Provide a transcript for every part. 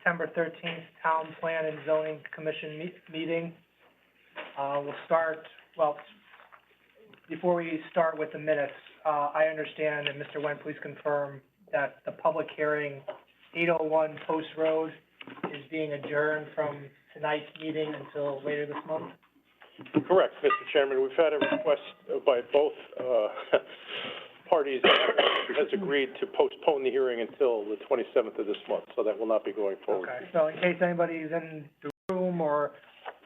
September 13th Town Plan and Zoning Commission meeting. We'll start, well, before we start with the minutes, I understand, and Mr. Wen, please confirm that the public hearing, 801 Post Road, is being adjourned from tonight's meeting until later this month? Correct, Mr. Chairman. We've had a request by both parties has agreed to postpone the hearing until the 27th of this month, so that will not be going forward. Okay, so in case anybody's in the room or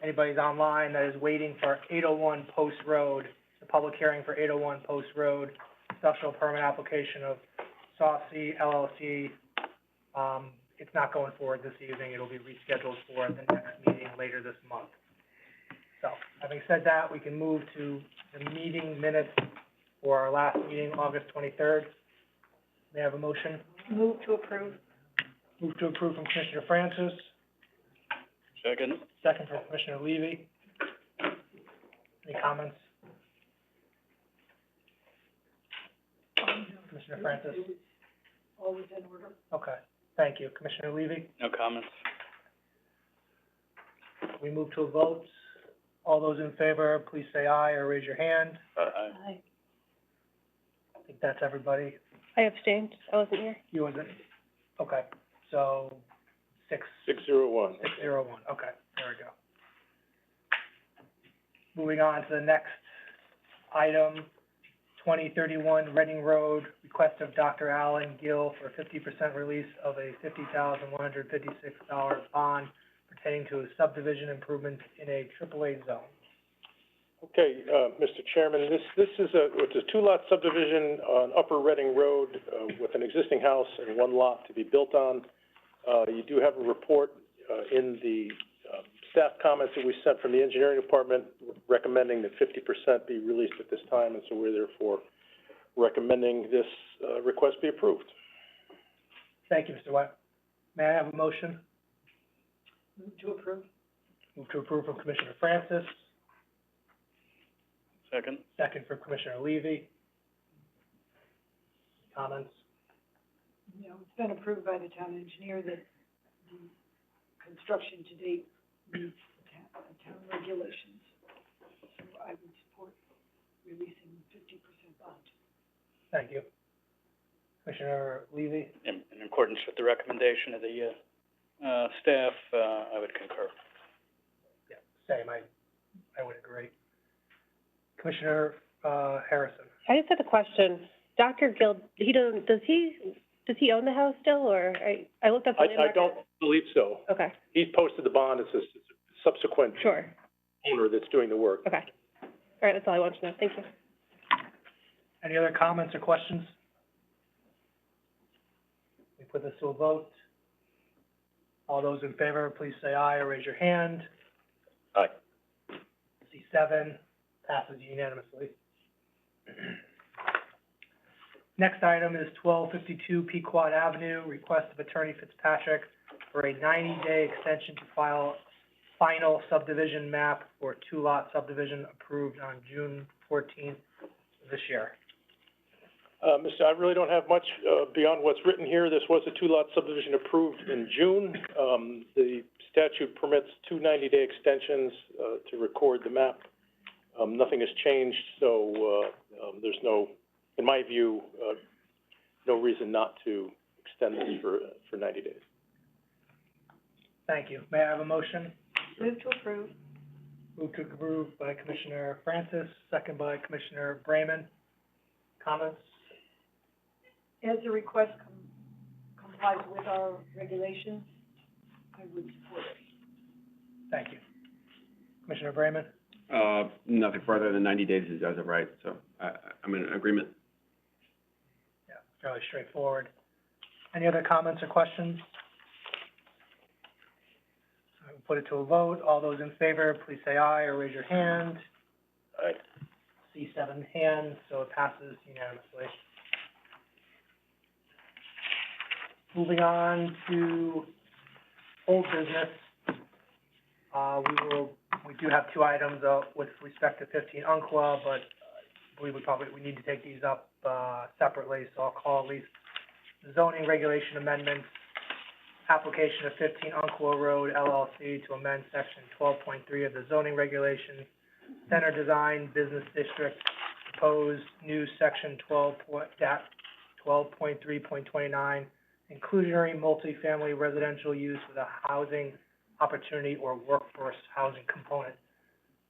anybody's online that is waiting for 801 Post Road, the public hearing for 801 Post Road, special permit application of Saucy LLC, it's not going forward this evening. It'll be rescheduled for the next meeting later this month. So, having said that, we can move to the meeting minutes for our last meeting, August 23rd. May I have a motion? Move to approve. Move to approve from Commissioner Francis. Second. Second from Commissioner Levy. Any comments? Commissioner Francis? Always in order. Okay, thank you. Commissioner Levy? No comments. We move to a vote. All those in favor, please say aye or raise your hand. Aye. I think that's everybody. I abstained. I wasn't here. You wasn't? Okay, so 601. 601, okay, there we go. Moving on to the next item, 2031 Reading Road, request of Dr. Alan Gill for 50% release of a $50,156 bond pertaining to a subdivision improvement in a AAA zone. Okay, Mr. Chairman, this is it's a two-lot subdivision on Upper Reading Road with an existing house and one lot to be built on. You do have a report in the staff comments that we sent from the engineering department recommending that 50% be released at this time, and so we're therefore recommending this request be approved. Thank you, Mr. White. May I have a motion? Move to approve. Move to approve from Commissioner Francis. Second. Second from Commissioner Levy. Comments? You know, it's been approved by the town engineer that the construction to date meets the town regulations. So I would support releasing 50% bond. Thank you. Commissioner Levy? In accordance with the recommendation of the staff, I would concur. Yeah, same. I would agree. Commissioner Harrison? I just had a question. Dr. Gill, does he own the house still, or I looked up the land I don't believe so. Okay. He's posted the bond as a subsequent Sure. owner that's doing the work. Okay. All right, that's all I wanted to know. Thank you. Any other comments or questions? We put this to a vote. All those in favor, please say aye or raise your hand. Aye. C7, passes unanimously. Next item is 1252 Pequot Avenue, request of Attorney Fitzpatrick for a 90-day extension to file final subdivision map for two-lot subdivision approved on June 14th this year. I really don't have much beyond what's written here. This was a two-lot subdivision approved in June. The statute permits two 90-day extensions to record the map. Nothing has changed, so there's no, in my view, no reason not to extend this for 90 days. Thank you. May I have a motion? Move to approve. Move to approve by Commissioner Francis, second by Commissioner Brayman. Comments? As the request complies with our regulations, I would support it. Thank you. Commissioner Brayman? Nothing further than 90 days is as of right, so I'm in agreement. Yeah, fairly straightforward. Any other comments or questions? I will put it to a vote. All those in favor, please say aye or raise your hand. Aye. C7 hands, so it passes unanimously. Moving on to old business. We do have two items with respect to 15 Umpqua, but I believe we need to take these up separately, so I'll call at least zoning regulation amendments application of 15 Unclo Road LLC to amend section 12.3 of the zoning regulations, center design business district, proposed new section 12.3.29, inclusionary multifamily residential use with a housing opportunity or workforce housing component.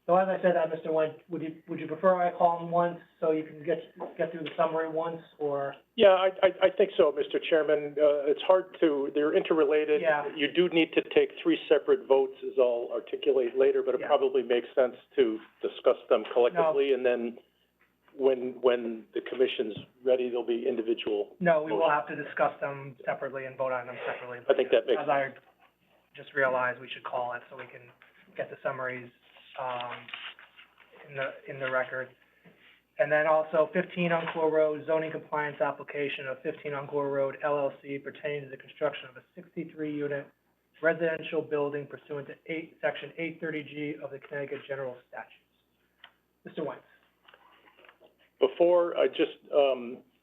So as I said, Mr. Wentz, would you prefer I call him once so you can get through the summary once, or? Yeah, I think so, Mr. Chairman. It's hard to, they're interrelated. Yeah. You do need to take 3 separate votes, as I'll articulate later, but it Yeah. probably makes sense to discuss them collectively, and then when the commission's ready, there'll be individual. No, we will have to discuss them separately and vote on them separately. I think that makes As I just realized, we should call it so we can get the summaries, in the record. And then also 15 Unclo Road zoning compliance application of 15 Unclo Road LLC pertaining to the construction of a 63-unit residential building pursuant to section 830G of the Connecticut General Statutes. Mr. Wentz. Before I just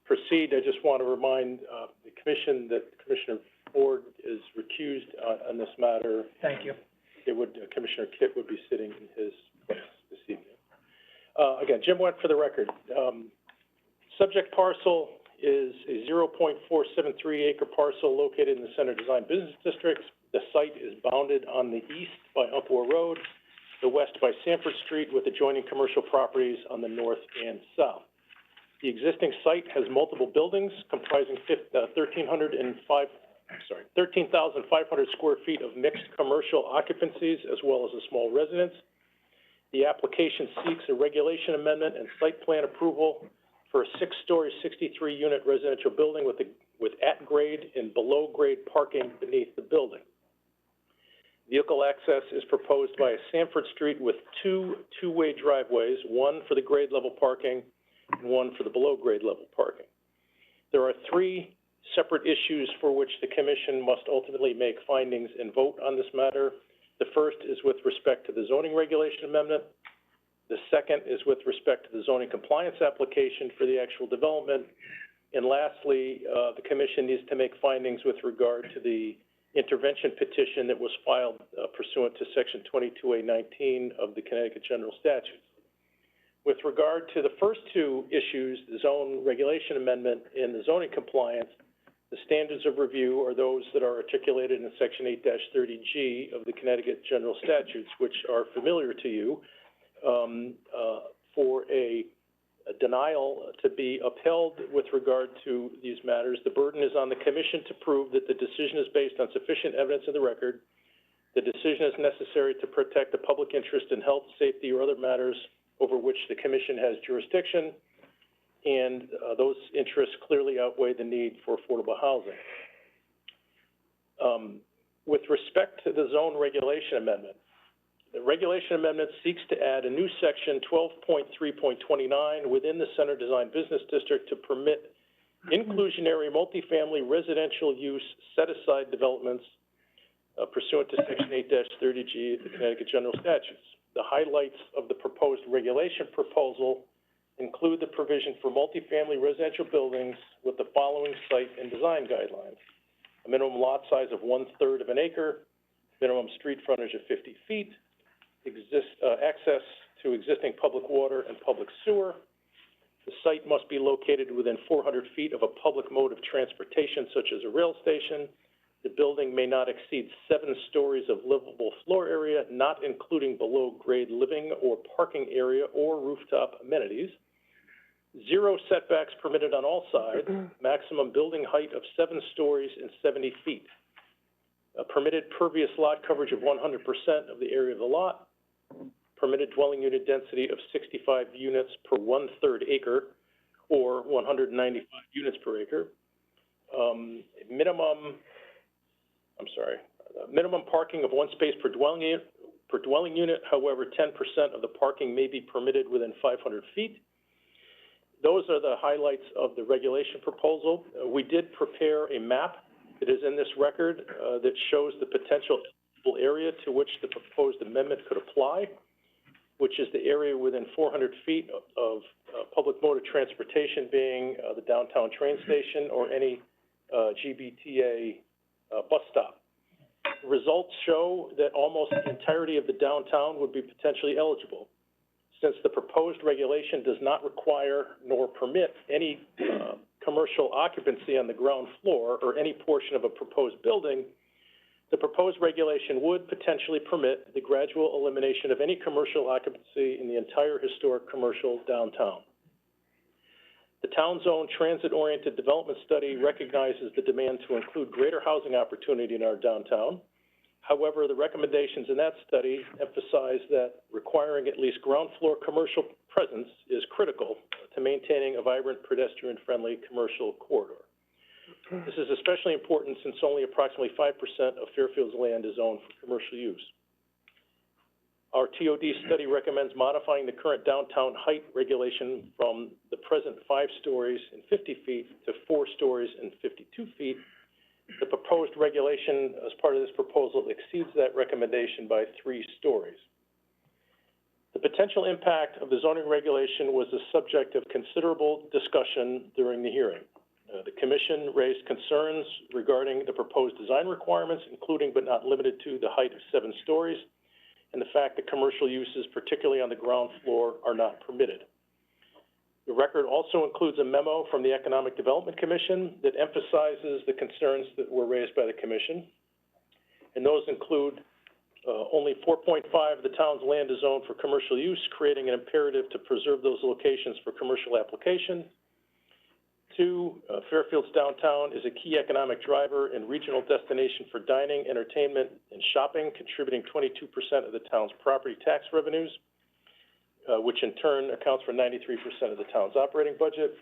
proceed, I just want to remind the commission that Commissioner Ford is recused on this matter. Thank you. Commissioner Kitt would be sitting in his place this evening. Again, Jim Went for the record. Subject parcel is a 0.473 acre parcel located in the Center Design Business District. The site is bounded on the east by Umpqua Road, the west by Sanford Street, with adjoining commercial properties on the north and south. The existing site has multiple buildings comprising 13,500 square feet of mixed commercial occupancies, as well as a small residence. The application seeks a regulation amendment and site plan approval for a 6-story, 63-unit residential building with at-grade and below-grade parking beneath the building. Vehicle access is proposed by a Sanford Street with 2 two-way driveways, one for the grade level parking and one for the below-grade level parking. There are 3 separate issues for which the commission must ultimately make findings and vote on this matter. The first is with respect to the zoning regulation amendment. The second is with respect to the zoning compliance application for the actual development. And lastly, the commission needs to make findings with regard to the intervention petition that was filed pursuant to section 22A19 of the Connecticut General Statutes. With regard to the first 2 issues, the zone regulation amendment and the zoning compliance, the standards of review are those that are articulated in section 8-30G of the Connecticut General Statutes, which are familiar to you. For a denial to be upheld with regard to these matters, the burden is on the commission to prove that the decision is based on sufficient evidence in the record. The decision is necessary to protect the public interest in health, safety, or other matters over which the commission has jurisdiction, and those interests clearly outweigh the need for affordable housing. With respect to the zone regulation amendment, the regulation amendment seeks to add a new section 12.3.29 within the Center Design Business District to permit inclusionary multifamily residential use set-aside developments pursuant to section 8-30G of the Connecticut General Statutes. The highlights of the proposed regulation proposal include the provision for multifamily residential buildings with the following site and design guidelines: a minimum lot size of 1/3 of an acre, minimum street frontage of 50 feet, access to existing public water and public sewer. The site must be located within 400 feet of a public mode of transportation, such as a rail station. The building may not exceed 7 stories of livable floor area, not including below-grade living or parking area or rooftop amenities. 0 setbacks permitted on all sides, maximum building height of 7 stories and 70 feet. A permitted pervious lot coverage of 100% of the area of the lot. Permitted dwelling unit density of 65 units per 1/3 acre, or 195 units per acre. Minimum parking of 1 space per dwelling unit. However, 10% of the parking may be permitted within 500 feet. Those are the highlights of the regulation proposal. We did prepare a map that is in this record that shows the potential area to which the proposed amendment could apply, which is the area within 400 feet of public mode of transportation, being the downtown train station or any GBTA bus stop. Results show that almost the entirety of the downtown would be potentially eligible, since the proposed regulation does not require nor permit any commercial occupancy on the ground floor or any portion of a proposed building. The proposed regulation would potentially permit the gradual elimination of any commercial occupancy in the entire historic commercial downtown. The town's own transit-oriented development study recognizes the demand to include greater housing opportunity in our downtown. However, the recommendations in that study emphasize that requiring at least ground floor commercial presence is critical to maintaining a vibrant pedestrian-friendly commercial corridor. This is especially important since only approximately 5% of Fairfield's land is owned for commercial use. Our TOD study recommends modifying the current downtown height regulation from the present 5 stories and 50 feet to 4 stories and 52 feet. The proposed regulation as part of this proposal exceeds that recommendation by 3 stories. The potential impact of the zoning regulation was the subject of considerable discussion during the hearing. The Commission raised concerns regarding the proposed design requirements, including but not limited to the height of 7 stories, and the fact that commercial uses, particularly on the ground floor, are not permitted. The record also includes a memo from the Economic Development Commission that emphasizes the concerns that were raised by the Commission, and those include only 4.5 of the town's land is zoned for commercial use, creating an imperative to preserve those locations for commercial application. 2, Fairfield's downtown is a key economic driver and regional destination for dining, entertainment, and shopping, contributing 22% of the town's property tax revenues, which in turn accounts for 93% of the town's operating budget.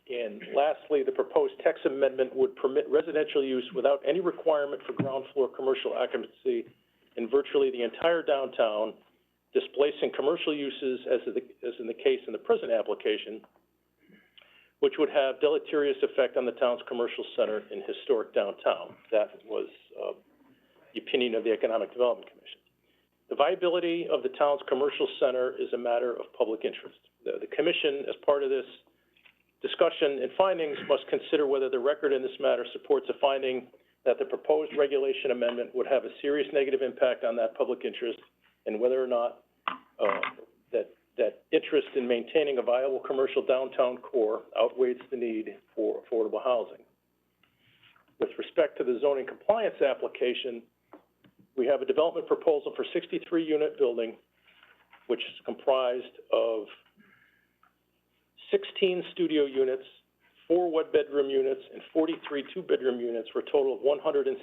And lastly, the proposed text amendment would permit residential use without any requirement for ground floor commercial occupancy in virtually the entire downtown, displacing commercial uses as in the case in the present application, which would have deleterious effect on the town's commercial center and historic downtown. That was the opinion of the Economic Development Commission. The viability of the town's commercial center is a matter of public interest. The Commission, as part of this discussion and findings, must consider whether the record in this matter supports a finding that the proposed regulation amendment would have a serious negative impact on that public interest, and whether or not that interest in maintaining a viable commercial downtown core outweighs the need for affordable housing. With respect to the zoning compliance application, we have a development proposal for 63-unit building, which is comprised of 16 studio units, 4 one-bedroom units, and 43 two-bedroom units for a total of 106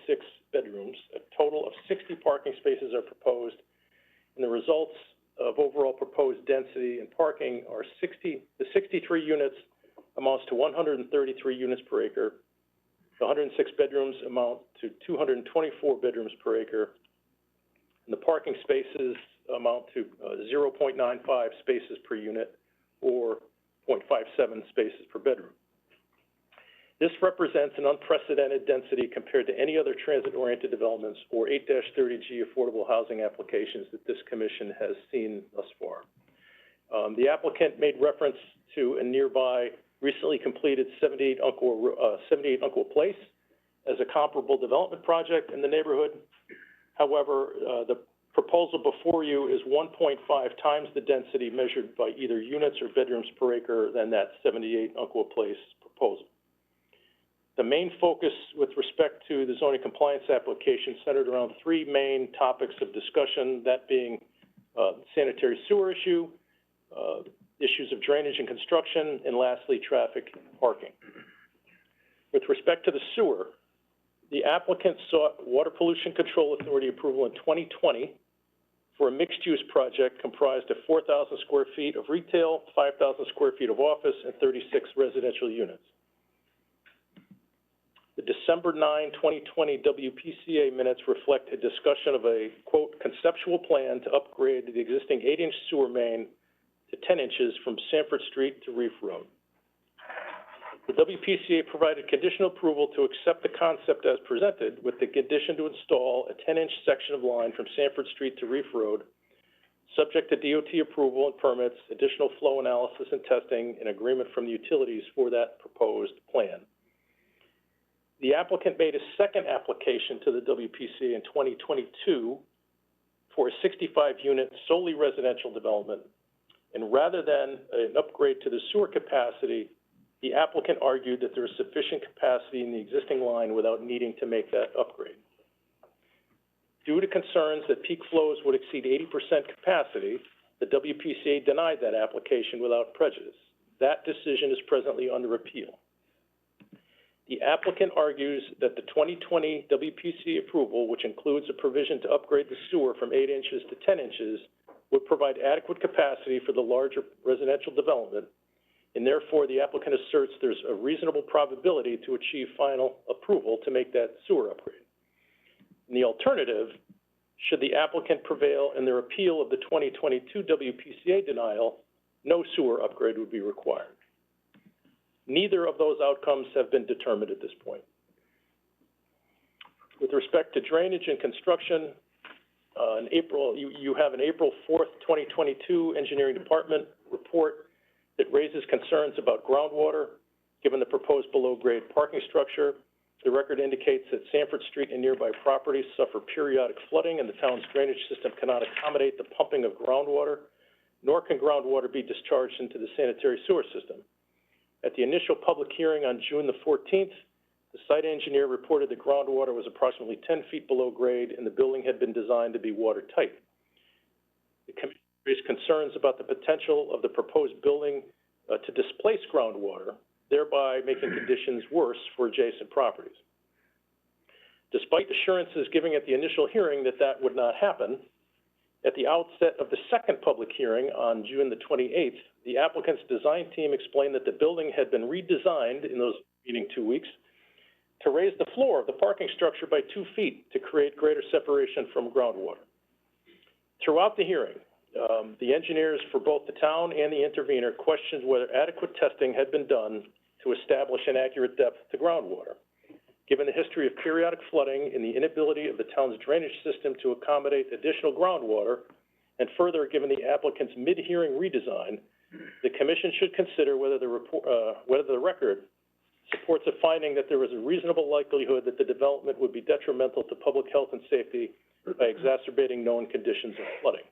bedrooms. A total of 60 parking spaces are proposed, and the results of overall proposed density and parking are the 63 units amounts to 133 units per acre. The 106 bedrooms amount to 224 bedrooms per acre. And the parking spaces amount to 0.95 spaces per unit, or 0.57 spaces per bedroom. This represents an unprecedented density compared to any other transit-oriented developments or 8-30G affordable housing applications that this commission has seen thus far. The applicant made reference to a nearby recently completed 78 Uncle Place as a comparable development project in the neighborhood. However, the proposal before you is 1.5 times the density measured by either units or bedrooms per acre than that 78 Uncle Place proposal. The main focus with respect to the zoning compliance application centered around 3 main topics of discussion, that being sanitary sewer issue, issues of drainage and construction, and lastly, traffic and parking. With respect to the sewer, the applicant sought Water Pollution Control Authority approval in 2020 for a mixed-use project comprised of 4,000 square feet of retail, 5,000 square feet of office, and 36 residential units. The December 9, 2020 WPCA minutes reflect a discussion of a, quote, conceptual plan to upgrade the existing 8-inch sewer main to 10 inches from Sanford Street to Reef Road. The WPCA provided conditional approval to accept the concept as presented, with the condition to install a 10-inch section of line from Sanford Street to Reef Road, subject to DOT approval and permits, additional flow analysis and testing, and agreement from the utilities for that proposed plan. The applicant made a second application to the WPCA in 2022 for a 65-unit solely residential development, and rather than an upgrade to the sewer capacity, the applicant argued that there is sufficient capacity in the existing line without needing to make that upgrade. Due to concerns that peak flows would exceed 80% capacity, the WPCA denied that application without prejudice. That decision is presently under appeal. The applicant argues that the 2020 WPCA approval, which includes a provision to upgrade the sewer from 8 inches to 10 inches, would provide adequate capacity for the larger residential development, and therefore the applicant asserts there's a reasonable probability to achieve final approval to make that sewer upgrade. In the alternative, should the applicant prevail in their appeal of the 2022 WPCA denial, no sewer upgrade would be required. Neither of those outcomes have been determined at this point. With respect to drainage and construction, in April, you have an April 4th, 2022 Engineering Department report that raises concerns about groundwater, given the proposed below-grade parking structure. The record indicates that Sanford Street and nearby properties suffer periodic flooding, and the town's drainage system cannot accommodate the pumping of groundwater, nor can groundwater be discharged into the sanitary sewer system. At the initial public hearing on June the 14th, the site engineer reported that groundwater was approximately 10 feet below grade and the building had been designed to be watertight. The commission raised concerns about the potential of the proposed building to displace groundwater, thereby making conditions worse for adjacent properties. Despite assurances given at the initial hearing that that would not happen, at the outset of the second public hearing on June the 28th, the applicant's design team explained that the building had been redesigned in those meeting 2 weeks to raise the floor of the parking structure by 2 feet to create greater separation from groundwater. Throughout the hearing, the engineers for both the town and the intervener questioned whether adequate testing had been done to establish an accurate depth to groundwater. Given the history of periodic flooding and the inability of the town's drainage system to accommodate additional groundwater, and further given the applicant's mid-hearing redesign, the commission should consider whether the record supports a finding that there was a reasonable likelihood that the development would be detrimental to public health and safety by exacerbating known conditions of flooding.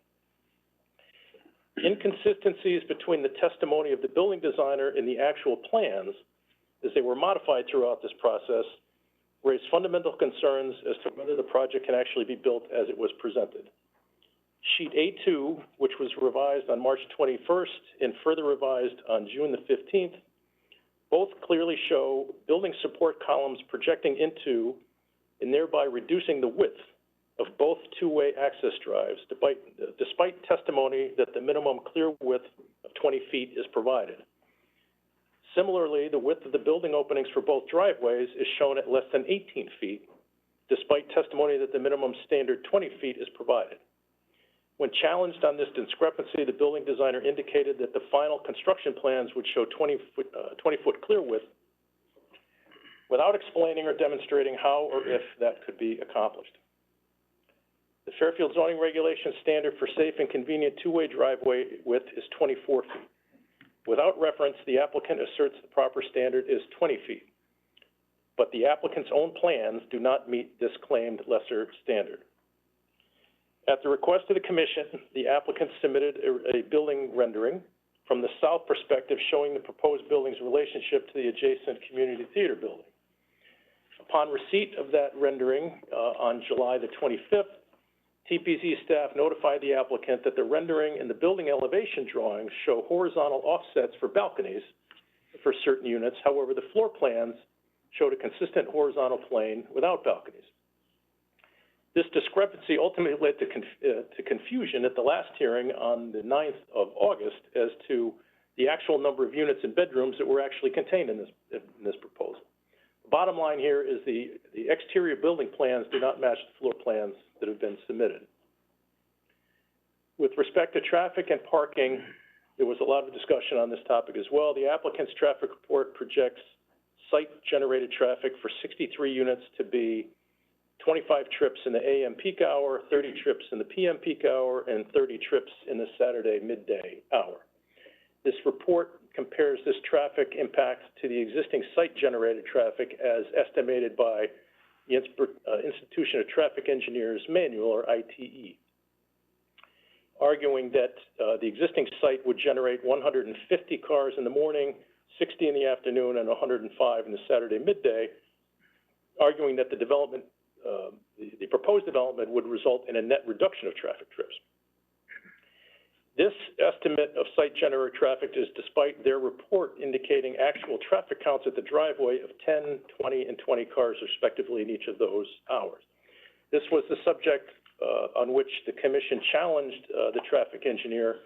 Inconsistencies between the testimony of the building designer and the actual plans, as they were modified throughout this process, raised fundamental concerns as to whether the project can actually be built as it was presented. Sheet A2, which was revised on March 21st and further revised on June the 15th, both clearly show building support columns projecting into and thereby reducing the width of both two-way access drives, despite testimony that the minimum clear width of 20 feet is provided. Similarly, the width of the building openings for both driveways is shown at less than 18 feet, despite testimony that the minimum standard 20 feet is provided. When challenged on this discrepancy, the building designer indicated that the final construction plans would show 20-foot clear width without explaining or demonstrating how or if that could be accomplished. The Fairfield zoning regulation standard for safe and convenient two-way driveway width is 24 feet. Without reference, the applicant asserts the proper standard is 20 feet, but the applicant's own plans do not meet this claimed lesser standard. At the request of the commission, the applicant submitted a building rendering from the south perspective showing the proposed building's relationship to the adjacent community theater building. Upon receipt of that rendering on July the 25th, TPZ staff notified the applicant that the rendering and the building elevation drawings show horizontal offsets for balconies for certain units. However, the floor plans showed a consistent horizontal plane without balconies. This discrepancy ultimately led to confusion at the last hearing on the 9th of August as to the actual number of units and bedrooms that were actually contained in this proposal. The bottom line here is the exterior building plans do not match the floor plans that have been submitted. With respect to traffic and parking, there was a lot of discussion on this topic as well. The applicant's traffic report projects site-generated traffic for 63 units to be 25 trips in the AM peak hour, 30 trips in the PM peak hour, and 30 trips in the Saturday midday hour. This report compares this traffic impact to the existing site-generated traffic as estimated by the Institution of Traffic Engineers Manual, or ITE, arguing that the existing site would generate 150 cars in the morning, 60 in the afternoon, and 105 in the Saturday midday, arguing that the development, the proposed development would result in a net reduction of traffic trips. This estimate of site-generated traffic is despite their report indicating actual traffic counts at the driveway of 10, 20, and 20 cars respectively in each of those hours. This was the subject on which the commission challenged the traffic engineer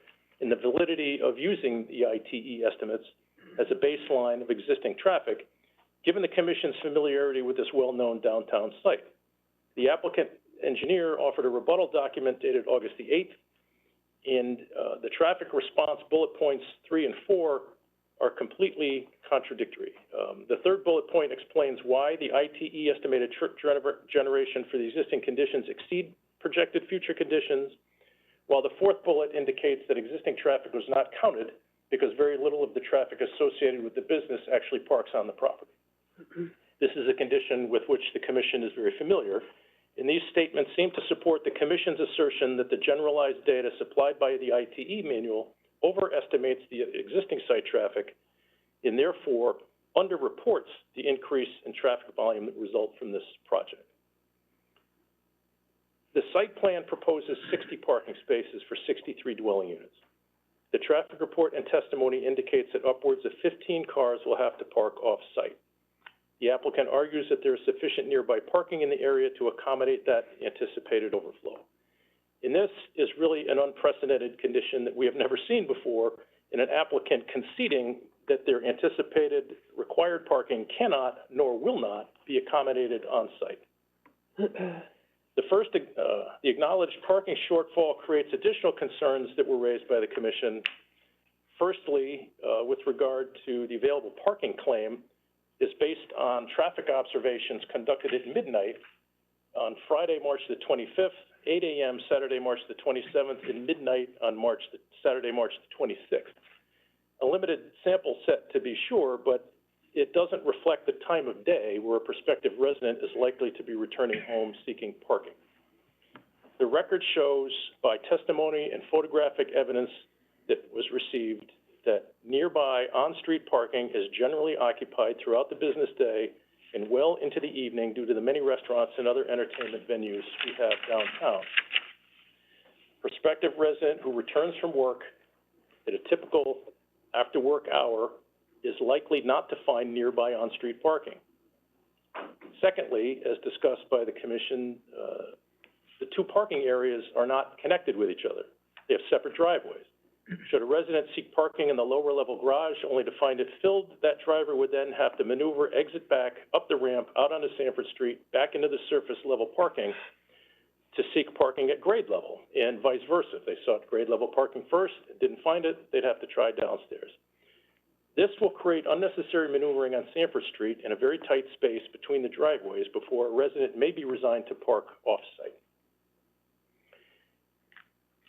in the validity of using the ITE estimates as a baseline of existing traffic, given the commission's familiarity with this well-known downtown site. The applicant engineer offered a rebuttal document dated August the 8th, and the traffic response bullet points 3 and 4 are completely contradictory. The third bullet point explains why the ITE estimated trip generation for the existing conditions exceed projected future conditions, while the fourth bullet indicates that existing traffic was not counted because very little of the traffic associated with the business actually parks on the property. This is a condition with which the commission is very familiar, and these statements seem to support the commission's assertion that the generalized data supplied by the ITE manual overestimates the existing site traffic and therefore underreports the increase in traffic volume that results from this project. The site plan proposes 60 parking spaces for 63 dwelling units. The traffic report and testimony indicates that upwards of 15 cars will have to park off-site. The applicant argues that there is sufficient nearby parking in the area to accommodate that anticipated overflow. And this is really an unprecedented condition that we have never seen before in an applicant conceding that their anticipated required parking cannot nor will not be accommodated on-site. The acknowledged parking shortfall creates additional concerns that were raised by the commission. Firstly, with regard to the available parking claim, is based on traffic observations conducted at midnight on Friday, March the 25th, 8 a.m. Saturday, March the 27th, and midnight on Saturday, March the 26th. A limited sample set to be sure, but it doesn't reflect the time of day where a prospective resident is likely to be returning home seeking parking. The record shows by testimony and photographic evidence that was received that nearby on-street parking is generally occupied throughout the business day and well into the evening due to the many restaurants and other entertainment venues we have downtown. Prospective resident who returns from work at a typical after-work hour is likely not to find nearby on-street parking. Secondly, as discussed by the commission, the two parking areas are not connected with each other. They have separate driveways. Should a resident seek parking in the lower level garage only to find it filled, that driver would then have to maneuver, exit back, up the ramp, out onto Sanford Street, back into the surface level parking to seek parking at grade level, and vice versa. If they sought grade level parking first and didn't find it, they'd have to try downstairs. This will create unnecessary maneuvering on Sanford Street in a very tight space between the driveways before a resident may be resigned to park off-site.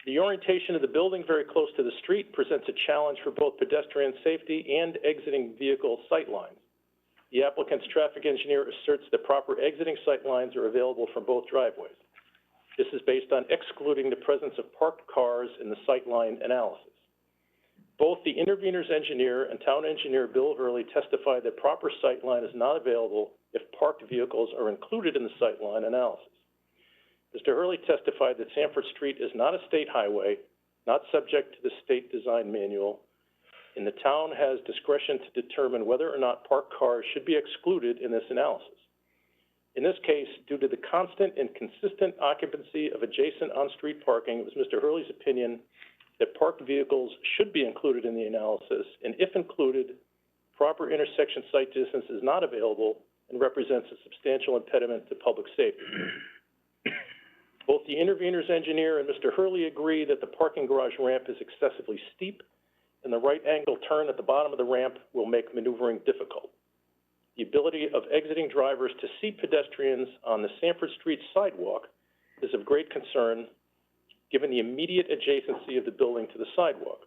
The orientation of the building very close to the street presents a challenge for both pedestrian safety and exiting vehicle sight lines. The applicant's traffic engineer asserts that proper exiting sight lines are available from both driveways. This is based on excluding the presence of parked cars in the sight line analysis. Both the intervener's engineer and town engineer Bill Hurley testified that proper sight line is not available if parked vehicles are included in the sight line analysis. Mr. Hurley testified that Sanford Street is not a state highway, not subject to the state design manual, and the town has discretion to determine whether or not parked cars should be excluded in this analysis. In this case, due to the constant and consistent occupancy of adjacent on-street parking, it was Mr. Hurley's opinion that parked vehicles should be included in the analysis, and if included, proper intersection sight distance is not available and represents a substantial impediment to public safety. Both the intervener's engineer and Mr. Hurley agree that the parking garage ramp is excessively steep, and the right angle turn at the bottom of the ramp will make maneuvering difficult. The ability of exiting drivers to see pedestrians on the Sanford Street sidewalk is of great concern given the immediate adjacency of the building to the sidewalk.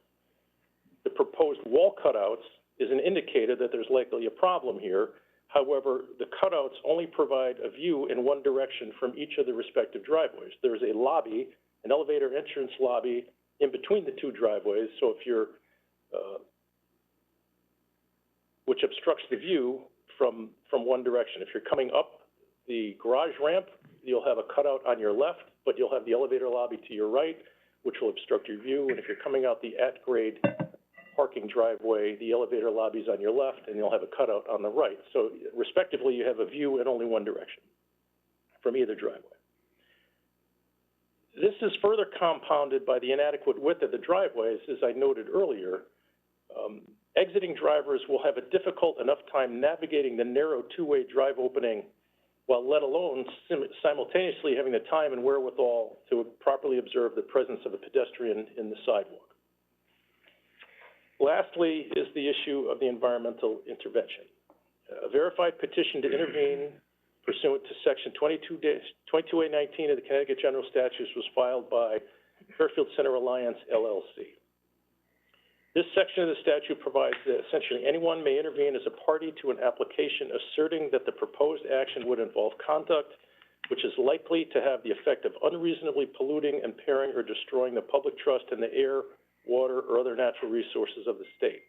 The proposed wall cutouts is an indicator that there's likely a problem here. However, the cutouts only provide a view in one direction from each of the respective driveways. There's a lobby, an elevator entrance lobby in between the two driveways, so if you're, which obstructs the view from one direction. If you're coming up the garage ramp, you'll have a cutout on your left, but you'll have the elevator lobby to your right, which will obstruct your view. And if you're coming out the at-grade parking driveway, the elevator lobby's on your left, and you'll have a cutout on the right. So respectively, you have a view in only one direction from either driveway. This is further compounded by the inadequate width of the driveways, as I noted earlier. Exiting drivers will have a difficult enough time navigating the narrow two-way drive opening, while let alone simultaneously having the time and wherewithal to properly observe the presence of a pedestrian in the sidewalk. Lastly is the issue of the environmental intervention. A verified petition to intervene pursuant to Section 22A19 of the Connecticut General Statutes was filed by Fairfield Center Alliance, LLC. This section of the statute provides that essentially anyone may intervene as a party to an application asserting that the proposed action would involve conduct which is likely to have the effect of unreasonably polluting, impairing, or destroying the public trust in the air, water, or other natural resources of the state.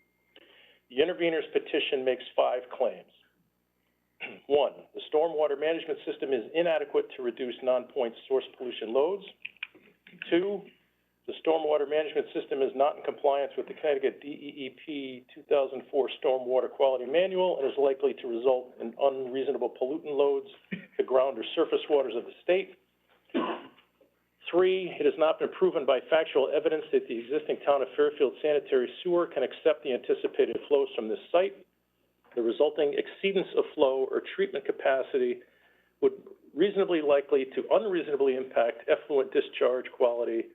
The intervener's petition makes 5 claims. 1, the stormwater management system is inadequate to reduce non-point source pollution loads. 2, the stormwater management system is not in compliance with the Connecticut DEEP 2004 Stormwater Quality Manual and is likely to result in unreasonable pollutant loads to ground or surface waters of the state. 3, it has not been proven by factual evidence that the existing town of Fairfield sanitary sewer can accept the anticipated flows from this site. The resulting exceedance of flow or treatment capacity would reasonably likely to unreasonably impact effluent discharge quality,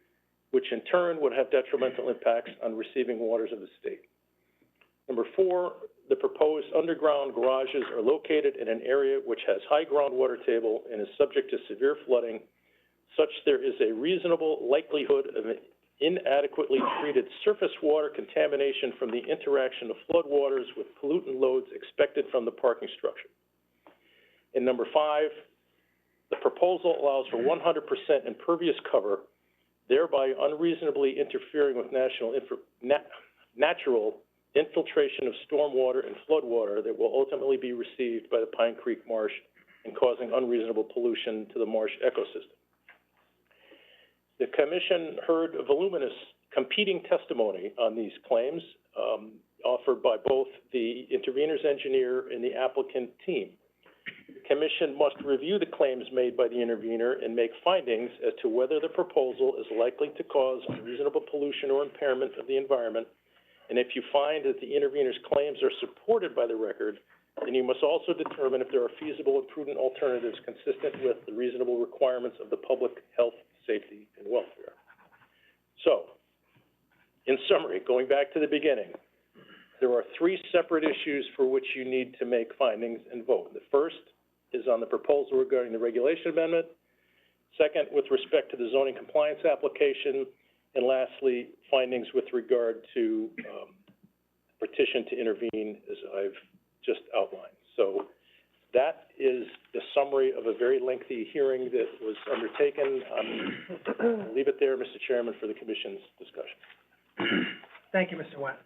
which in turn would have detrimental impacts on receiving waters of the state. Number 4, the proposed underground garages are located in an area which has high groundwater table and is subject to severe flooding, such there is a reasonable likelihood of inadequately treated surface water contamination from the interaction of floodwaters with pollutant loads expected from the parking structure. And number 5, the proposal allows for 100% impervious cover, thereby unreasonably interfering with natural infiltration of stormwater and floodwater that will ultimately be received by the Pine Creek Marsh and causing unreasonable pollution to the marsh ecosystem. The Commission heard voluminous competing testimony on these claims offered by both the intervener's engineer and the applicant team. The Commission must review the claims made by the intervener and make findings as to whether the proposal is likely to cause unreasonable pollution or impairment of the environment. And if you find that the intervener's claims are supported by the record, then you must also determine if there are feasible and prudent alternatives consistent with the reasonable requirements of the public health, safety, and welfare. So, in summary, going back to the beginning, there are 3 separate issues for which you need to make findings and vote. The first is on the proposal regarding the regulation amendment. Second, with respect to the zoning compliance application. And lastly, findings with regard to petition to intervene, as I've just outlined. So that is the summary of a very lengthy hearing that was undertaken. I'll leave it there, Mr. Chairman, for the Commission's discussion. Thank you, Mr. Wendt.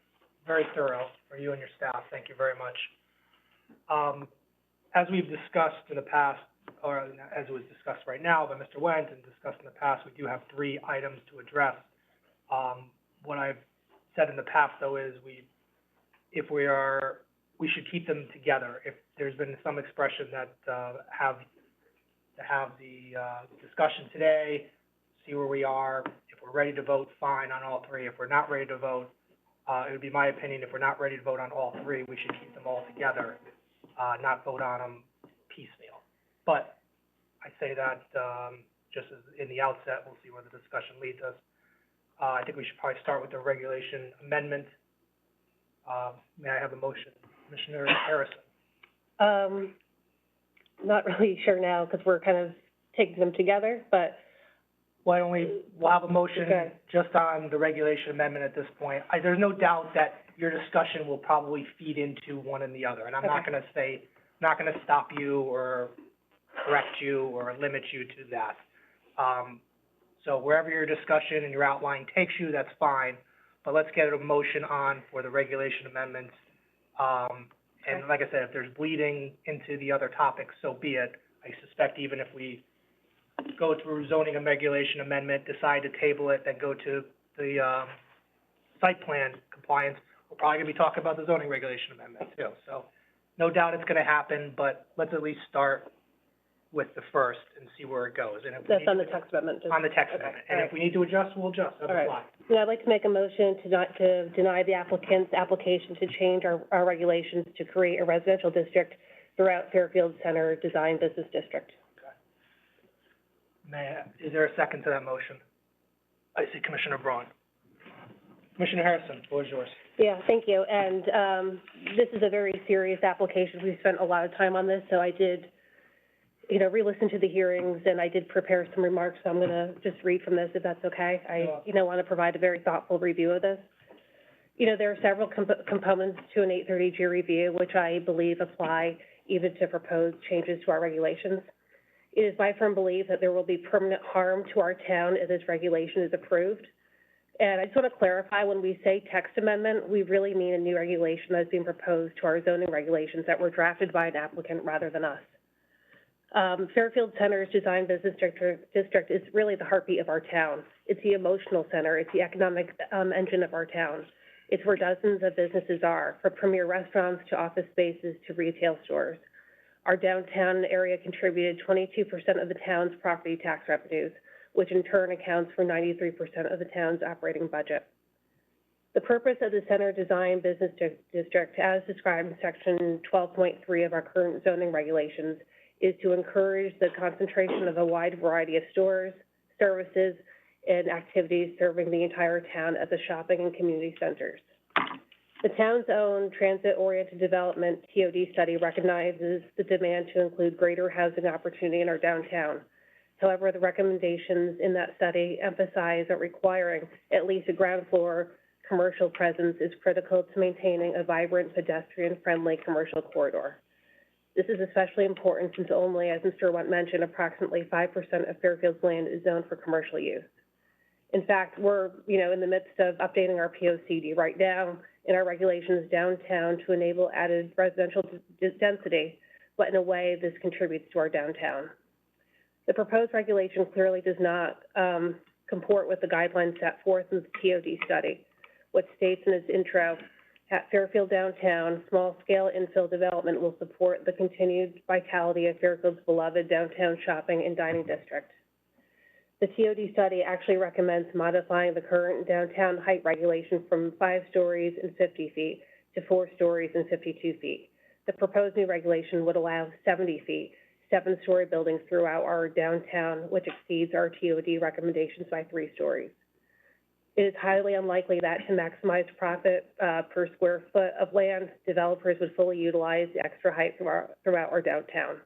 Very thorough for you and your staff. Thank you very much. As we've discussed in the past, or as it was discussed right now by Mr. Wendt and discussed in the past, we do have 3 items to address. What I've said in the past, though, is we should keep them together. If there's been some expression that have the discussion today, see where we are. If we're ready to vote, fine on all 3. If we're not ready to vote, it would be my opinion, if we're not ready to vote on all 3, we should keep them all together, not vote on them piecemeal. But I say that just as in the outset, we'll see where the discussion leads us. I think we should probably start with the regulation amendment. May I have a motion? Commissioner Harrison. Not really sure now, because we're kind of taking them together, but Why don't we'll have a motion Okay. just on the regulation amendment at this point. There's no doubt that your discussion will probably feed into one and the other, and I'm not Okay. not gonna stop you or correct you or limit you to that. So wherever your discussion and your outline takes you, that's fine, but let's get a motion on for the regulation amendments. And like I said, if there's bleeding into the other topics, so be it. I suspect even if we go through zoning and regulation amendment, decide to table it, then go to the, site plan compliance, we're probably gonna be talking about the zoning regulation amendment too. So, no doubt it's gonna happen, but let's at least start with the first and see where it goes. And if we That's need on the to- text amendment, just. On the text Okay, amendment. all And right. if we need to adjust, we'll adjust, on the All right. fly. Yeah, I'd like to make a motion to deny the applicant's application to change our regulations to create a residential district throughout Fairfield Center Design Business District. Is there a second to that motion? I see Commissioner Braun. Commissioner Harrison, the floor is yours. Yeah, thank you, and, this is a very serious application. We spent a lot of time on this, so I did, re-listen to the hearings, and I did prepare some remarks, so I'm gonna just read from this, if that's okay. Yeah. I, wanna provide a very thoughtful review of this. There are several components to an 830G review, which I believe apply even to proposed changes to our regulations. It is my firm belief that there will be permanent harm to our town if this regulation is approved. And I just want to clarify, when we say text amendment, we really mean a new regulation that's being proposed to our zoning regulations that were drafted by an applicant rather than us. Fairfield Center's Design Business District is really the heartbeat of our town. It's the emotional center. It's the economic engine of our town. It's where dozens of businesses are, from premier restaurants to office spaces to retail stores. Our downtown area contributed 22% of the town's property tax revenues, which in turn accounts for 93% of the town's operating budget. The purpose of the Center Design Business District, as described in Section 12.3 of our current zoning regulations, is to encourage the concentration of a wide variety of stores, services, and activities serving the entire town as a shopping and community centers. The town's own transit-oriented development TOD study recognizes the demand to include greater housing opportunity in our downtown. However, the recommendations in that study emphasize that requiring at least a ground floor commercial presence is critical to maintaining a vibrant pedestrian-friendly commercial corridor. This is especially important since only, as Mr. Wendt mentioned, approximately 5% of Fairfield's land is zoned for commercial use. In fact, we're, in the midst of updating our POCD right now in our regulations downtown to enable added residential density, but in a way this contributes to our downtown. The proposed regulation clearly does not comport with the guidelines set forth in the TOD study, which states in its intro, at Fairfield Downtown, small-scale infill development will support the continued vitality of Fairfield's beloved downtown shopping and dining district. The TOD study actually recommends modifying the current downtown height regulation from 5 stories and 50 feet to 4 stories and 52 feet. The proposed new regulation would allow 70 feet, 7-story buildings throughout our downtown, which exceeds our TOD recommendations by 3 stories. It is highly unlikely that to maximize profit per square foot of land, developers would fully utilize the extra height throughout our downtown.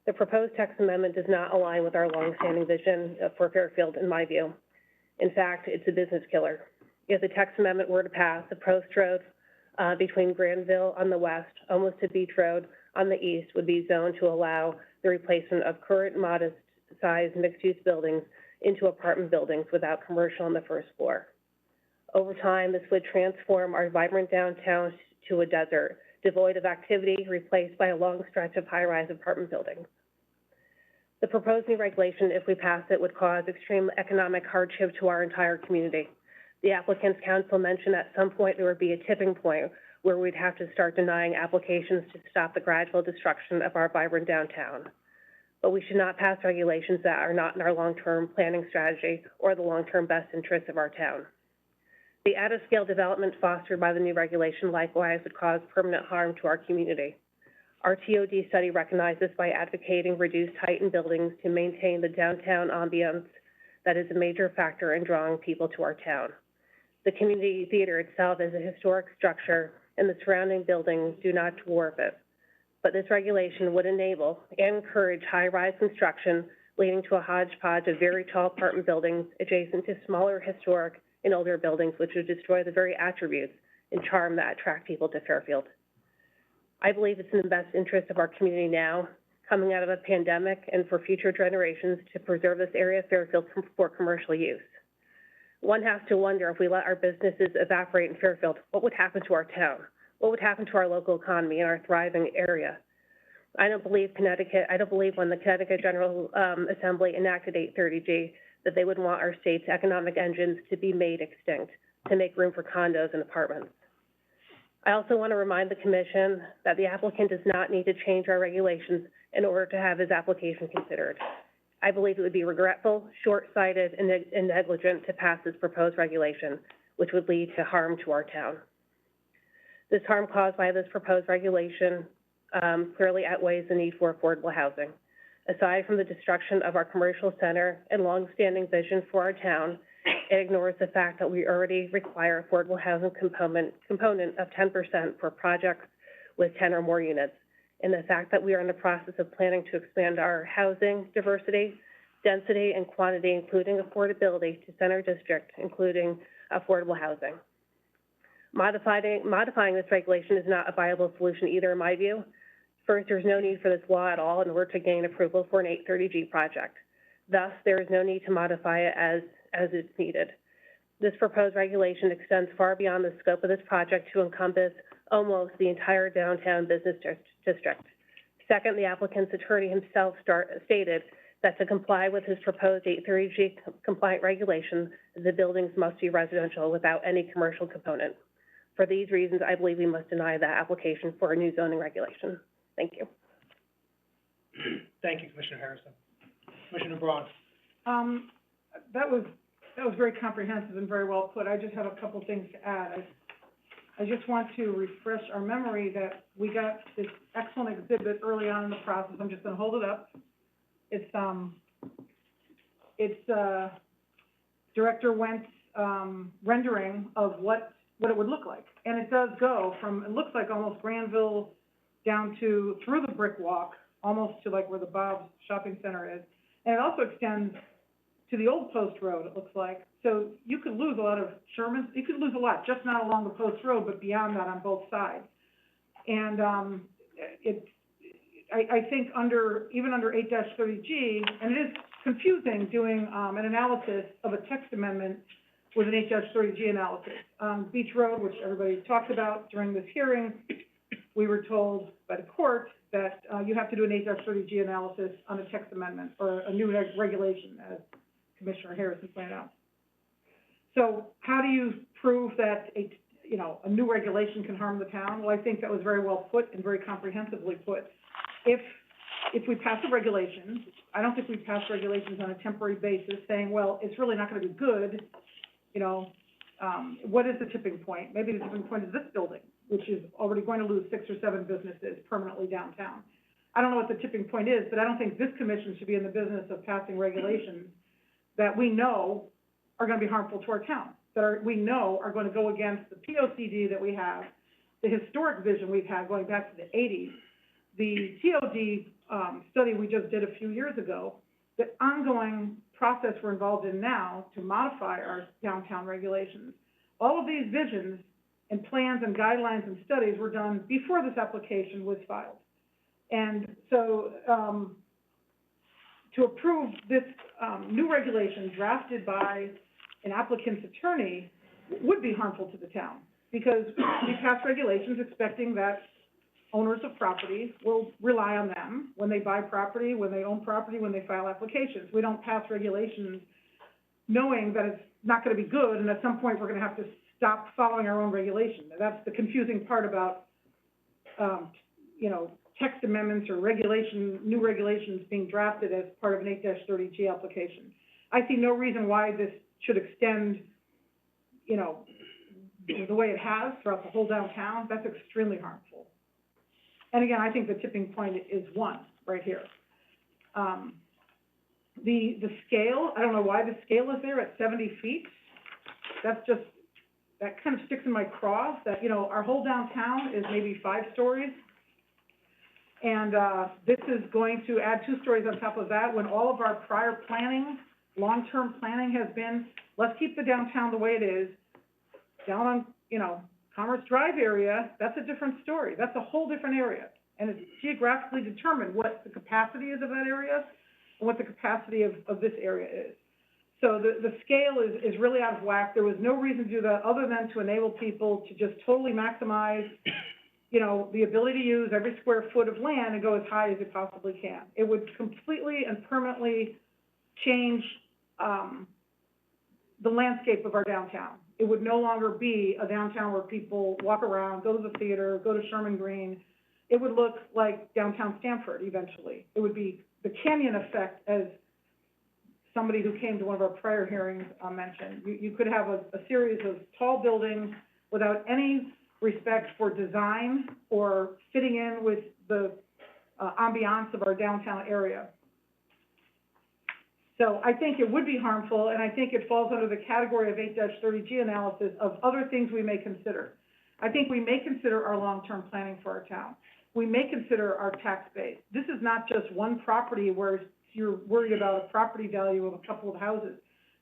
The proposed text amendment does not align with our longstanding vision for Fairfield, in my view. In fact, it's a business killer. If the text amendment were to pass, the Post Road between Granville on the west, almost to Beach Road on the east, would be zoned to allow the replacement of current modest-sized mixed-use buildings into apartment buildings without commercial on the first floor. Over time, this would transform our vibrant downtown to a desert, devoid of activity, replaced by a long stretch of high-rise apartment buildings. The proposed new regulation, if we pass it, would cause extreme economic hardship to our entire community. The applicant's counsel mentioned at some point there would be a tipping point where we'd have to start denying applications to stop the gradual destruction of our vibrant downtown. But we should not pass regulations that are not in our long-term planning strategy or the long-term best interests of our town. The added-scale development fostered by the new regulation likewise would cause permanent harm to our community. Our TOD study recognized this by advocating reduced height in buildings to maintain the downtown ambiance that is a major factor in drawing people to our town. The community theater itself is a historic structure, and the surrounding buildings do not dwarf it. But this regulation would enable and encourage high-rise construction leading to a hodgepodge of very tall apartment buildings adjacent to smaller historic and older buildings, which would destroy the very attributes and charm that attract people to Fairfield. I believe it's in the best interest of our community now, coming out of a pandemic, and for future generations to preserve this area of Fairfield for commercial use. One has to wonder, if we let our businesses evaporate in Fairfield, what would happen to our town? What would happen to our local economy and our thriving area? I don't believe when the Connecticut General Assembly enacted 830G that they would want our state's economic engines to be made extinct to make room for condos and apartments. I also want to remind the Commission that the applicant does not need to change our regulations in order to have his application considered. I believe it would be regretful, short-sighted, and negligent to pass this proposed regulation, which would lead to harm to our town. This harm caused by this proposed regulation clearly outweighs the need for affordable housing. Aside from the destruction of our commercial center and longstanding vision for our town, it ignores the fact that we already require affordable housing component of 10% for projects with 10 or more units, and the fact that we are in the process of planning to expand our housing diversity, density, and quantity, including affordability, to center district, including affordable housing. Modifying this regulation is not a viable solution either, in my view. First, there's no need for this law at all in order to gain approval for an 830G project. Thus, there is no need to modify it as it's needed. This proposed regulation extends far beyond the scope of this project to encompass almost the entire downtown business district. Second, the applicant's attorney himself stated that to comply with his proposed 830G compliant regulation, the buildings must be residential without any commercial component. For these reasons, I believe we must deny that application for a new zoning regulation. Thank you. Thank you, Commissioner Harrison. Commissioner Braun. That was very comprehensive and very well put. I just have a couple things to add. I just want to refresh our memory that we got this excellent exhibit early on in the process. I'm just going to hold it up. It's Director Wentz rendering of what it would look like, and it does go from, it looks like almost Granville down to through the brick walk, almost to like where the Bob's Shopping Center is, and it also extends to the old Post Road, it looks like. So you could lose a lot of Sherman, you could lose a lot, just not along the Post Road, but beyond that on both sides. And I think even under 8-30G, and it is confusing doing an analysis of a text amendment with an 8-30G analysis. Beach Road, which everybody talked about during this hearing, we were told by the court that you have to do an 8-30G analysis on a text amendment or a new regulation, as Commissioner Harrison pointed out. So how do you prove that a new regulation can harm the town? Well, I think that was very well put and very comprehensively put. If we pass a regulation, I don't think we pass regulations on a temporary basis saying, well, it's really not going to be good. What is the tipping point? Maybe the tipping point is this building, which is already going to lose 6 or 7 businesses permanently downtown. I don't know what the tipping point is, but I don't think this commission should be in the business of passing regulations that we know are going to be harmful to our town, we know are going to go against the POCD that we have, the historic vision we've had going back to the 80s, the TOD study we just did a few years ago, the ongoing process we're involved in now to modify our downtown regulations. All of these visions and plans and guidelines and studies were done before this application was filed. And so to approve this new regulation drafted by an applicant's attorney would be harmful to the town, because we pass regulations expecting that owners of property will rely on them when they buy property, when they own property, when they file applications. We don't pass regulations knowing that it's not going to be good, and at some point we're going to have to stop following our own regulation. That's the confusing part about, text amendments or new regulations being drafted as part of an 8-30G application. I see no reason why this should extend, the way it has throughout the whole downtown. That's extremely harmful. And again, I think the tipping point is one right here. The scale, I don't know why the scale is there at 70 feet. That kind of sticks in my craw that, our whole downtown is maybe 5 stories. And, this is going to add 2 stories on top of that, when all of our prior planning, long-term planning has been, let's keep the downtown the way it is. Down on, Commerce Drive area, that's a different story. That's a whole different area. And it's geographically determined what the capacity is of that area and what the capacity of this area is. So the scale is really out of whack. There was no reason to do that other than to enable people to just totally maximize, the ability to use every square foot of land and go as high as it possibly can. It would completely and permanently change, the landscape of our downtown. It would no longer be a downtown where people walk around, go to the theater, go to Sherman Green. It would look like downtown Stamford eventually. It would be the canyon effect, as somebody who came to one of our prior hearings mentioned. You could have a series of tall buildings without any respect for design or fitting in with the ambiance of our downtown area. So I think it would be harmful, and I think it falls under the category of 8-30G analysis of other things we may consider. I think we may consider our long-term planning for our town. We may consider our tax base. This is not just one property where you're worried about a property value of a couple of houses.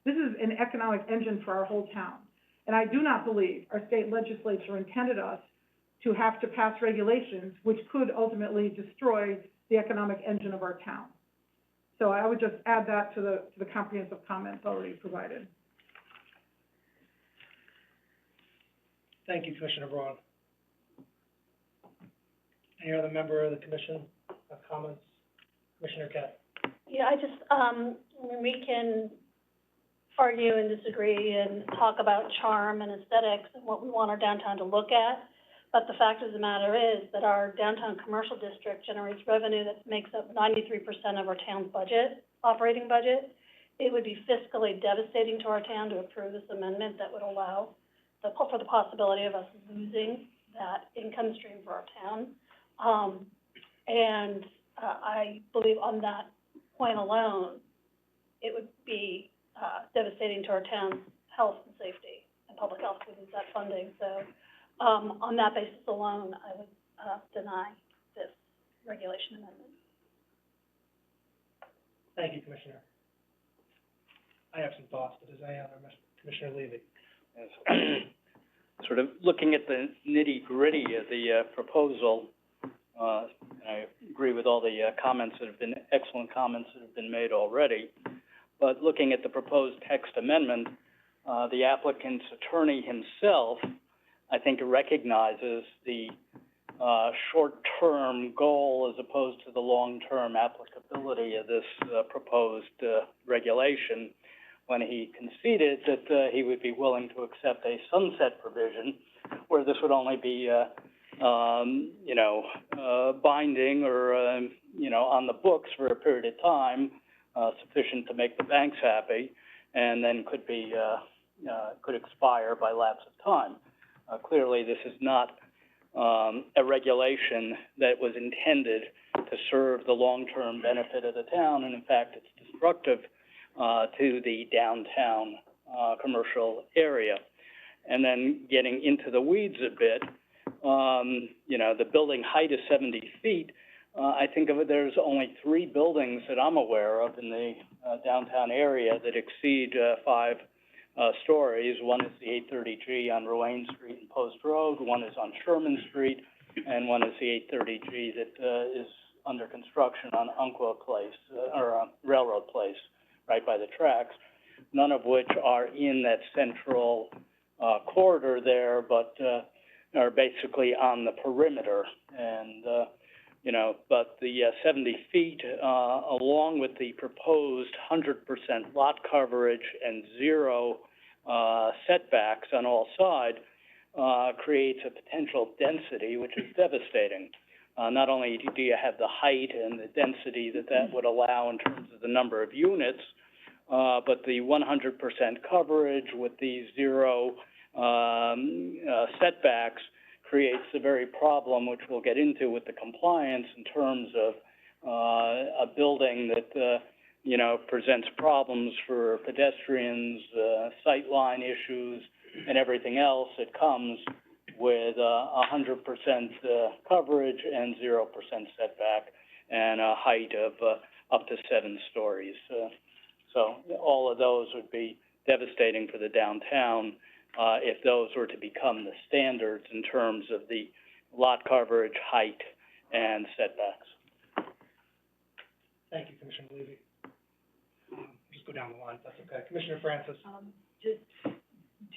This is an economic engine for our whole town. And I do not believe our state legislature intended us to have to pass regulations which could ultimately destroy the economic engine of our town. So I would just add that to the comprehensive comments already provided. Thank you, Commissioner Braun. Any other member of the commission have comments? Commissioner Cat. Yeah, I just, we can argue and disagree and talk about charm and aesthetics and what we want our downtown to look at, but the fact of the matter is that our downtown commercial district generates revenue that makes up 93% of our town's budget, operating budget. It would be fiscally devastating to our town to approve this amendment that would allow for the possibility of us losing that income stream for our town. I believe on that point alone, it would be devastating to our town's health and safety and public health to lose that funding. So on that basis alone, I would deny this regulation amendment. Thank you, Commissioner. I have some thoughts, but does any other, Commissioner Levy? Yes. Sort of looking at the nitty-gritty of the proposal, I agree with all the comments that have been, excellent comments that have been made already. But looking at the proposed text amendment, the applicant's attorney himself, I think, recognizes the short-term goal as opposed to the long-term applicability of this proposed regulation, when he conceded that he would be willing to accept a sunset provision where this would only be, binding or, on the books for a period of time, sufficient to make the banks happy, and then could expire by lapse of time. Clearly, this is not a regulation that was intended to serve the long-term benefit of the town, and in fact, it's destructive to the downtown commercial area. And then getting into the weeds a bit, the building height is 70 feet. I think of it, there's only 3 buildings that I'm aware of in the downtown area that exceed 5 stories. One is the 830G on Rowan Street and Post Road, one is on Sherman Street, and one is the 830G that is under construction on Umpqua Place, Railroad Place, right by the tracks, none of which are in that central corridor there, but are basically on the perimeter. And, but the 70 feet, along with the proposed 100% lot coverage and 0 setbacks on all sides, creates a potential density which is devastating. Not only do you have the height and the density that would allow in terms of the number of units, but the 100% coverage with these 0 setbacks creates the very problem which we'll get into with the compliance in terms of a building that, presents problems for pedestrians, sightline issues, and everything else that comes with 100% coverage and 0% setback, and a height of up to 7 stories. So all of those would be devastating for the downtown if those were to become the standards in terms of the lot coverage, height, and setbacks. Thank you, Commissioner Levy. Just go down the line, if that's okay. Commissioner Francis? Just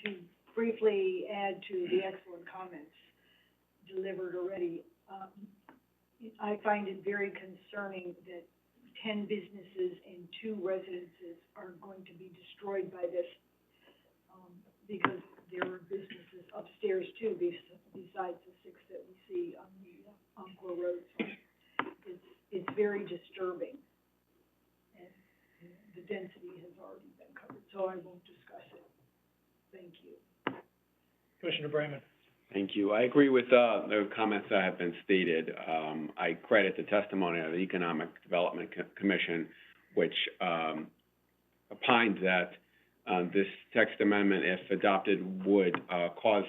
to briefly add to the excellent comments delivered already, I find it very concerning that 10 businesses and 2 residences are going to be destroyed by this, because there are businesses upstairs too, besides the 6 that we see on the Encore Road. So it's very disturbing, and the density has already been covered, so I won't discuss it. Thank you. Commissioner Brayman? Thank you. I agree with, the comments that have been stated. I credit the testimony of the Economic Development Commission, which, opined that, this text amendment, if adopted, would, cause,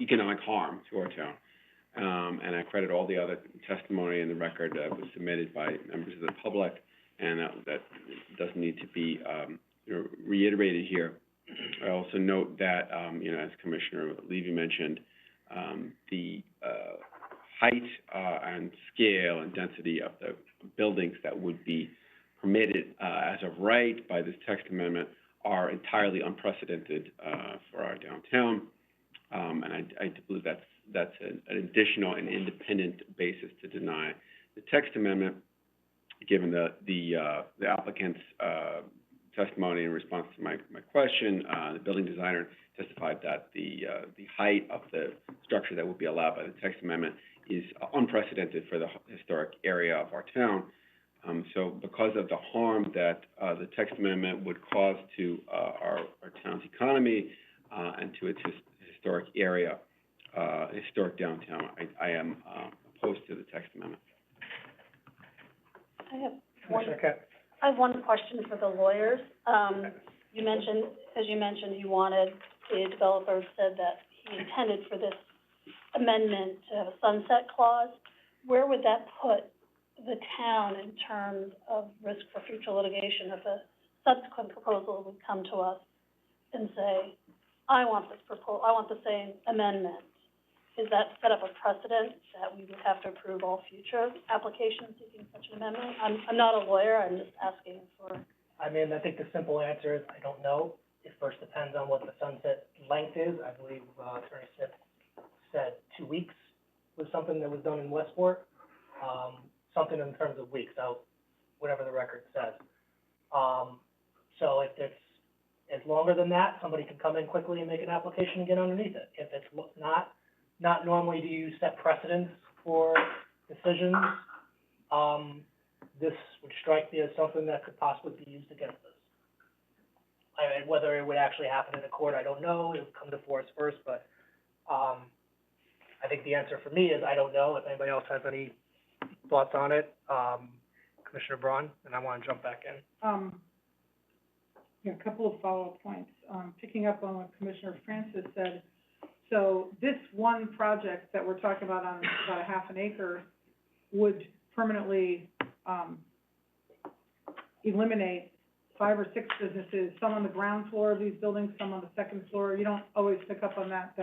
economic harm to our town. And I credit all the other testimony in the record that was submitted by members of the public, and that doesn't need to be, reiterated here. I also note that, as Commissioner Levy mentioned, the height and scale and density of the buildings that would be permitted as of right by this text amendment are entirely unprecedented for our downtown, and I believe that's an additional and independent basis to deny the text amendment, given the applicant's testimony in response to my question. The building designer testified that the height of the structure that would be allowed by the text amendment is unprecedented for the historic area of our town. So because of the harm that the text amendment would cause to our town's economy and to its historic area, historic downtown, I am opposed to the text amendment. I have one question for the lawyers. You mentioned, the developer said that he intended for this amendment to have a sunset clause. Where would that put the town in terms of risk for future litigation if a subsequent proposal would come to us and say, I want the same amendment? Is that set up a precedent that we would have to approve all future applications seeking such an amendment? I'm not a lawyer, I'm just asking for. I mean, I think the simple answer is I don't know. It first depends on what the sunset length is. I believe Attorney Smith said 2 weeks was something that was done in Westport. Something in terms of weeks, so whatever the record says. So if it's longer than that, somebody can come in quickly and make an application and get underneath it. If it's not normally do you set precedents for decisions, this would strike me as something that could possibly be used against us. I mean, whether it would actually happen in a court, I don't know. It would come before us first, but I think the answer for me is I don't know. If anybody else has any thoughts on it, Commissioner Braun, and I want to jump back in. Yeah, a couple of follow-up points. Picking up on what Commissioner Francis said, so this one project that we're talking about on about a half an acre would permanently eliminate 5 or 6 businesses, some on the ground floor of these buildings, some on the second floor. You don't always pick up on that,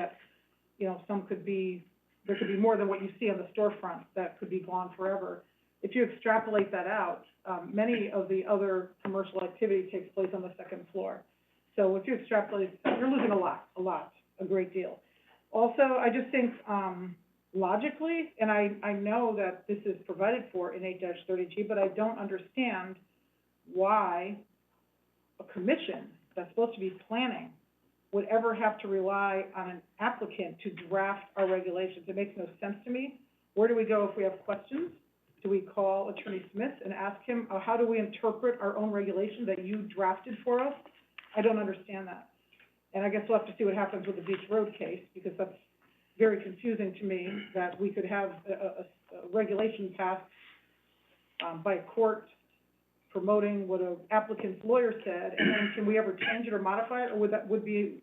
some could be, there could be more than what you see on the storefront that could be gone forever. If you extrapolate that out, many of the other commercial activity takes place on the second floor. So if you extrapolate, you're losing a great deal. Also, I just think, logically, and I know that this is provided for in 8-30G, but I don't understand why a commission that's supposed to be planning would ever have to rely on an applicant to draft our regulations. It makes no sense to me. Where do we go if we have questions? Do we call Attorney Smith and ask him, how do we interpret our own regulation that you drafted for us? I don't understand that. And I guess we'll have to see what happens with the Beach Road case, because that's very confusing to me that we could have a regulation passed by a court promoting what an applicant's lawyer said, and then can we ever change it or modify it, or would be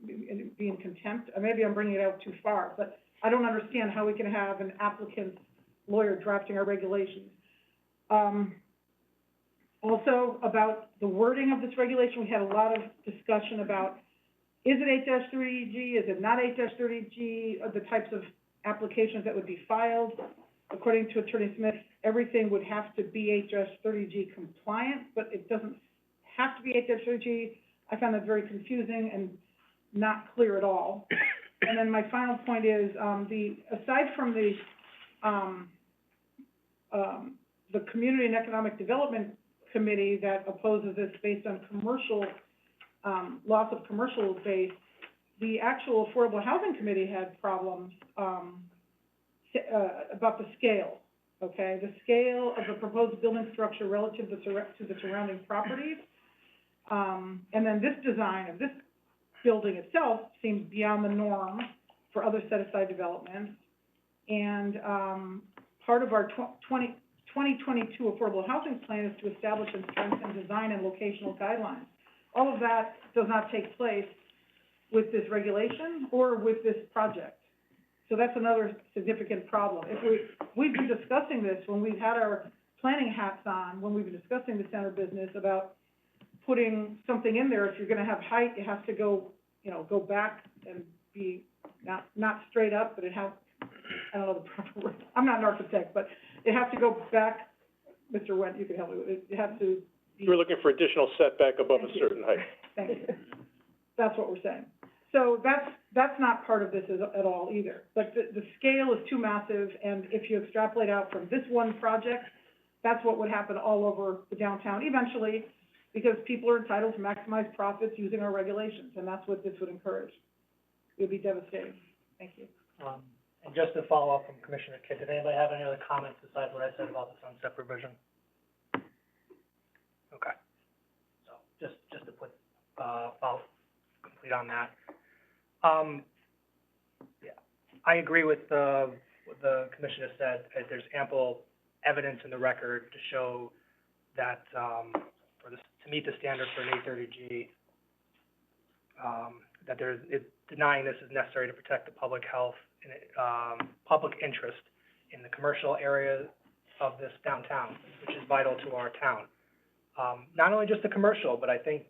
in contempt? Or maybe I'm bringing it out too far, but I don't understand how we can have an applicant's lawyer drafting our regulations. Also, about the wording of this regulation, we had a lot of discussion about, is it 8-30G, is it not 8-30G, the types of applications that would be filed. According to Attorney Smith, everything would have to be 8-30G compliant, but it doesn't have to be 8-30G. I found that very confusing and not clear at all. And then my final point is, aside from the Community and Economic Development Committee that opposes this based on commercial, loss of commercial base, the actual Affordable Housing Committee had problems, about the scale, okay? The scale of the proposed building structure relative to the surrounding properties. And then this design of this building itself seems beyond the norm for other set-aside developments. And, part of our 2022 Affordable Housing Plan is to establish and strengthen design and locational guidelines. All of that does not take place with this regulation or with this project. So that's another significant problem. We've been discussing this when we've had our planning hats on, when we've been discussing the center business about putting something in there. If you're gonna have height, it has to go, go back and be not straight up, but it has, I don't know the proper word. I'm not an architect, but it has to go back. Mr. Wendt, you can help me with it. It has to be. We're looking for additional setback above a certain height. Thank you. That's what we're saying. So that's not part of this at all either. But the scale is too massive, and if you extrapolate out from this one project, that's what would happen all over the downtown eventually, because people are entitled to maximize profits using our regulations, and that's what this would encourage. It would be devastating. Thank you. And just to follow up from Commissioner Kidd, did anybody have any other comments besides what I said about the sunset provision? Okay. So just to put, follow complete on that. Yeah, I agree with what the Commissioner said. There's ample evidence in the record to show that, to meet the standard for an 830G, that denying this is necessary to protect the public health and public interest in the commercial area of this downtown, which is vital to our town. Not only just the commercial, but I think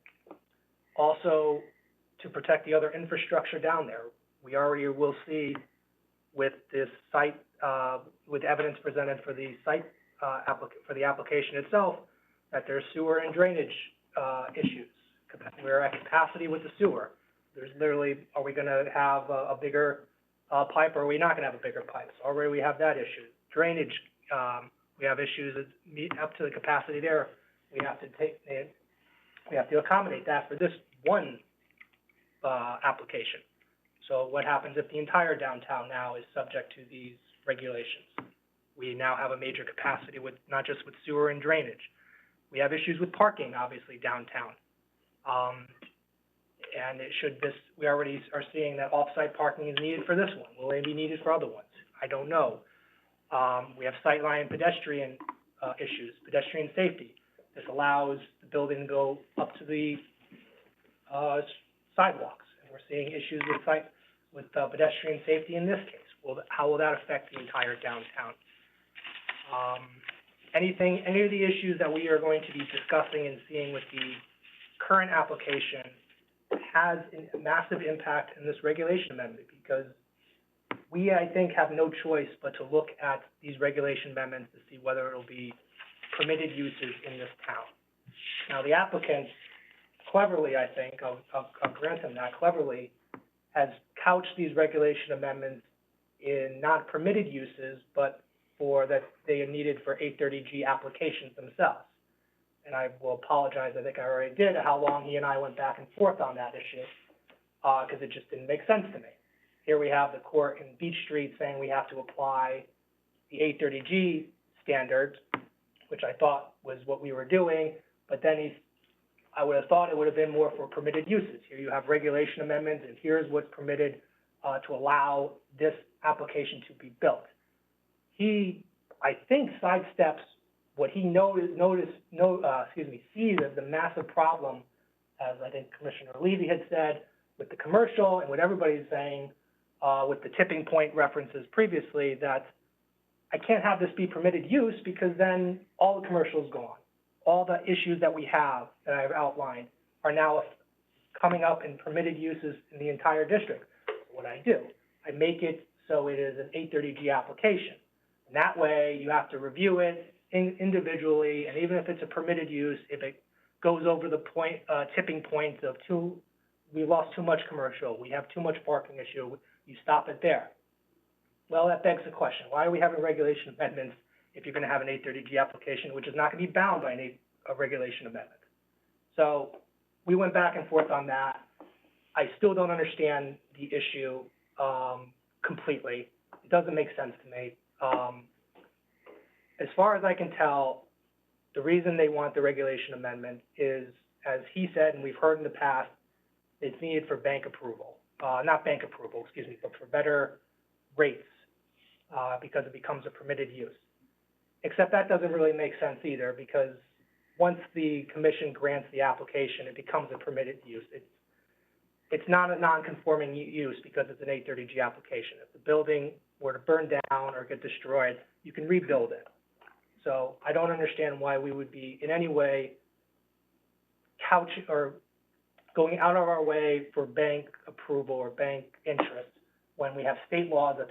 also to protect the other infrastructure down there. We already will see with this site, with evidence presented for the site for the application itself, that there's sewer and drainage issues. We're at capacity with the sewer. There's literally, are we gonna have a bigger pipe, or are we not gonna have a bigger pipe? So already we have that issue. Drainage, we have issues that meet up to the capacity there. We have to accommodate that for this one application. So what happens if the entire downtown now is subject to these regulations? We now have a major capacity with, not just with sewer and drainage. We have issues with parking, obviously, downtown. And we already are seeing that off-site parking is needed for this one. Will they be needed for other ones? I don't know. We have sightline pedestrian issues, pedestrian safety. This allows the building to go up to the sidewalks. And we're seeing issues with pedestrian safety in this case. How will that affect the entire downtown? Any of the issues that we are going to be discussing and seeing with the current application has a massive impact in this regulation amendment, because we, I think, have no choice but to look at these regulation amendments to see whether it'll be permitted uses in this town. Now, the applicant cleverly, I think, I'll grant him that, cleverly has couched these regulation amendments in not permitted uses, but for that they are needed for 830G applications themselves. And I will apologize, I think I already did, how long he and I went back and forth on that issue, because it just didn't make sense to me. Here we have the court in Beach Street saying we have to apply the 830G standards, which I thought was what we were doing, but then I would have thought it would have been more for permitted uses. Here you have regulation amendments, and here's what's permitted to allow this application to be built. He, I think, sidesteps what he sees as the massive problem, as I think Commissioner Levy had said, with the commercial and what everybody's saying, with the tipping point references previously, that I can't have this be permitted use because then all the commercial is gone. All the issues that we have, that I've outlined, are now coming up in permitted uses in the entire district. What I do, I make it so it is an 830G application. And that way, you have to review it individually, and even if it's a permitted use, if it goes over the tipping point of we lost too much commercial, we have too much parking issue, you stop it there. Well, that begs the question, why are we having regulation amendments if you're gonna have an 830G application, which is not gonna be bound by a regulation amendment? So, we went back and forth on that. I still don't understand the issue, completely. It doesn't make sense to me. As far as I can tell, the reason they want the regulation amendment is, as he said, and we've heard in the past, it's needed for bank approval. Not bank approval, excuse me, but for better rates, because it becomes a permitted use. Except that doesn't really make sense either, because once the commission grants the application, it becomes a permitted use. It's not a non-conforming use because it's an 830G application. If the building were to burn down or get destroyed, you can rebuild it. So I don't understand why we would be in any way going out of our way for bank approval or bank interest when we have state laws that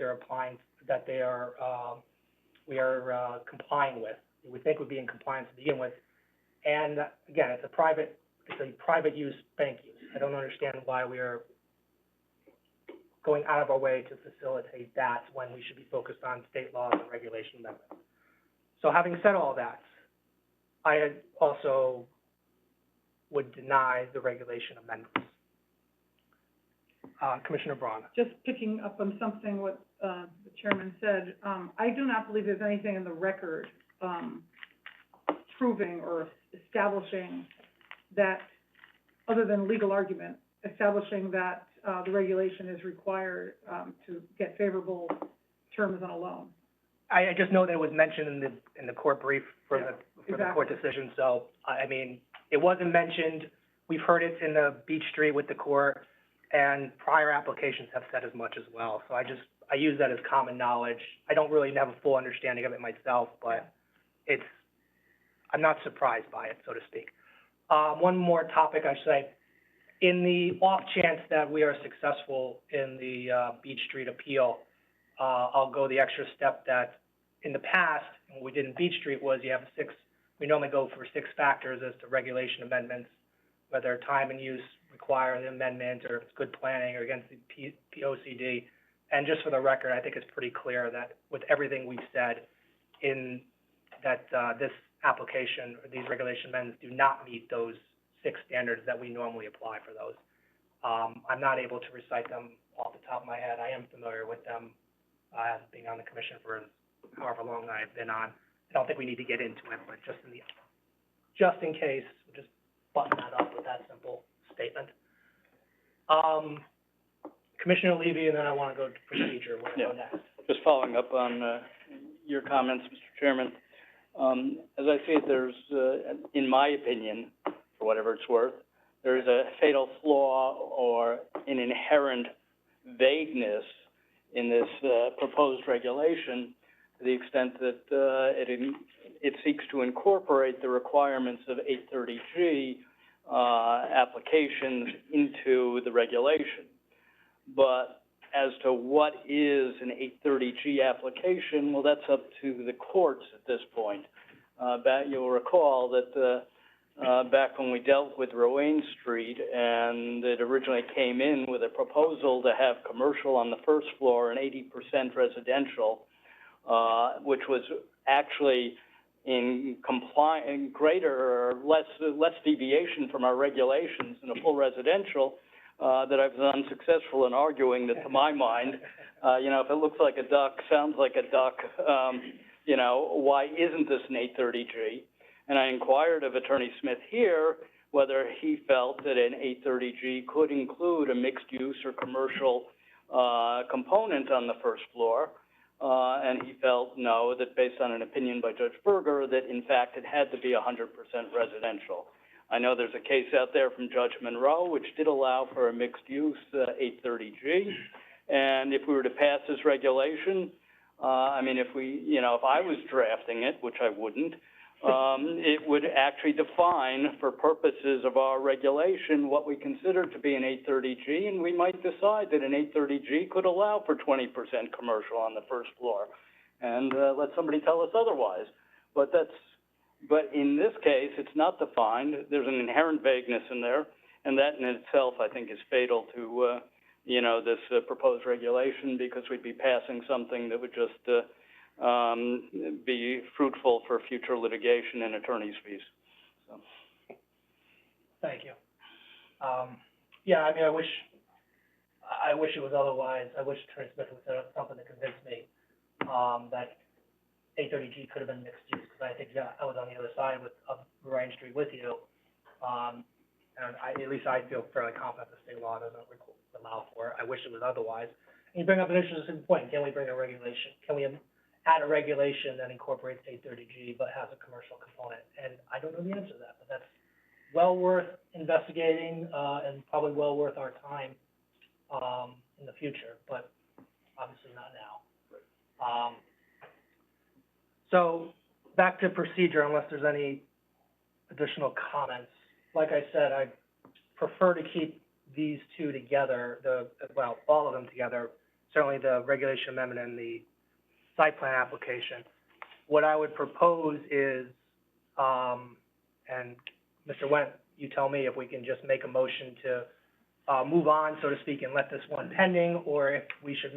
we are complying with. We would think would be in compliance to begin with. And again, it's a private use bank use. I don't understand why we are going out of our way to facilitate that when we should be focused on state laws and regulation amendments. So having said all that, I also would deny the regulation amendments. Commissioner Braun. Just picking up on something what, the chairman said, I do not believe there's anything in the record, proving or establishing that, other than legal argument, establishing that, the regulation is required, to get favorable terms on a loan. I just know that it was mentioned in the court brief for the court Exactly. decision, so, I mean, it wasn't mentioned. We've heard it in the Beach Street with the court, and prior applications have said as much as well. So I use that as common knowledge. I don't really have a full understanding of it myself, but I'm not surprised by it, so to speak. One more topic I should say. In the off chance that we are successful in the Beach Street appeal, I'll go the extra step that in the past, what we did in Beach Street was we normally go for 6 factors as to regulation amendments, whether time and use require an amendment, or if it's good planning, or against the POCD. And just for the record, I think it's pretty clear that with everything we've said in that, this application, or these regulation amendments do not meet those 6 standards that we normally apply for those. I'm not able to recite them off the top of my head. I am familiar with them, being on the commission for however long I've been on. I don't think we need to get into it, but just in case, we'll just button that up with that simple statement. Commissioner Levy, and then I want to go to procedure. Where to go next? Just following up on, your comments, Mr. Chairman. As I see it, there's, in my opinion, for whatever it's worth, there's a fatal flaw or an inherent vagueness in this, proposed regulation, to the extent that, it seeks to incorporate the requirements of 830G, applications into the regulation. But as to what is an 830G application, well, that's up to the courts at this point. You'll recall that, back when we dealt with Rowan Street, and it originally came in with a proposal to have commercial on the first floor and 80% residential, which was actually in greater or less deviation from our regulations in a full residential, that I was unsuccessful in arguing that, to my mind, if it looks like a duck, sounds like a duck, why isn't this an 830G? And I inquired of Attorney Smith here whether he felt that an 830G could include a mixed use or commercial component on the first floor. And he felt no, that based on an opinion by Judge Berger, that in fact it had to be 100% residential. I know there's a case out there from Judge Monroe which did allow for a mixed use 830G, And if we were to pass this regulation, I mean, if I was drafting it, which I wouldn't, it would actually define, for purposes of our regulation, what we consider to be an 830G, and we might decide that an 830G could allow for 20% commercial on the first floor, and let somebody tell us otherwise. But in this case, it's not defined. There's an inherent vagueness in there, and that in itself, I think, is fatal to this proposed regulation, because we'd be passing something that would just be fruitful for future litigation and attorney's fees. So. Thank you. Yeah, I mean, I wish it was otherwise. I wish Attorney Smith would set up something to convince me, that 830G could have been mixed use, because I think, yeah, I was on the other side of Ryan Street with you. And at least I feel fairly confident the state law doesn't allow for it. I wish it was otherwise. And you bring up an interesting point. Can we bring a regulation? Can we add a regulation that incorporates 830G but has a commercial component? And I don't know the answer to that, but that's well worth investigating, and probably well worth our time, in the future, but obviously not now. So back to procedure, unless there's any additional comments. Like I said, I prefer to keep these two together, all of them together, certainly the regulation amendment and the site plan application. What I would propose is, and Mr. Wendt, you tell me if we can just make a motion to move on, so to speak, and let this one pending, or if we should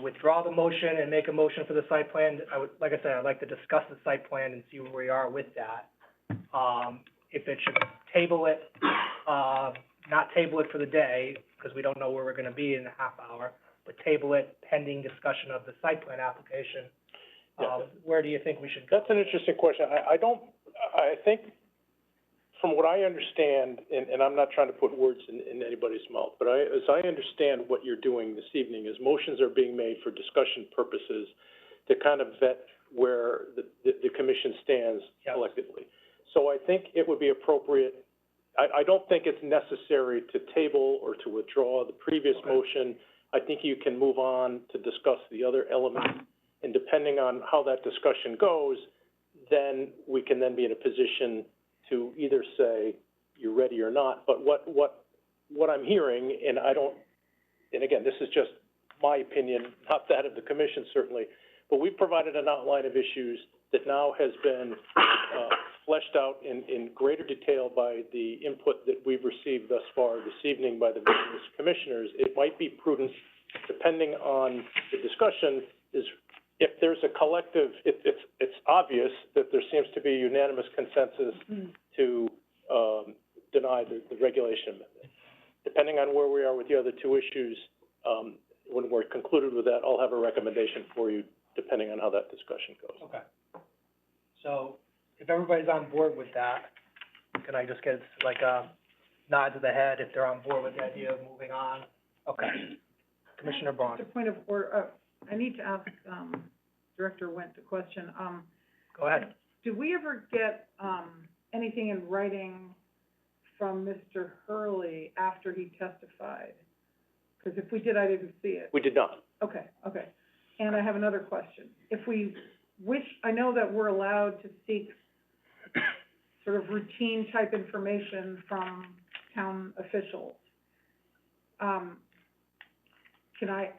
withdraw the motion and make a motion for the site plan. Like I said, I'd like to discuss the site plan and see where we are with that. If it should table it, not table it for the day, because we don't know where we're gonna be in a half hour, but table it pending discussion of the site plan application. Where do you think we should go? That's an interesting question. I think, from what I understand, and I'm not trying to put words in anybody's mouth, but as I understand what you're doing this evening is motions are being made for discussion purposes to kind of vet where the commission stands collectively. So I think it would be appropriate, I don't think it's necessary to table or to withdraw the previous motion. I think you can move on to discuss the other elements, and depending on how that discussion goes, then we can then be in a position to either say you're ready or not. But what I'm hearing, and again, this is just my opinion, not that of the commission certainly, but we've provided an outline of issues that now has been fleshed out in greater detail by the input that we've received thus far this evening by the various commissioners. It might be prudent, depending on the discussion, is if there's a collective, it's obvious that there seems to be unanimous consensus to deny the regulation amendment. Depending on where we are with the other two issues, when we're concluded with that, I'll have a recommendation for you, depending on how that discussion goes. Okay. So if everybody's on board with that, can I just get like a nod to the head if they're on board with the idea of moving on? Okay. Commissioner Braun. Just a point of order, I need to ask, Director Wendt a question. Go ahead. Do we ever get, anything in writing from Mr. Hurley after he testified? Because if we did, I didn't see it. We did not. Okay. And I have another question. If we wish, I know that we're allowed to seek sort of routine type information from town officials.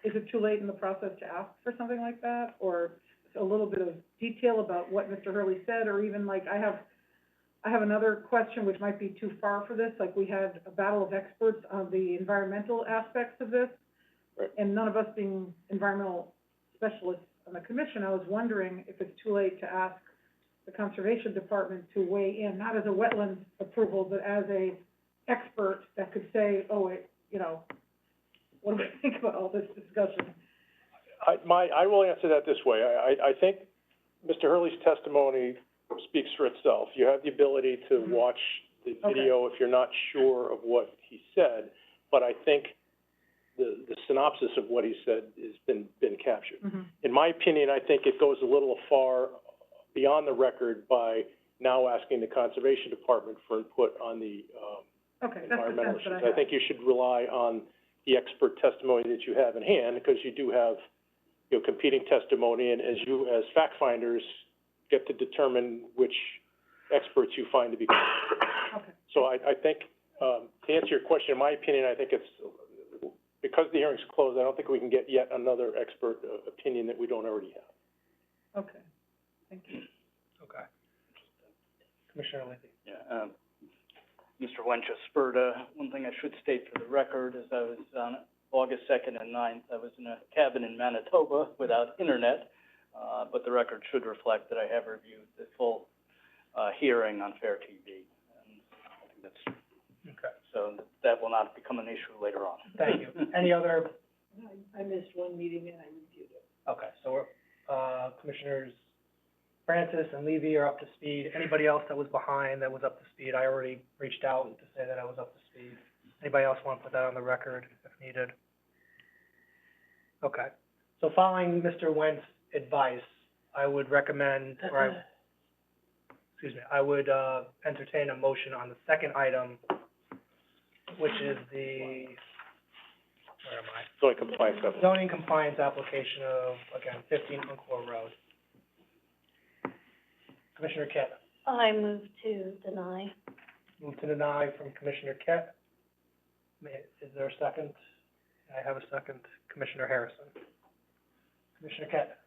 Is it too late in the process to ask for something like that? Or a little bit of detail about what Mr. Hurley said, or even like, I have another question which might be too far for this, like we had a battle of experts on the environmental aspects of this. Right. And none of us being environmental specialists on the commission, I was wondering if it's too late to ask the Conservation Department to weigh in, not as a wetlands approval, but as a expert that could say, what do we think about all this discussion? I will answer that this way. I think Mr. Hurley's testimony speaks for itself. You have the ability to watch the video if you're not sure of what he said, but I think the synopsis of what he said has been captured. In my opinion, I think it goes a little far beyond the record by now asking the Conservation Department for input on the environmental issues. I think you should rely on the expert testimony that you have in hand, because you do have, you know, competing testimony, and as you, as fact finders, get to determine which experts you find to be correct. Okay. So I think, to answer your question, in my opinion, I think it's, because the hearing's closed, I don't think we can get yet another expert opinion that we don't already have. Okay, thank you. Okay. Commissioner Levy? Yeah, Mr. Wench has spurred, one thing I should state for the record is I was on August 2nd and 9th, I was in a cabin in Manitoba without internet, but the record should reflect that I have reviewed the full, hearing on Fair TV. And I think that's, Okay, so that will not become an issue later on. thank you. Any other, I missed one meeting and I reviewed it. okay, so we're, Commissioners Francis and Levy are up to speed. Anybody else that was behind that was up to speed? I already reached out to say that I was up to speed. Anybody else want to put that on the record if needed? Okay, so following Mr. Wentz's advice, I would recommend, I would, entertain a motion on the second item, which is the, where am I? Zoning compliance, Zoning compliance application of, again, 15 Encore Road. Commissioner Kett. I move to deny. Move to deny from Commissioner Kett. Is there a second? I have a second. Commissioner Harrison. Commissioner Kett.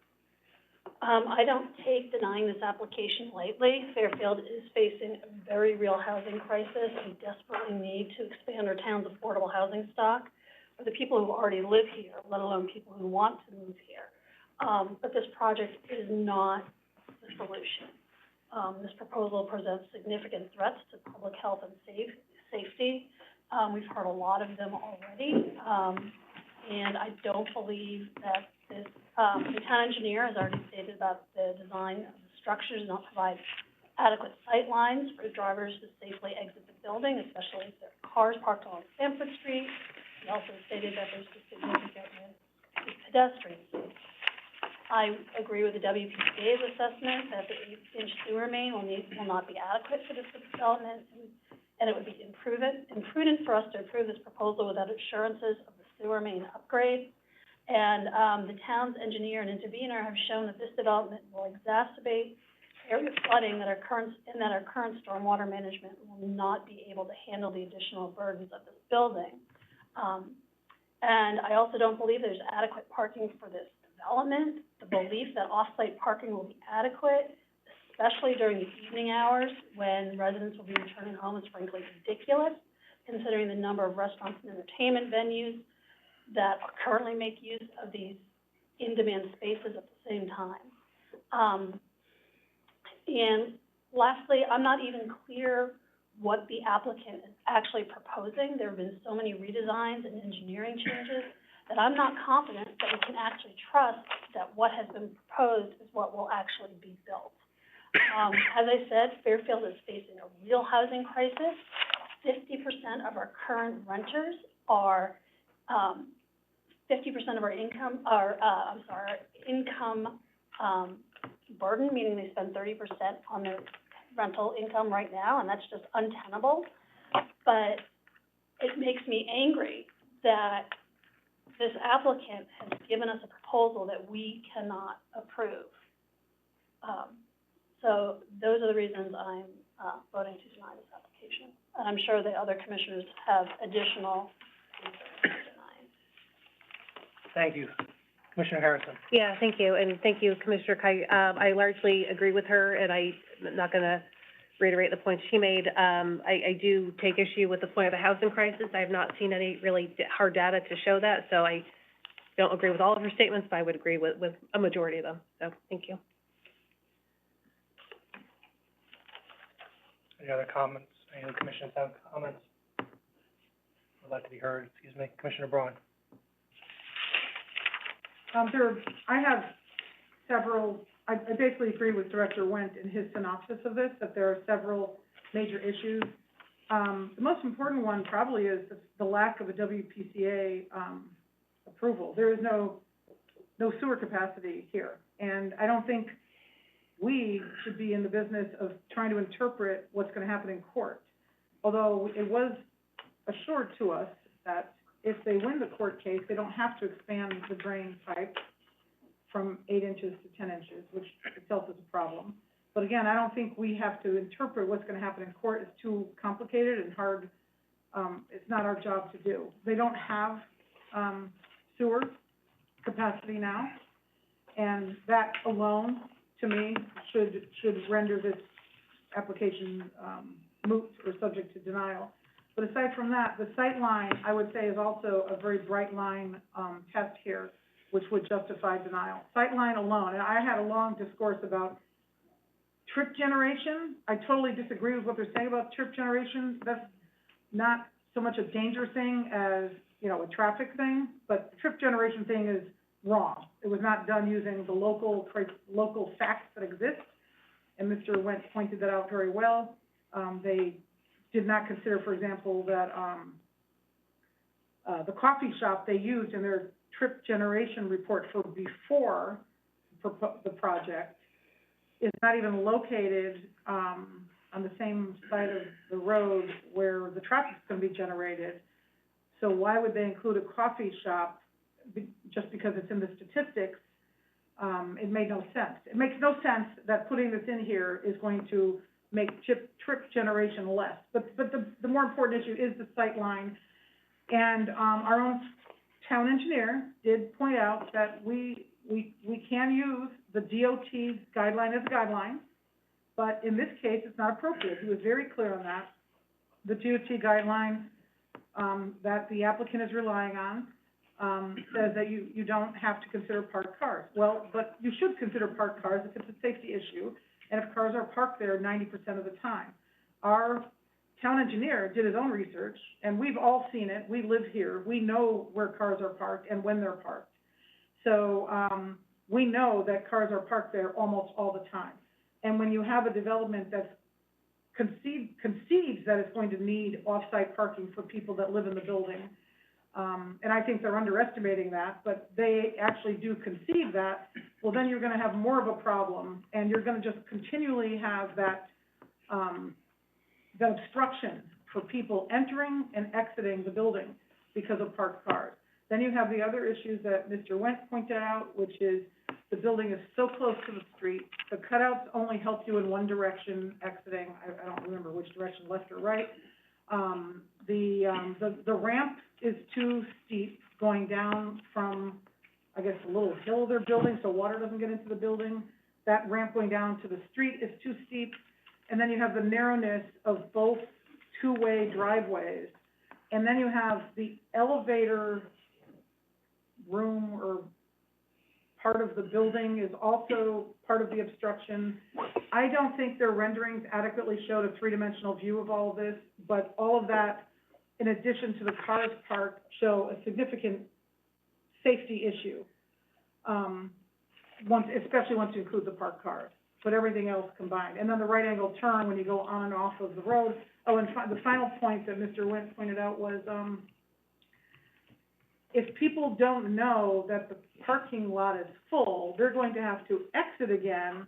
I don't take denying this application lightly. Fairfield is facing a very real housing crisis. We desperately need to expand our town's affordable housing stock for the people who already live here, let alone people who want to move here. But this project is not the solution. This proposal presents significant threats to public health and safety. We've heard a lot of them already, and I don't believe that this, the town engineer has already stated about the design of the structure does not provide adequate sight lines for drivers to safely exit the building, especially if there are cars parked along Sanford Street. He also stated that there's a significant risk to pedestrians. I agree with the WPCA's assessment that the 8-inch sewer main will not be adequate for this development, and it would be imprudent for us to approve this proposal without assurances of the sewer main upgrade. And, the town's engineer and intervener have shown that this development will exacerbate area flooding that our current stormwater management will not be able to handle the additional burdens of this building. And I also don't believe there's adequate parking for this development. The belief that off-site parking will be adequate, especially during the evening hours when residents will be returning home, is frankly ridiculous, considering the number of restaurants and entertainment venues that currently make use of these in-demand spaces at the same time. And lastly, I'm not even clear what the applicant is actually proposing. There have been so many redesigns and engineering changes that I'm not confident that we can actually trust that what has been proposed is what will actually be built. As I said, Fairfield is facing a real housing crisis. 50% of our current renters are, 50% of our income, income burden, meaning they spend 30% on their rental income right now, and that's just untenable. But it makes me angry that this applicant has given us a proposal that we cannot approve. So those are the reasons I'm voting to deny this application. And I'm sure the other commissioners have additional reasons to deny. Thank you. Commissioner Harrison. Yeah, thank you, and thank you, Commissioner Kai. I largely agree with her, and I'm not gonna reiterate the points she made. I do take issue with the point of the housing crisis. I have not seen any really hard data to show that, so I don't agree with all of her statements, but I would agree with a majority of them, so thank you. Any other comments? Any other commissioners have comments? Would like to be heard, excuse me. Commissioner Braun. I have several, I basically agree with Director Wendt in his synopsis of this, that there are several major issues. The most important one probably is the lack of a WPCA, approval. There is no sewer capacity here, and I don't think we should be in the business of trying to interpret what's gonna happen in court. Although it was assured to us that if they win the court case, they don't have to expand the drain pipe from 8 inches to 10 inches, which itself is a problem. But again, I don't think we have to interpret what's gonna happen in court. It's too complicated and hard. It's not our job to do. They don't have, sewer capacity now, and that alone, to me, should render this application, moot or subject to denial. But aside from that, the sight line, I would say, is also a very bright line, test here, which would justify denial. Sight line alone, and I had a long discourse about trip generation. I totally disagree with what they're saying about trip generation. That's not so much a danger thing as, you know, a traffic thing, but the trip generation thing is wrong. It was not done using the local facts that exist, and Mr. Wentz pointed that out very well. They did not consider, for example, that, the coffee shop they used in their trip generation report for before the project is not even located, on the same side of the road where the traffic's gonna be generated. So why would they include a coffee shop just because it's in the statistics? It made no sense. It makes no sense that putting this in here is going to make trip generation less. But the more important issue is the sight line. And, our own town engineer did point out that we can use the DOT's guideline as a guideline, but in this case, it's not appropriate. He was very clear on that. The DOT guideline, that the applicant is relying on, says that you don't have to consider parked cars. Well, but you should consider parked cars if it's a safety issue, and if cars are parked there 90% of the time. Our town engineer did his own research, and we've all seen it. We live here. We know where cars are parked and when they're parked. So, we know that cars are parked there almost all the time. And when you have a development that's conceives that it's going to need off-site parking for people that live in the building, and I think they're underestimating that, but they actually do conceive that, well, then you're gonna have more of a problem, and you're gonna just continually have that, the obstruction for people entering and exiting the building because of parked cars. Then you have the other issues that Mr. Wentz pointed out, which is the building is so close to the street, the cutouts only help you in one direction exiting, I don't remember which direction, left or right. The ramp is too steep going down from, I guess, a little hill they're building, so water doesn't get into the building. That ramp going down to the street is too steep. And then you have the narrowness of both two-way driveways. And then you have the elevator room or part of the building is also part of the obstruction. I don't think their renderings adequately showed a three-dimensional view of all of this, but all of that, in addition to the cars parked, show a significant safety issue, especially once you include the parked cars, but everything else combined. And then the right angle turn when you go on and off of the road. Oh, and the final point that Mr. Wentz pointed out was, if people don't know that the parking lot is full, they're going to have to exit again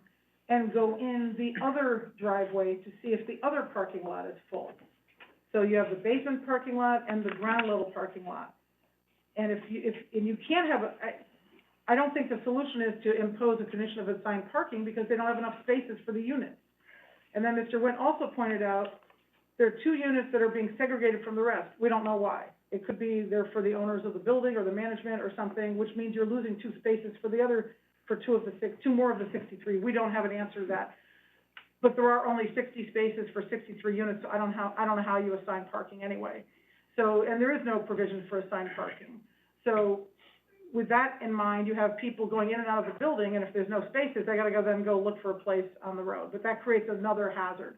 and go in the other driveway to see if the other parking lot is full. So you have the basement parking lot and the ground level parking lot. And you can't have I don't think the solution is to impose a condition of assigned parking because they don't have enough spaces for the units. And then Mr. Wentz also pointed out there are 2 units that are being segregated from the rest. We don't know why. It could be they're for the owners of the building or the management or something, which means you're losing 2 spaces for the other, for 2 more of the 63. We don't have an answer to that. But there are only 60 spaces for 63 units, so I don't know how you assign parking anyway. So, and there is no provision for assigned parking. So with that in mind, you have people going in and out of the building, and if there's no spaces, they gotta go look for a place on the road. But that creates another hazard.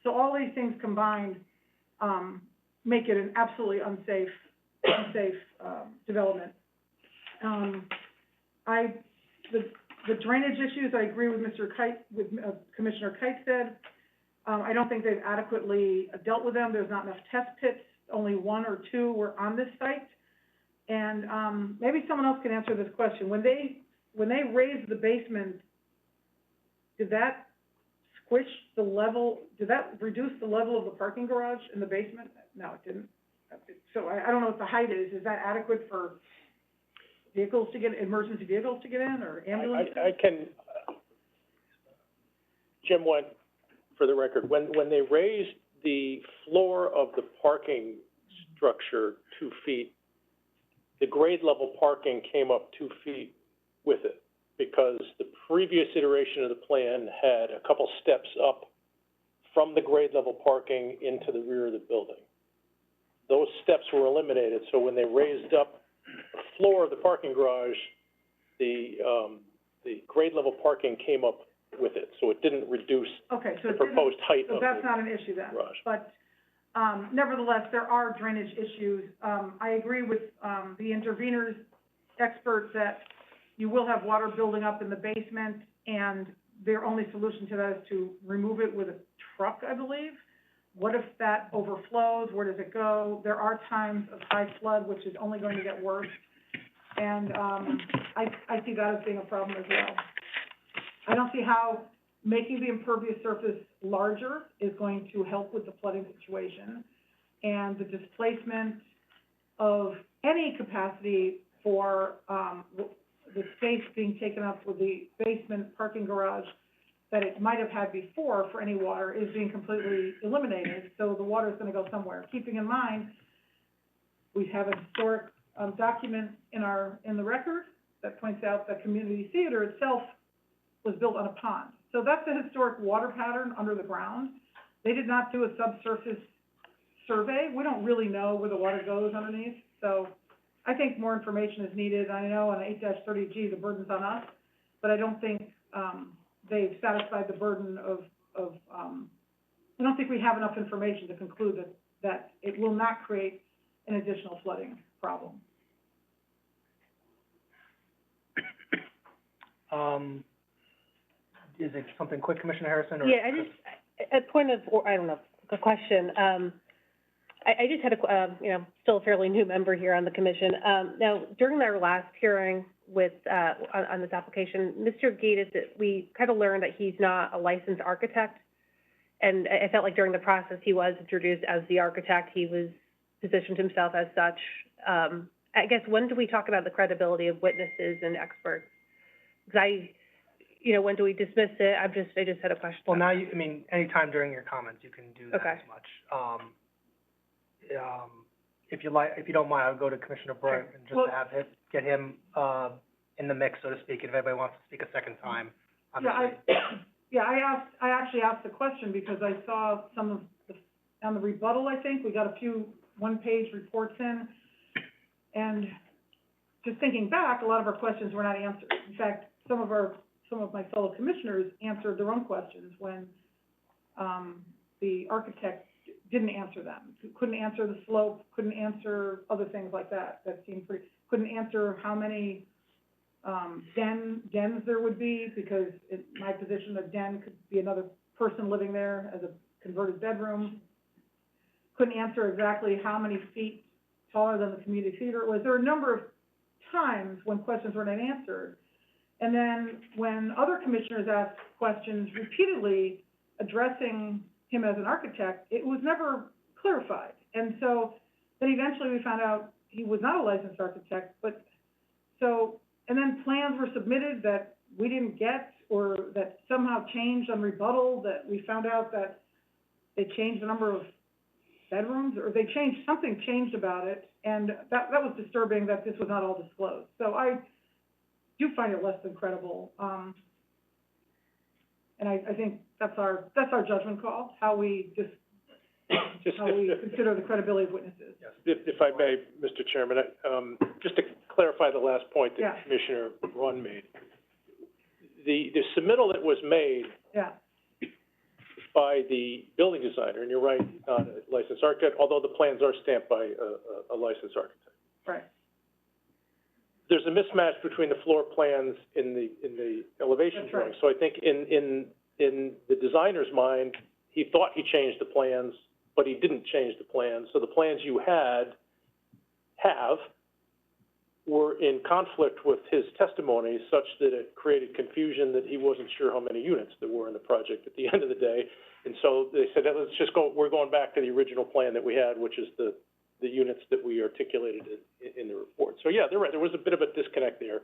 So all these things combined, make it an absolutely unsafe development. The drainage issues, I agree with Commissioner Kite said. I don't think they've adequately dealt with them. There's not enough test pits. Only 1 or 2 were on this site. And, maybe someone else can answer this question. When they raised the basement, did that squish the level, did that reduce the level of the parking garage in the basement? No, it didn't. So I don't know what the height is that adequate for vehicles to get, emergency vehicles to get in, or ambulances? I can, Jim went, for the record, when they raised the floor of the parking structure 2 feet, the grade level parking came up 2 feet with it, because the previous iteration of the plan had a couple steps up from the grade level parking into the rear of the building. Those steps were eliminated, so when they raised up the floor of the parking garage, the grade level parking came up with it, so it didn't reduce Okay, so the it didn't, proposed height so of that's the not an issue then. garage. But, nevertheless, there are drainage issues. I agree with, the intervener's expert that you will have water building up in the basement, and their only solution to that is to remove it with a truck, I believe. What if that overflows? Where does it go? There are times of high flood, which is only going to get worse. And, I see that as being a problem as well. I don't see how making the impervious surface larger is going to help with the flooding situation. And the displacement of any capacity for, the space being taken up with the basement parking garage that it might have had before for any water is being completely eliminated, so the water is gonna go somewhere. Keeping in mind, we have a historic, document in the record that points out that community theater itself was built on a pond. So that's a historic water pattern under the ground. They did not do a subsurface survey. We don't really know where the water goes underneath, so I think more information is needed. I know on 8-30G, the burden's on us, but I don't think, they've satisfied the burden of, I don't think we have enough information to conclude that it will not create an additional flooding problem. Is it something quick, Commissioner Harrison, or? Yeah, I just, a point of, or I don't know, a question. I just had a, still a fairly new member here on the commission. Now, during our last hearing with, on this application, Mr. Gates, we kind of learned that he's not a licensed architect. And I felt like during the process, he was introduced as the architect. He was positioned himself as such. I guess, when do we talk about the credibility of witnesses and experts? Because when do we dismiss it? I just had a question. Well, now anytime during your comments, you can do that as much. If you don't mind, I'll go to Commissioner Bright and just get him, in the mix, so to speak, if anybody wants to speak a second time. I actually asked the question because I saw some of on the rebuttal, I think, we got a few one-page reports in, and just thinking back, a lot of our questions were not answered. In fact, some of my fellow commissioners answered their own questions when, the architect didn't answer them. Couldn't answer the slope, couldn't answer other things like that. That seemed couldn't answer how many, dens there would be, because in my position, a den could be another person living there as a converted bedroom. Couldn't answer exactly how many feet taller than the community theater was. There were a number of times when questions were not answered. And then when other commissioners asked questions repeatedly addressing him as an architect, it was never clarified. And so then eventually we found out he was not a licensed architect, and then plans were submitted that we didn't get, or that somehow changed on rebuttal, that we found out that they changed the number of bedrooms, or something changed about it, and that was disturbing that this was not all disclosed. So I do find it less than credible. And I think that's our judgment call, how we consider the credibility of witnesses. Yes. If I may, Mr. Chairman, just to clarify the last point that Yeah. Commissioner Braun made. The submittal that was made Yeah, by the building designer, and you're right, not a licensed architect, although the plans are stamped by a licensed architect. right. There's a mismatch between the floor plans in the elevation That's right. drawing. So I think in the designer's mind, he thought he changed the plans, but he didn't change the plans. So the plans you were in conflict with his testimony, such that it created confusion that he wasn't sure how many units there were in the project at the end of the day. And so they said, we're going back to the original plan that we had, which is the the units that we articulated in the report. So yeah, they're right, there was a bit of a disconnect there.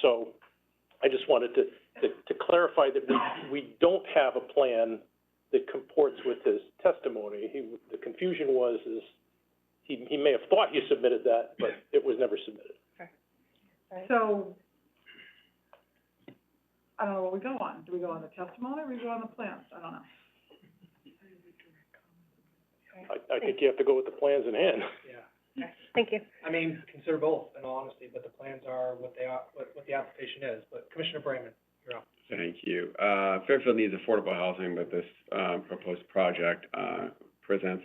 So I just wanted to clarify that we don't have a plan that comports with his testimony. The confusion is he may have thought he submitted that, but it was never submitted. So, I don't know what we go on. Do we go on the testimony or we go on the plans? I don't know. I think you have to go with the plans in hand. Yeah. Thank you. I mean, consider both, in all honesty, but the plans are what they are, what the application is. But Commissioner Brayman, you're up. Thank you. Fairfield needs affordable housing, but this, proposed project, presents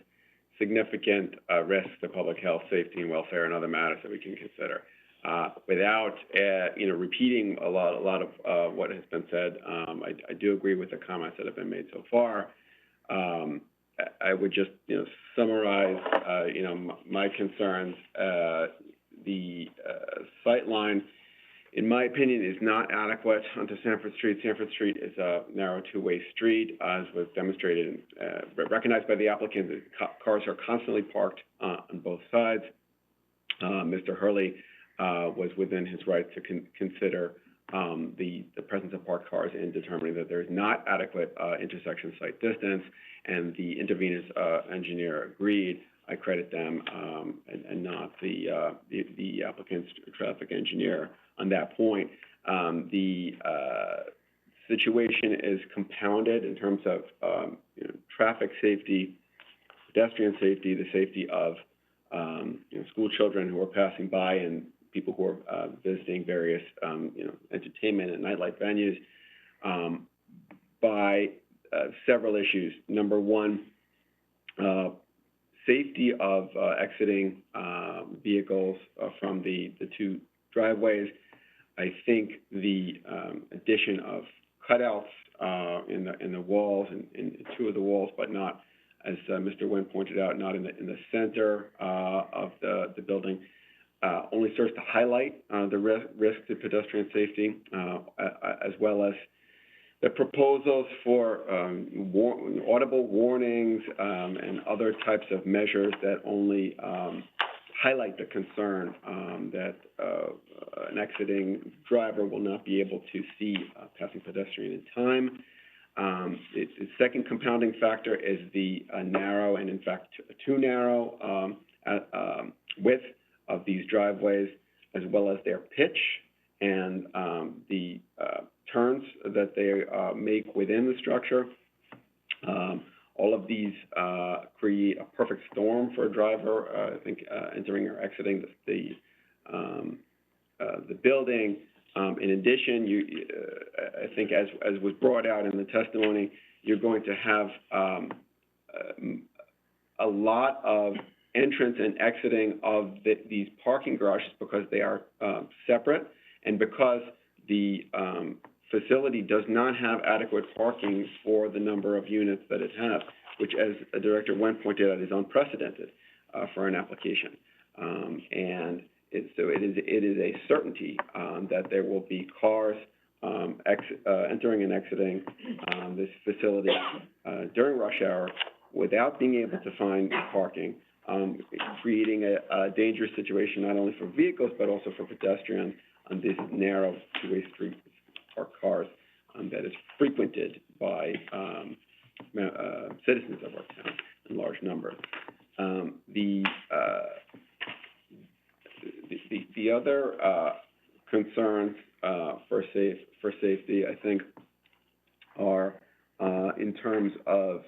significant, risks to public health, safety, and welfare, and other matters that we can consider. Without, repeating a lot of, what has been said, I do agree with the comments that have been made so far. I would just, summarize, my concerns. The sightline, in my opinion, is not adequate onto Sanford Street. Sanford Street is a narrow two-way street, as was demonstrated, recognized by the applicant. Cars are constantly parked on both sides. Mr. Hurley was within his right to consider the presence of parked cars in determining that there is not adequate intersection site distance, and the interveners engineer agreed. I credit them and not the applicant's traffic engineer on that point. The situation is compounded in terms of traffic safety, pedestrian safety, the safety of school children who are passing by, and people who are visiting various entertainment and nightlife venues, by several issues. Number one, safety of exiting vehicles from the two driveways. I think the addition of cutouts in the walls, in two of the walls, but not, as Mr. Nguyen pointed out, not in the center of the building, only serves to highlight the risk to pedestrian safety, as well as the proposals for audible warnings and other types of measures that only highlight the concern that an exiting driver will not be able to see passing pedestrian in time. The second compounding factor is the narrow, and in fact too narrow width of these driveways, as well as their pitch and the turns that they make within the structure. All of these create a perfect storm for a driver, I think, entering or exiting the building. In addition, I think, as was brought out in the testimony, you're going to have a lot of entrance and exiting of these parking garages, because they are separate, and because the facility does not have adequate parking for the number of units that it has, which, as Director Nguyen pointed out, is unprecedented for an application. And it is a certainty that there will be cars entering and exiting this facility during rush hour without being able to find parking, creating a dangerous situation not only for vehicles but also for pedestrians on this narrow two-way street parked cars that is frequented by citizens of our town in large numbers. The other concerns for safety, I think, are in terms of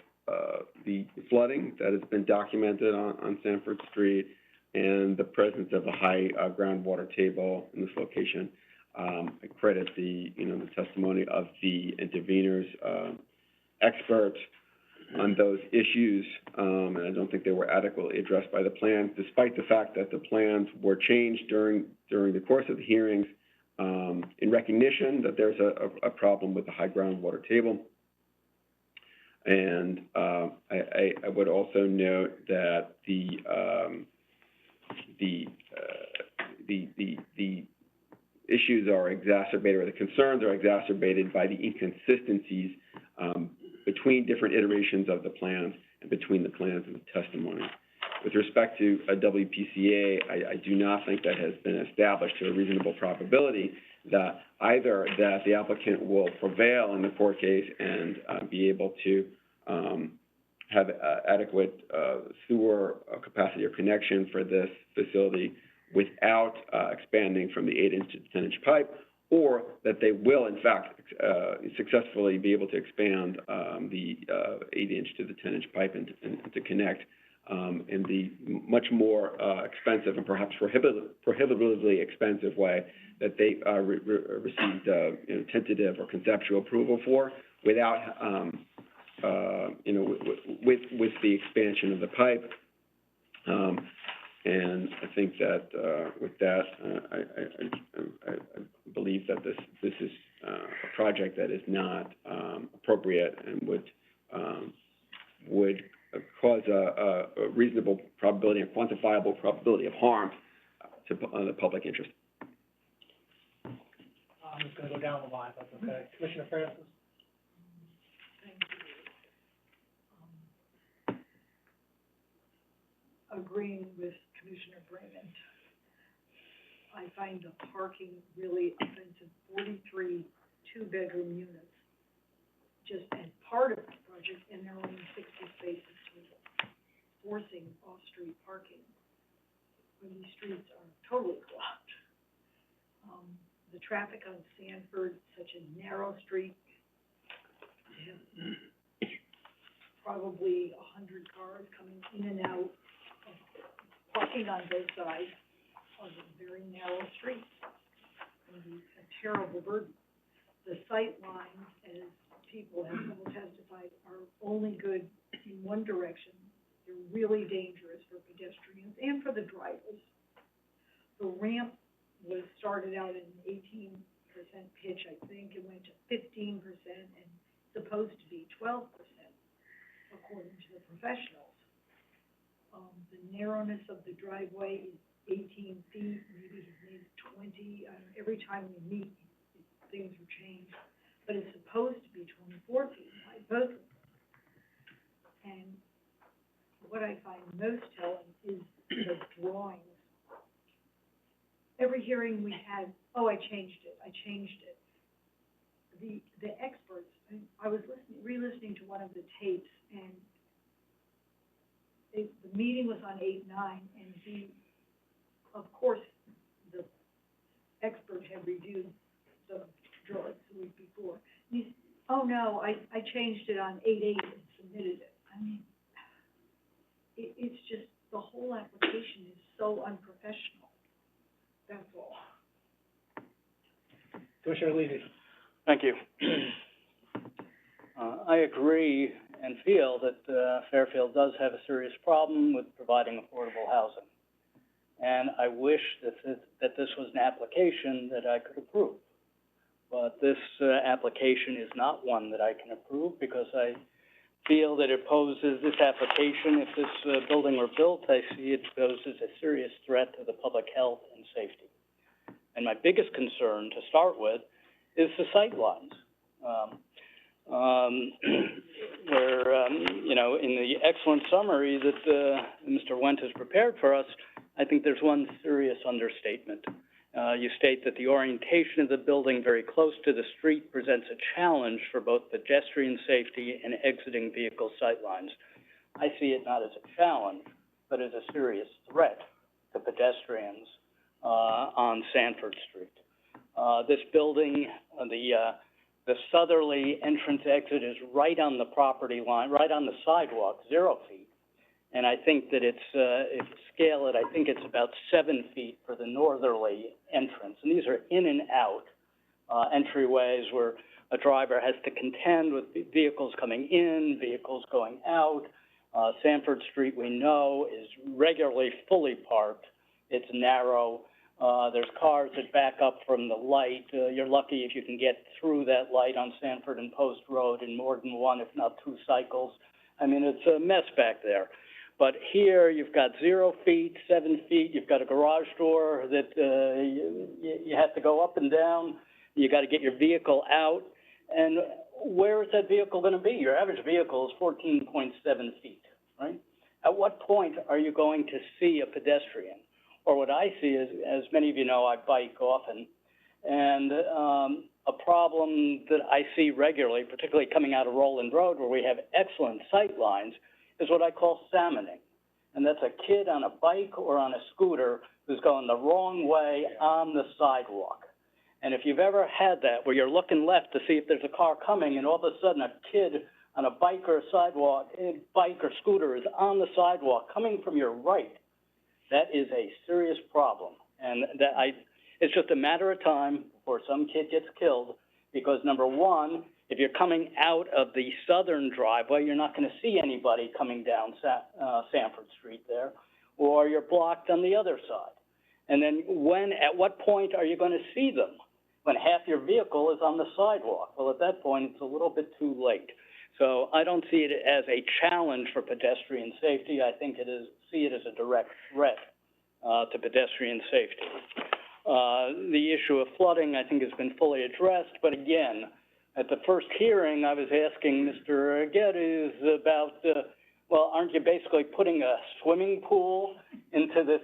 the flooding that has been documented on Sanford Street, and the presence of a high groundwater table in this location. I credit the testimony of the interveners expert on those issues, and I don't think they were adequately addressed by the plans, despite the fact that the plans were changed during the course of the hearings in recognition that there's a problem with the high groundwater table. And I would also note that the issues are exacerbated, or the concerns are exacerbated by the inconsistencies between different iterations of the plans and between the plans and the testimony. with respect to a WPCA, I do not think that has been established to a reasonable probability that either that the applicant will prevail in the court case and be able to have adequate sewer capacity or connection for this facility without expanding from the 8-inch to 10-inch pipe, or that they will, in fact, successfully be able to expand the 8-inch to the 10-inch pipe and to connect in the much more expensive and perhaps prohibitively expensive way that they received tentative or conceptual approval for without, with the expansion of the pipe. And I think that with that, I believe that this is a project that is not appropriate and would cause a reasonable probability, a quantifiable probability of harm to the public interest. I'm just gonna go down the line, if that's okay. Commissioner Francis? Thank you. Agreeing with Commissioner Brayman, I find the parking really offensive. 43 two-bedroom units, just as part of the project, and there are only 60 spaces total, forcing off-street parking when these streets are totally blocked. The traffic on Sanford, such a narrow street, probably 100 cars coming in and out, parking on both sides of a very narrow street. It's going to be a terrible burden. The sight lines, as people have all testified, are only good in one direction. They're really dangerous for pedestrians and for the drivers. The ramp was started out at an 18% pitch, I think, and went to 15% and supposed to be 12%, according to the professionals. The narrowness of the driveway is 18 feet, maybe he's made it 20. Every time we meet, things are changed, but it's supposed to be 24 feet by both of them. And what I find most telling is the drawings. Every hearing we had, I changed it. The experts, I was re-listening to one of the tapes, and the meeting was on 8/9, and of course, the expert had reviewed the drawings the week before. And he said, oh no, I changed it on 8/8 and submitted it. I mean, it's just, the whole application is so unprofessional. That's all. Commissioner Levy? Thank you. I agree and feel that Fairfield does have a serious problem with providing affordable housing. And I wish that this was an application that I could approve. But this application is not one that I can approve because I feel that it poses, this application, if this building were built, I see it poses a serious threat to the public health and safety. And my biggest concern to start with is the sight lines. Where, in the excellent summary that Mr. Wendt has prepared for us, I think there's one serious understatement. You state that the orientation of the building very close to the street presents a challenge for both pedestrian safety and exiting vehicle sight lines. I see it not as a challenge, but as a serious threat to pedestrians on Sanford Street. This building, the southerly entrance exit is right on the property line, right on the sidewalk, 0 feet. And I think that if you scale it, I think it's about 7 feet for the northerly entrance. And these are in and out entryways where a driver has to contend with vehicles coming in, vehicles going out. Sanford Street, we know, is regularly fully parked. It's narrow. There's cars that back up from the light. You're lucky if you can get through that light on Sanford and Post Road in more than one, if not two cycles. I mean, it's a mess back there. But here, you've got 0 feet, 7 feet. You've got a garage door that you have to go up and down. You got to get your vehicle out. And where is that vehicle going to be? Your average vehicle is 14.7 feet, right? At what point are you going to see a pedestrian? Or what I see is, as many of you know, I bike often, and a problem that I see regularly, particularly coming out of Roland Road where we have excellent sight lines, is what I call salmoning. And that's a kid on a bike or on a scooter who's going the wrong way on the sidewalk. And if you've ever had that, where you're looking left to see if there's a car coming, and all of a sudden a kid on a bike or scooter is on the sidewalk coming from your right, that is a serious problem. And it's just a matter of time before some kid gets killed, because number one, if you're coming out of the southern driveway, you're not going to see anybody coming down Sanford Street there, or you're blocked on the other side. And then at what point are you going to see them? When half your vehicle is on the sidewalk. Well, at that point, it's a little bit too late. So I don't see it as a challenge for pedestrian safety. I think see it as a direct threat to pedestrian safety. The issue of flooding, I think, has been fully addressed. But again, at the first hearing, I was asking Mr. Geddes about, well, aren't you basically putting a swimming pool into this,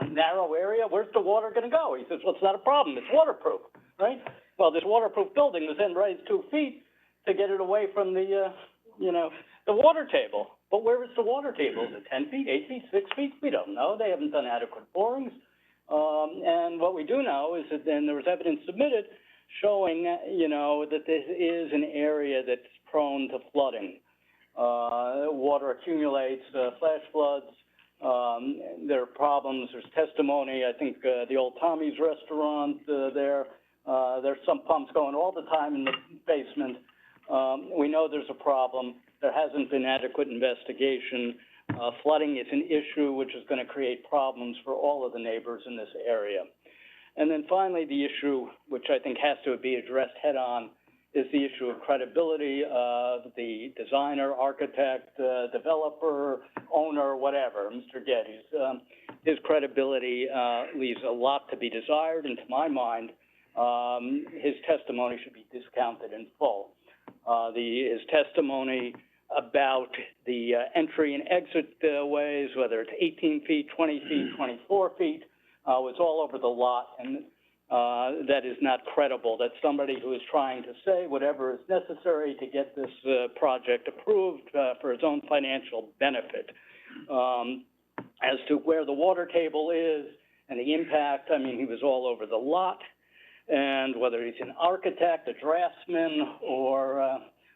narrow area? Where's the water going to go? He says, well, it's not a problem. It's waterproof, right? Well, this waterproof building was then raised 2 feet to get it away from the water table. But where is the water table? Is it 10 feet, 8 feet, 6 feet? We don't know. They haven't done adequate borings. And what we do know is that then there was evidence submitted showing, that this is an area that's prone to flooding. Water accumulates, flash floods. There are problems. There's testimony. I think the old Tommy's restaurant there's some pumps going all the time in the basement. We know there's a problem. There hasn't been adequate investigation. Flooding is an issue which is going to create problems for all of the neighbors in this area. And then finally, the issue, which I think has to be addressed head-on, is the issue of credibility of the designer, architect, developer, owner, whatever, Mr. Geddes. His credibility leaves a lot to be desired, and to my mind, his testimony should be discounted in full. His testimony about the entry and exit ways, whether it's 18 feet, 20 feet, 24 feet, was all over the lot, and that is not credible. That's somebody who is trying to say whatever is necessary to get this project approved for his own financial benefit. As to where the water table is and the impact, I mean, he was all over the lot, and whether he's an architect, a draftsman, or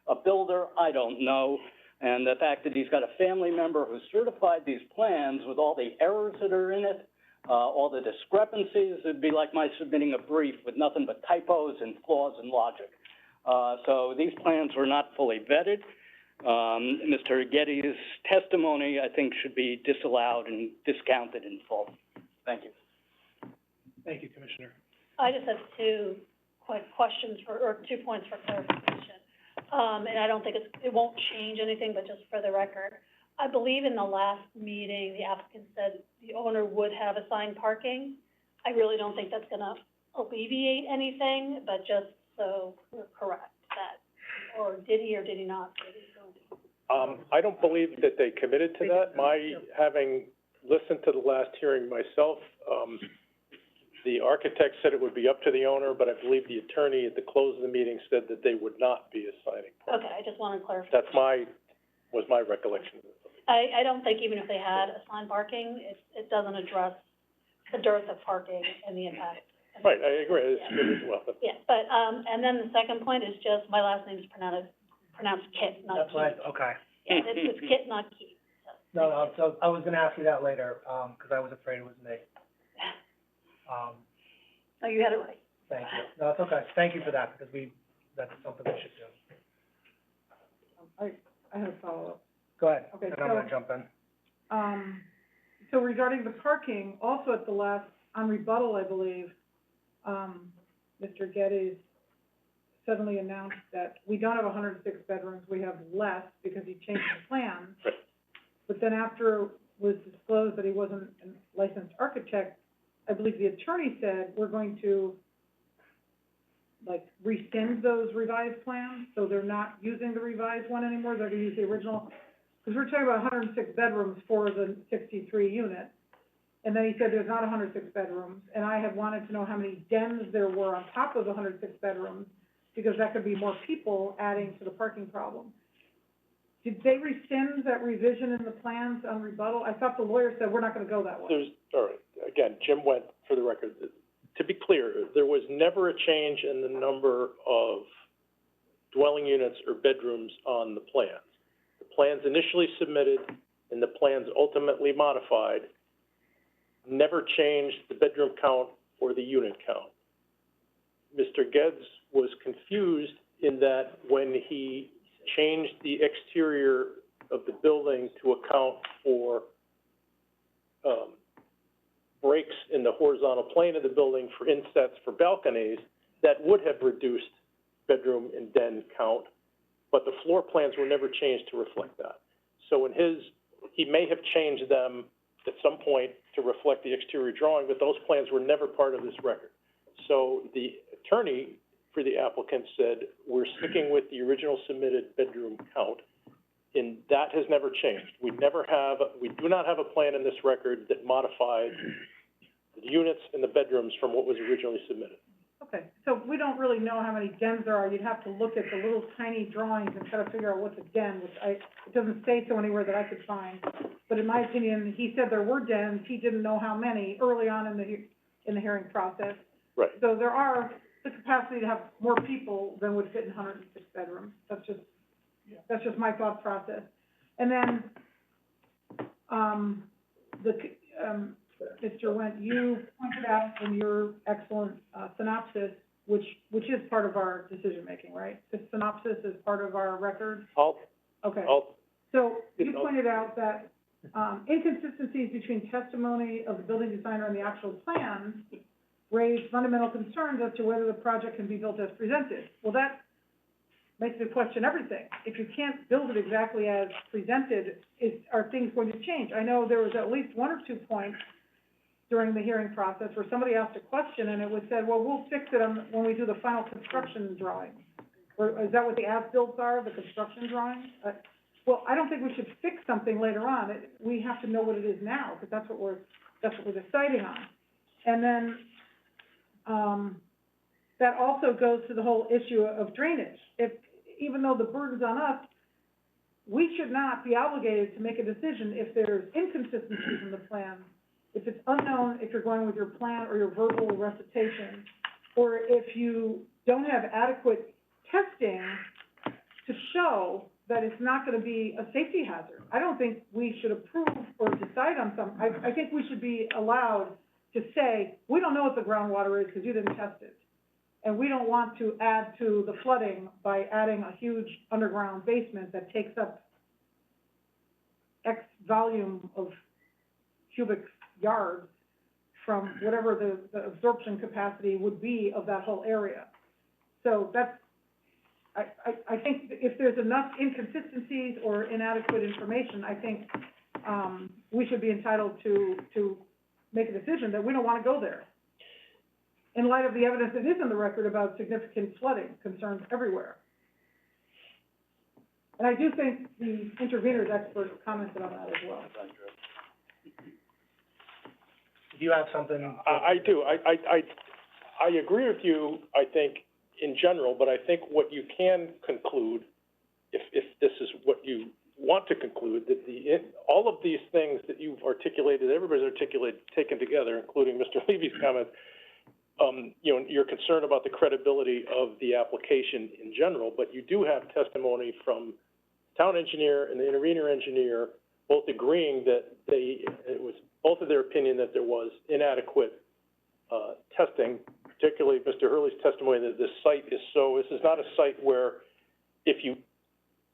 a builder, I don't know. And the fact that he's got a family member who certified these plans with all the errors that are in it, all the discrepancies, it'd be like my submitting a brief with nothing but typos and flaws in logic. So these plans were not fully vetted. Mr. Geddes' testimony, I think, should be disallowed and discounted in full. Thank you. Thank you, Commissioner. I just have two quick questions or 2 points for clarification. And I don't think it won't change anything, but just for the record. I believe in the last meeting, the applicant said the owner would have assigned parking. I really don't think that's gonna alleviate anything, but just so we're correct that, or did he not? I don't believe that they committed to that. Having listened to the last hearing myself, the architect said it would be up to the owner, but I believe the attorney at the close of the meeting said that they would not be assigning parking. Okay, I just wanted to clarify. That's was my recollection. I don't think even if they had assigned parking, it doesn't address the dearth of parking and the impact. Right, I agree, it's good as well. Yeah, but, and then the second point is just, my last name is pronounced Kit, not Keith. That's right, okay. Yeah, it's Kit, not Keith, so. No, so I was gonna ask you that later, 'cause I was afraid it was me. No, you had it right. Thank you. No, it's okay. Thank you for that, because that's something we should do. I have a follow-up. Go ahead, Okay, and I'm gonna jump in. So regarding the parking, also at the last, on rebuttal, I believe, Mr. Geddes suddenly announced that we don't have 106 bedrooms, we have less because he changed the plans. Right. But then after it was disclosed that he wasn't a licensed architect, I believe the attorney said, we're going to, like, rescind those revised plans, so they're not using the revised one anymore, they're gonna use the original because we're talking about 106 bedrooms for the 63 unit. And then he said there's not 106 bedrooms, and I had wanted to know how many dens there were on top of the 106 bedrooms, because that could be more people adding to the parking problem. Did they rescind that revision in the plans on rebuttal? I thought the lawyer said, we're not gonna go that way. All right, again, Jim went, for the record, to be clear, there was never a change in the number of dwelling units or bedrooms on the plans. The plans initially submitted and the plans ultimately modified never changed the bedroom count or the unit count. Mr. Geddes was confused in that when he changed the exterior of the building to account for breaks in the horizontal plane of the building for insets for balconies, that would have reduced bedroom and den count, but the floor plans were never changed to reflect that. So in he may have changed them at some point to reflect the exterior drawing, but those plans were never part of this record. So the attorney for the applicant said, we're sticking with the original submitted bedroom count, and that has never changed. We do not have a plan in this record that modified the units and the bedrooms from what was originally submitted. Okay, so we don't really know how many dens there are. You'd have to look at the little tiny drawings and try to figure out what's a den, it doesn't say so anywhere that I could find. But in my opinion, he said there were dens, he didn't know how many early on in the hearing process. Right. So there are the capacity to have more people than would fit in 106 bedrooms. That's just my thought process. And then, Mr. Wendt, you pointed out in your excellent synopsis, which is part of our decision-making, right? The synopsis is part of our record? Okay. So you pointed out that inconsistencies between testimony of the building designer and the actual plan raise fundamental concerns as to whether the project can be built as presented. Well, that makes me question everything. If you can't build it exactly as presented, are things going to change? I know there was at least one or two points during the hearing process where somebody asked a question and it was said, well, we'll fix it when we do the final construction drawings. Or is that what the as-builts are, the construction drawings? Well, I don't think we should fix something later on. We have to know what it is now, because that's what we're deciding on. And then, that also goes to the whole issue of drainage. Even though the burden's on us, we should not be obligated to make a decision if there's inconsistencies in the plan, if it's unknown, if you're going with your plan or your verbal recitation, or if you don't have adequate testing to show that it's not gonna be a safety hazard. I don't think we should approve or decide on I think we should be allowed to say, we don't know what the groundwater is because you didn't test it. And we don't want to add to the flooding by adding a huge underground basement that takes up X volume of cubic yards from whatever the absorption capacity would be of that whole area. So I think if there's enough inconsistencies or inadequate information, I think, we should be entitled to make a decision that we don't want to go there, in light of the evidence that is in the record about significant flooding concerns everywhere. And I do think the intervener's expert commented on that as well. If you have something. I do. I agree with you, I think, in general, but I think what you can conclude, if this is what you want to conclude, that all of these things that you've articulated, everybody's articulated, taken together, including Mr. Levy's comment, you're concerned about the credibility of the application in general, but you do have testimony from town engineer and the intervener engineer both agreeing that it was both of their opinion that there was inadequate testing, particularly Mr. Hurley's testimony that this is not a site where if you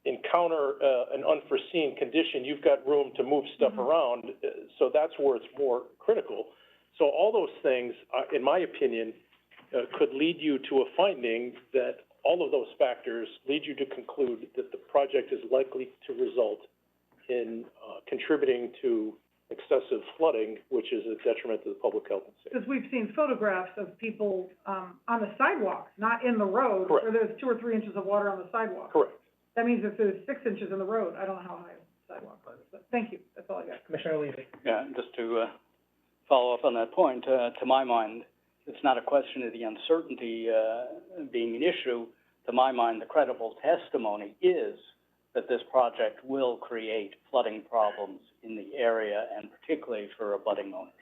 encounter an unforeseen condition, you've got room to move stuff around, so that's where it's more critical. So all those things, in my opinion, could lead you to a finding that all of those factors lead you to conclude that the project is likely to result in contributing to excessive flooding, which is a detriment to the public health and safety. Because we've seen photographs of people on the sidewalks, not in the road, Correct. where there's 2 or 3 inches of water on the sidewalk. Correct. That means if there's 6 inches in the road, I don't know how high the sidewalk, but thank you, that's all I got. Commissioner Levy? Yeah, just to, follow up on that point, to my mind, it's not a question of the uncertainty, being an issue. To my mind, the credible testimony is that this project will create flooding problems in the area and particularly for abutting owners.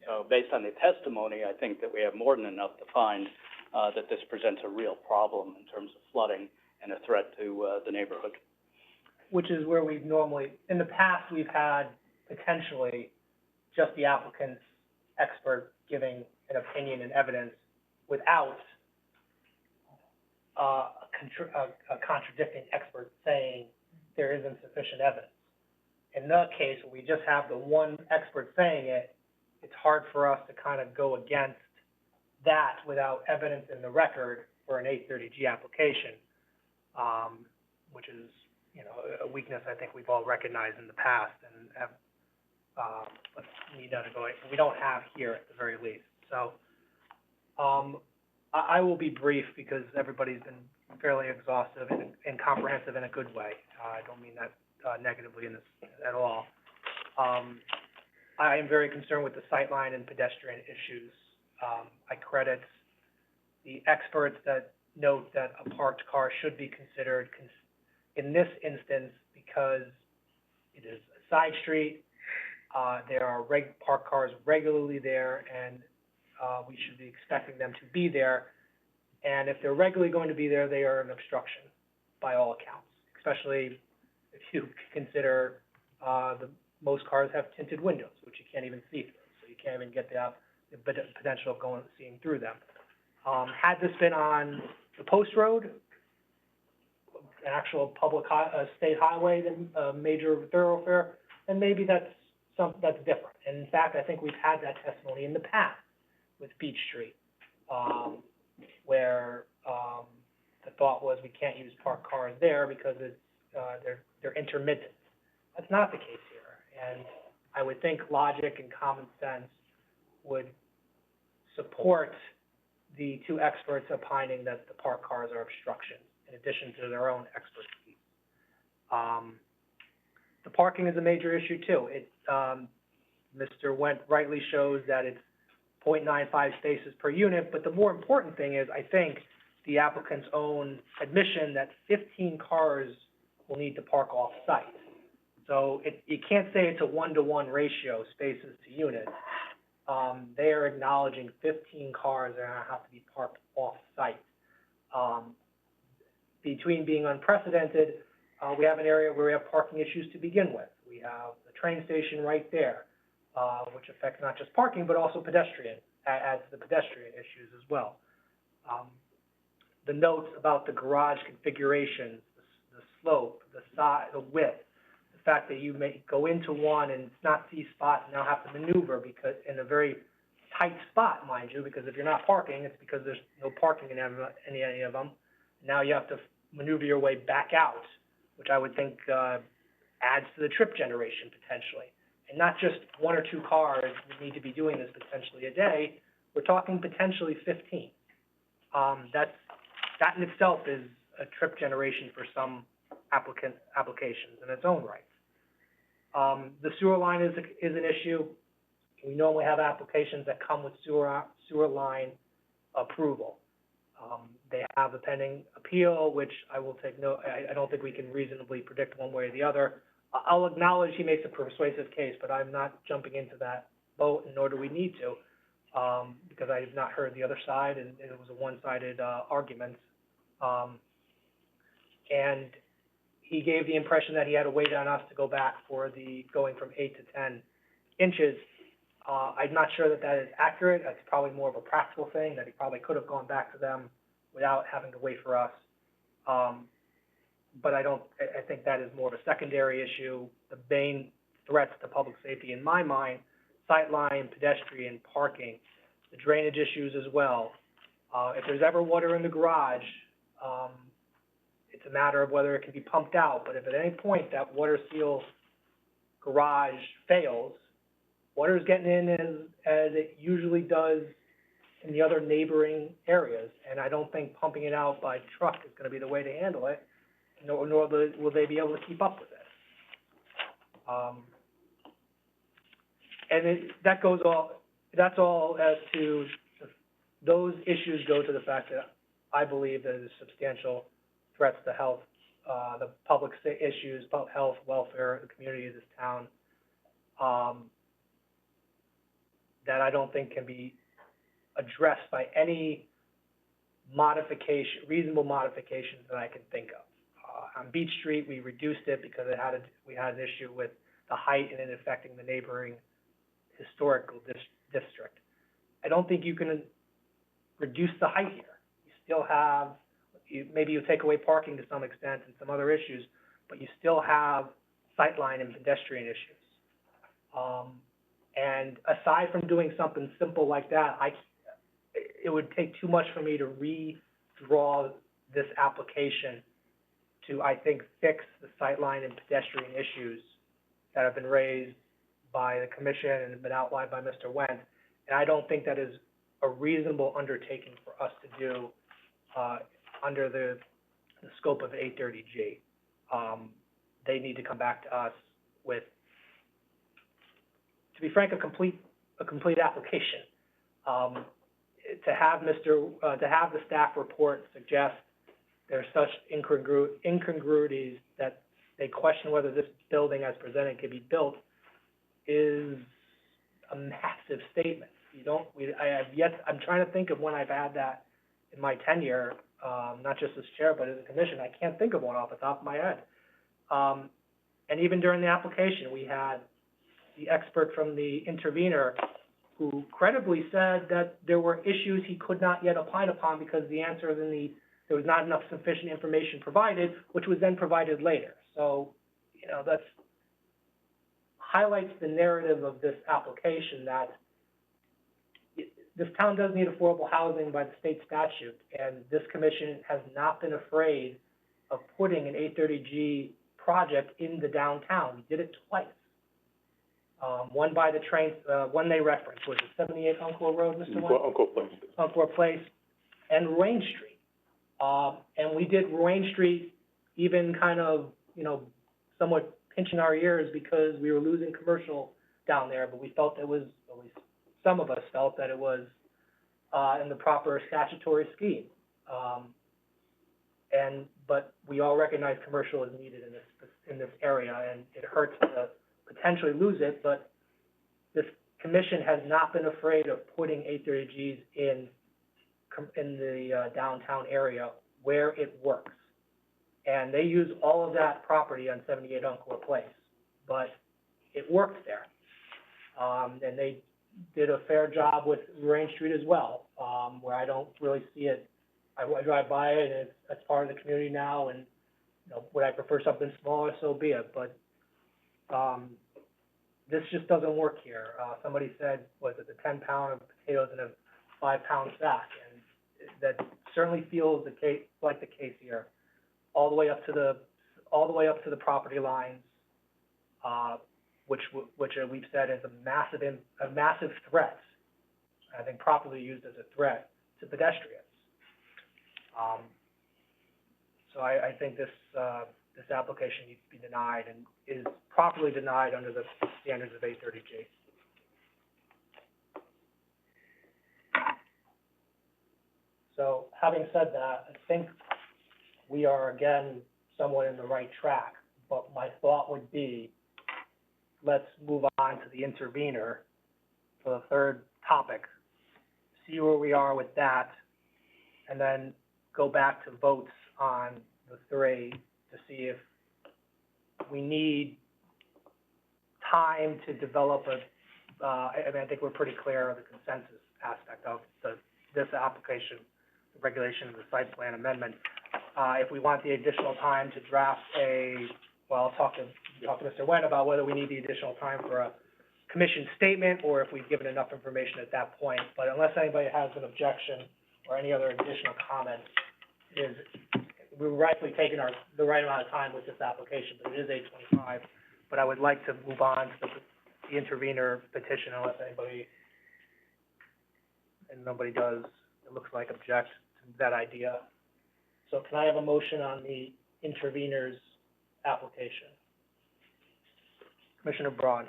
So based on the testimony, I think that we have more than enough to find, that this presents a real problem in terms of flooding and a threat to, the neighborhood. Which is where we've normally, in the past, we've had potentially just the applicant's expert giving an opinion and evidence without a contradicting expert saying there isn't sufficient evidence. In that case, when we just have the one expert saying it, it's hard for us to kind of go against that without evidence in the record for an 830G application, which is, you know, a weakness I think we've all recognized in the past and have, but we don't have here at the very least. So, I will be brief because everybody's been fairly exhaustive and comprehensive in a good way. I don't mean that, negatively in this at all. I am very concerned with the sightline and pedestrian issues. I credit the experts that note that a parked car should be considered in this instance because it is a side street. There are parked cars regularly there, and we should be expecting them to be there. And if they're regularly going to be there, they are an obstruction by all accounts, especially if you consider most cars have tinted windows, which you can't even see through, so you can't even get the potential of seeing through them. Had this been on the post road, an actual public state highway, then a major thoroughfare, then maybe that's different. And in fact, I think we've had that testimony in the past with Beach Street, where the thought was we can't use parked cars there because it's they're intermittent. That's not the case here, and I would think logic and common sense would support the two experts opining that the parked cars are obstructions, in addition to their own expertise. The parking is a major issue too. Mr. Wendt rightly shows that it's 0.95 spaces per unit, but the more important thing is, I think, the applicant's own admission that 15 cars will need to park off-site. So you can't say it's a 1-to-1 ratio, spaces to units. They are acknowledging 15 cars are gonna have to be parked off-site. Between being unprecedented, we have an area where we have parking issues to begin with. We have the train station right there, which affects not just parking, but also adds to the pedestrian issues as well. The notes about the garage configuration, the slope, the size, the width, the fact that you may go into one and not see spots and now have to maneuver because in a very tight spot, mind you, because if you're not parking, it's because there's no parking in any of them. Now you have to maneuver your way back out, which I would think adds to the trip generation potentially. And not just 1 or 2 cars that need to be doing this potentially a day. We're talking potentially 15. That in itself is a trip generation for some applications in its own right. The sewer line is an issue. We normally have applications that come with sewer line approval. They have a pending appeal, which I will take note. I don't think we can reasonably predict one way or the other. I'll acknowledge he makes a persuasive case, but I'm not jumping into that boat, nor do we need to, because I have not heard the other side, and it was a one-sided argument. And he gave the impression that he had to wait on us to go back for the going from 8 to 10 inches. I'm not sure that that is accurate. That's probably more of a practical thing, that he probably could have gone back to them without having to wait for us. But I think that is more of a secondary issue. The main threats to public safety, in my mind, sightline, pedestrian, parking, the drainage issues as well. If there's ever water in the garage, it's a matter of whether it can be pumped out. But if at any point that water seal garage fails, water is getting in as it usually does in the other neighboring areas. And I don't think pumping it out by truck is going to be the way to handle it, nor will they be able to keep up with it. And that's all as to, those issues go to the fact that I believe that there's substantial threats to health, the public issues, health, welfare, the community of this town, that I don't think can be addressed by any reasonable modifications that I can think of. On Beach Street, we reduced it because we had an issue with the height and it affecting the neighboring historical district. I don't think you can reduce the height here. You still have, maybe you take away parking to some extent and some other issues, but you still have sightline and pedestrian issues. And aside from doing something simple like that, it would take too much for me to redraw this application to, I think, fix the sightline and pedestrian issues that have been raised by the commission and have been outlined by Mr. Wendt. And I don't think that is a reasonable undertaking for us to do, under the scope of 830G. They need to come back to us with, to be frank, a complete application. To have the staff report suggest there's such incongruities that they question whether this building as presented can be built is a massive statement. I'm trying to think of when I've had that in my tenure, not just as chair, but as a commission. I can't think of one off the top of my head. And even during the application, we had the expert from the intervener who credibly said that there were issues he could not yet opine upon because the answers there was not enough sufficient information provided, which was then provided later. So, that's highlights the narrative of this application that this town does need affordable housing by the state statute, and this commission has not been afraid of putting an 830G project in the downtown. We did it twice. One by the train, one they referenced, was it 78 Uncor Road, Mr. Wayne? Uncor Place. Uncor Place, and Ruane Street. And we did Ruane Street even kind of, somewhat pinching our ears because we were losing commercial down there, but we felt it was, at least some of us felt that it was, in the proper statutory scheme. But we all recognize commercial is needed in this area, and it hurts to potentially lose it, but this commission has not been afraid of putting 830Gs in the downtown area where it works. And they use all of that property on 78 Uncor Place, but it worked there. And they did a fair job with Ruane Street as well, where I don't really see it. I drive by it, and it's part of the community now, and, would I prefer something smaller, so be it, but, this just doesn't work here. Somebody said, was it the 10-pound of potatoes in a 5-pound sack? And that certainly feels like the case here, all the way up to the property lines, which we've said is a massive threat. I think properly used as a threat to pedestrians. So I think this application needs to be denied and is properly denied under the standards of 830G. So having said that, I think we are again somewhat in the right track, but my thought would be, let's move on to the intervener for the third topic, see where we are with that, and then go back to votes on the three to see if we need time to develop I think we're pretty clear of the consensus aspect of this application, the regulation of the site plan amendment. If we want the additional time to draft I'll talk to Mr. Wendt about whether we need the additional time for a commission statement or if we've given enough information at that point. But unless anybody has an objection or any other additional comments, we're rightfully taking the right amount of time with this application, but it is 8:25. But I would like to move on to the intervener petition unless nobody does, it looks like, object to that idea. So can I have a motion on the intervener's application? Commissioner Braun.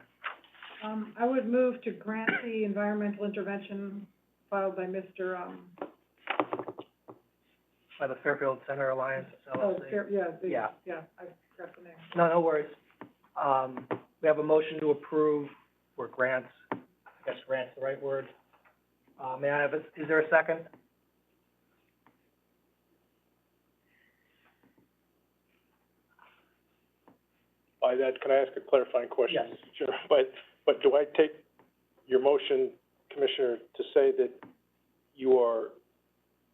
I would move to grant the environmental intervention filed by Mr., By the Fairfield Center Alliance LLC. yeah, I forgot the name. No worries. We have a motion to approve, or grants, I guess grant's the right word. May I have is there a second? By that, can I ask a clarifying question? Yes. Sure. But do I take your motion, Commissioner, to say that you are,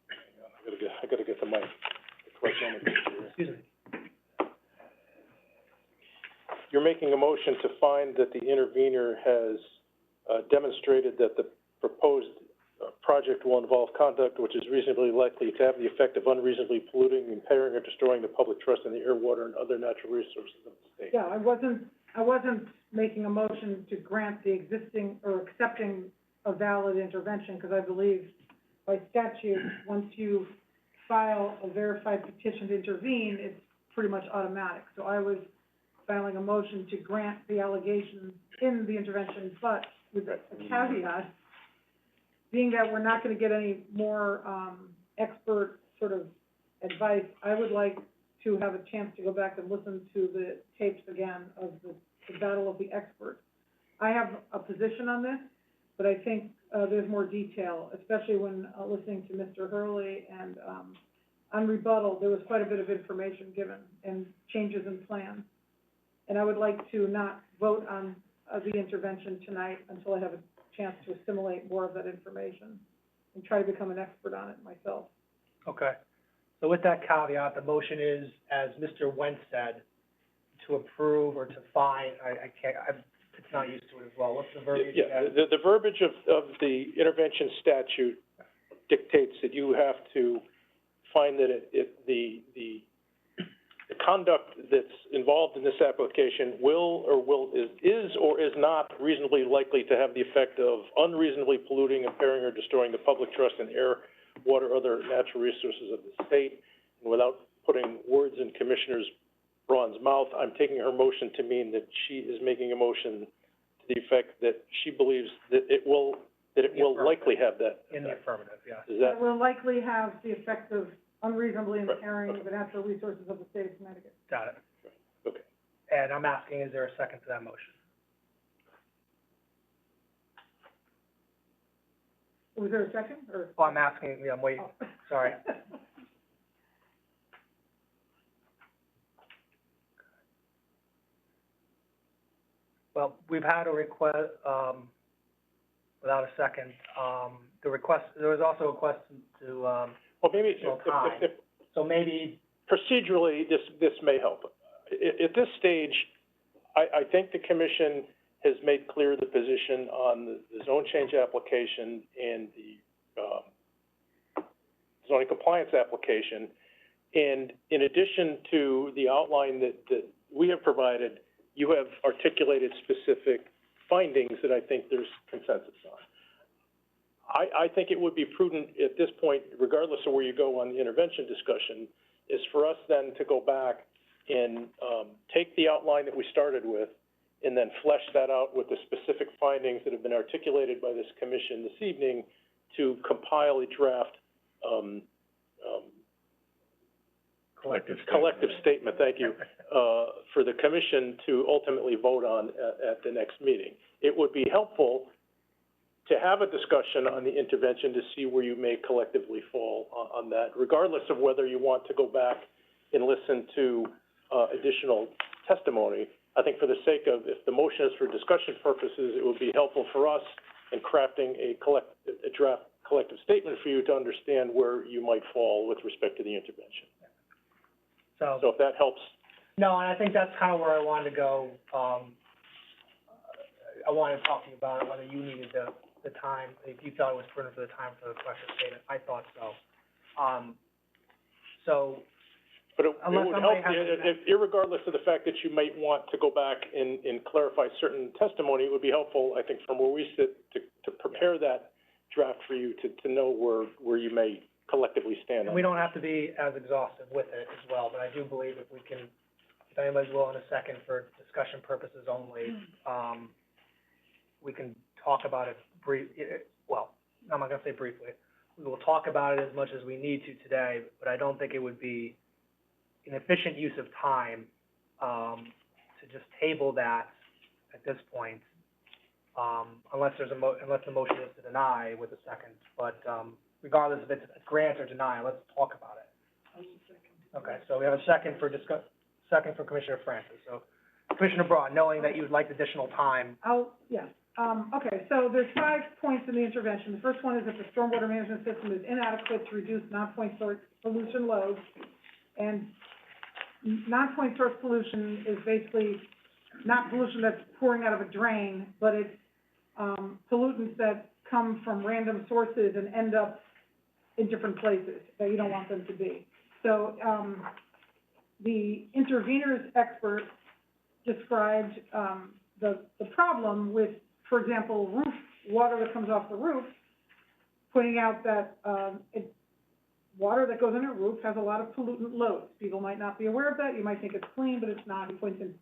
hang on, I gotta get the mic, the correct nomenclature. Excuse me. You're making a motion to find that the intervener has demonstrated that the proposed project will involve conduct which is reasonably likely to have the effect of unreasonably polluting, impairing, or destroying the public trust in the air, water, and other natural resources of the state. Yeah, I wasn't making a motion to grant the existing, or accepting a valid intervention, because I believe by statute, once you file a verified petition to intervene, it's pretty much automatic. So I was filing a motion to grant the allegations in the intervention, but with a caveat, being that we're not gonna get any more, expert sort of advice, I would like to have a chance to go back and listen to the tapes again of the battle of the experts. I have a position on this, but I think, there's more detail, especially when, listening to Mr. Hurley, and, on rebuttal, there was quite a bit of information given, and changes in plans. And I would like to not vote on, the intervention tonight until I have a chance to assimilate more of that information and try to become an expert on it myself. Okay. So with that caveat, the motion is, as Mr. Wentz said, to approve or to find, I'm not used to it as well. What's the verbiage? Yeah, the verbiage of the intervention statute dictates that you have to find that the conduct that's involved in this application is or is not reasonably likely to have the effect of unreasonably polluting, impairing, or destroying the public trust in air, water, other natural resources of the state. And without putting words in Commissioner Braun's mouth, I'm taking her motion to mean that she is making a motion to the effect that she believes that it will likely have that effect. In the affirmative, yes. Is that? It will likely have the effect of unreasonably impairing the natural resources of the state of Connecticut. Got it. Okay. And I'm asking, is there a second to that motion? Was there a second, or? Oh, I'm asking, yeah, I'm waiting, Oh. sorry. Well, we've had a request, without a second, there was also a request to, Well, maybe, if so maybe, procedurally, this may help. At this stage, I think the commission has made clear the position on the zone change application and the zoning compliance application. And in addition to the outline that we have provided, you have articulated specific findings that I think there's consensus on. I think it would be prudent at this point, regardless of where you go on the intervention discussion, is for us then to go back and take the outline that we started with and then flesh that out with the specific findings that have been articulated by this commission this evening to compile a draft collective statement, thank you, for the commission to ultimately vote on at the next meeting. It would be helpful to have a discussion on the intervention to see where you may collectively fall on that, regardless of whether you want to go back and listen to additional testimony. I think for the sake of, if the motion is for discussion purposes, it would be helpful for us in crafting a draft collective statement for you to understand where you might fall with respect to the intervention. So if that helps. no, and I think that's kind of where I wanted to go. I wanted to talk to you about it, whether you needed the time, if you thought it was prudent for the time for the collective statement. I thought so. But it Unless would somebody help, has irregardless of the fact that you might want to go back and clarify certain testimony, it would be helpful, I think, from where we sit, to prepare that draft for you to know where you may collectively stand And on we it. don't have to be as exhaustive with it as well, but I do believe if we can if anybody's willing to second for discussion purposes only, we can talk about it well, I'm not gonna say briefly. We will talk about it as much as we need to today, but I don't think it would be an efficient use of time, to just table that at this point, unless there's unless the motion is to deny with a second. But, regardless if it's a grant or deny, let's talk about it. Okay, so we have a second for second from Commissioner Francis. So Commissioner Braun, knowing that you would like additional time. Okay, so there's 5 points in the intervention. The first one is that the stormwater management system is inadequate to reduce non-point source pollution loads. And non-point source pollution is basically not pollution that's pouring out of a drain, but it's, pollutants that come from random sources and end up in different places that you don't want them to be. So, the interveners expert described, the problem with, for example, roof water that comes off the roof, pointing out that, water that goes on a roof has a lot of pollutant loads. People might not be aware of that. You might think it's clean, but it's not. He points in,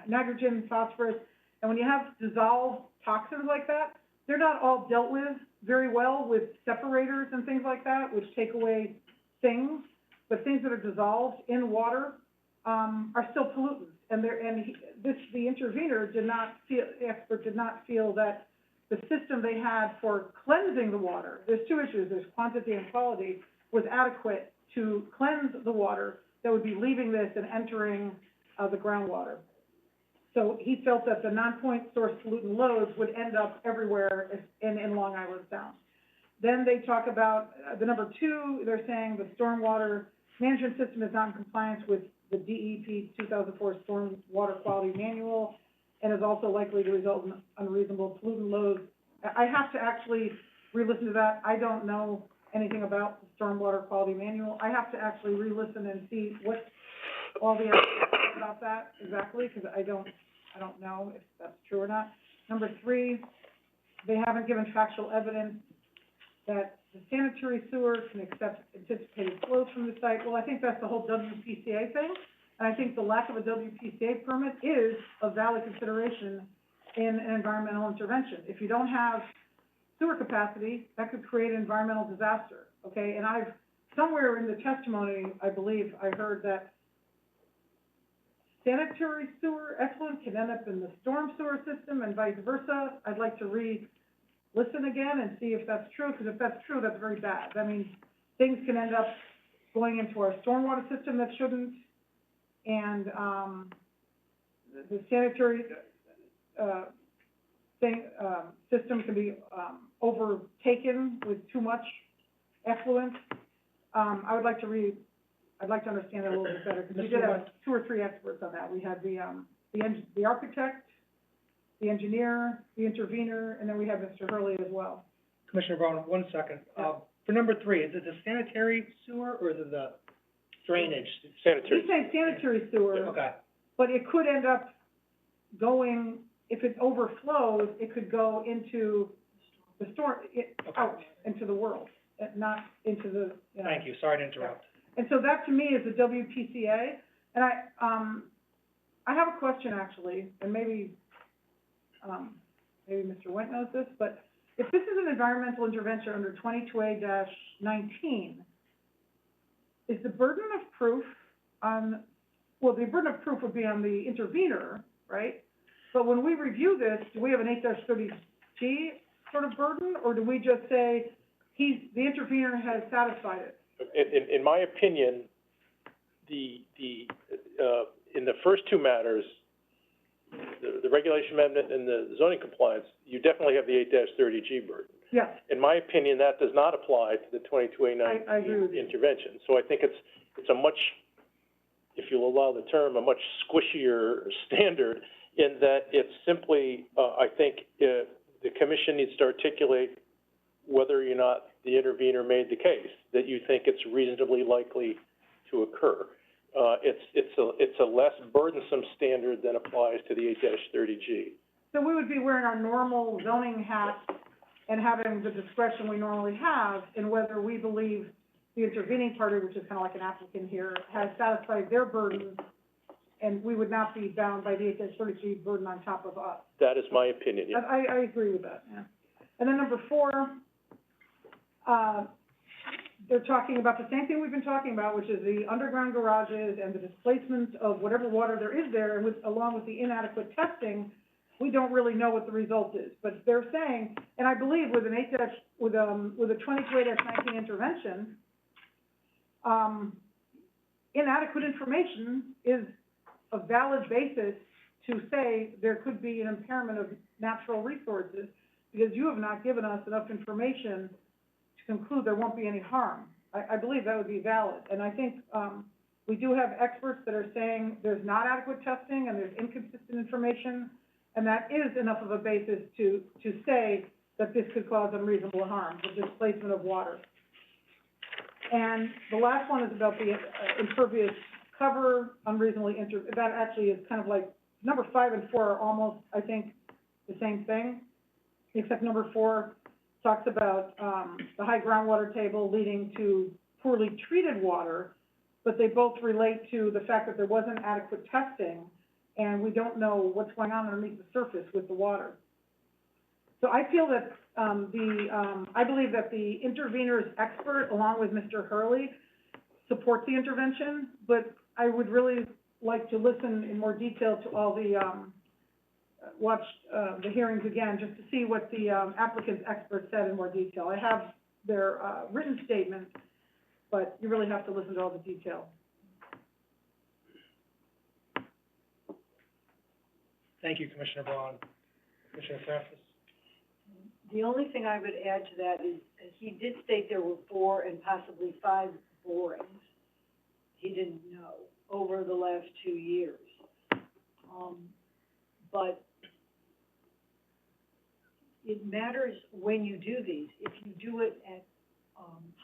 nitrogen, phosphorus. And when you have dissolved toxins like that, they're not all dealt with very well with separators and things like that, which take away things. But things that are dissolved in water, are still pollutants. And the intervener the expert did not feel that the system they had for cleansing the water, there's 2 issues, there's quantity and quality, was adequate to cleanse the water that would be leaving this and entering, the groundwater. So he felt that the non-point source pollutant loads would end up everywhere in Long Island Sound. Then they talk about, the number 2, they're saying the stormwater management system is not in compliance with the DEP 2004 Stormwater Quality Manual and is also likely to result in unreasonable pollutant loads. I have to actually re-listen to that. I don't know anything about the Stormwater Quality Manual. I have to actually re-listen and see what all the evidence about that exactly, because I don't know if that's true or not. Number 3, they haven't given factual evidence that the sanitary sewer can accept anticipated flows from the site. Well, I think that's the whole WPCA thing, and I think the lack of a WPCA permit is a valid consideration in an environmental intervention. If you don't have sewer capacity, that could create an environmental disaster, okay? And somewhere in the testimony, I believe, I heard that sanitary sewer effluent can end up in the storm sewer system and vice versa. I'd like to listen again and see if that's true, because if that's true, that's very bad. That means things can end up going into our stormwater system that shouldn't, and the sanitary system can be overtaken with too much effluent. I'd like to understand it a little bit better, because we did have 2 or 3 experts on that. We had the architect, the engineer, the intervener, and then we have Mr. Hurley as well. Commissioner Braun, 1 second. For number 3, is it the sanitary sewer or is it the drainage? Sanitary. He's saying sanitary sewer. Okay. But it could end up going, if it overflows, it could go into the storm, out into the world, not into the, Thank you. Sorry to interrupt. And so that to me is the WPCA. And I have a question actually, and maybe Mr. Went knows this, but if this is an environmental intervention under 22A-19, is the burden of proof the burden of proof would be on the intervener, right? But when we review this, do we have an 8-30G sort of burden, or do we just say the intervener has satisfied it? In my opinion, in the first 2 matters, the regulation amendment and the zoning compliance, you definitely have the 8-30G burden. Yes. In my opinion, that does not apply to the 22A-19 I agree with you. intervention. So I think it's a much, if you'll allow the term, a much squishier standard in that it's simply, I think, the commission needs to articulate whether or not the intervener made the case that you think it's reasonably likely to occur. It's a less burdensome standard than applies to the 8-30G. So we would be wearing our normal zoning hat and having the discretion we normally have in whether we believe the intervening party, which is kind of like an applicant here, has satisfied their burden and we would not be bound by the 8-33 burden on top of us. That is my opinion, yeah. I agree with that, yeah. And then number 4, they're talking about the same thing we've been talking about, which is the underground garages and the displacement of whatever water there is there, and along with the inadequate testing, we don't really know what the result is. But they're saying, and I believe with an with a 22-19 intervention, inadequate information is a valid basis to say there could be an impairment of natural resources, because you have not given us enough information to conclude there won't be any harm. I believe that would be valid. And I think, we do have experts that are saying there's not adequate testing and there's inconsistent information, and that is enough of a basis to say that this could cause unreasonable harm, the displacement of water. And the last one is about the impervious cover, unreasonably that actually is kind of like, number 5 and 4 are almost, I think, the same thing, except number 4 talks about, the high groundwater table leading to poorly treated water, but they both relate to the fact that there wasn't adequate testing, and we don't know what's going on underneath the surface with the water. So I feel that, I believe that the intervener's expert, along with Mr. Hurley, support the intervention, but I would really like to listen in more detail to all the, watch the hearings again, just to see what the applicant's expert said in more detail. I have their written statement, but you really have to listen to all the detail. Thank you, Commissioner Braun. Commissioner Francis? The only thing I would add to that is, he did state there were 4 and possibly 5 borings. He didn't know over the last 2 years. But it matters when you do these. If you do it at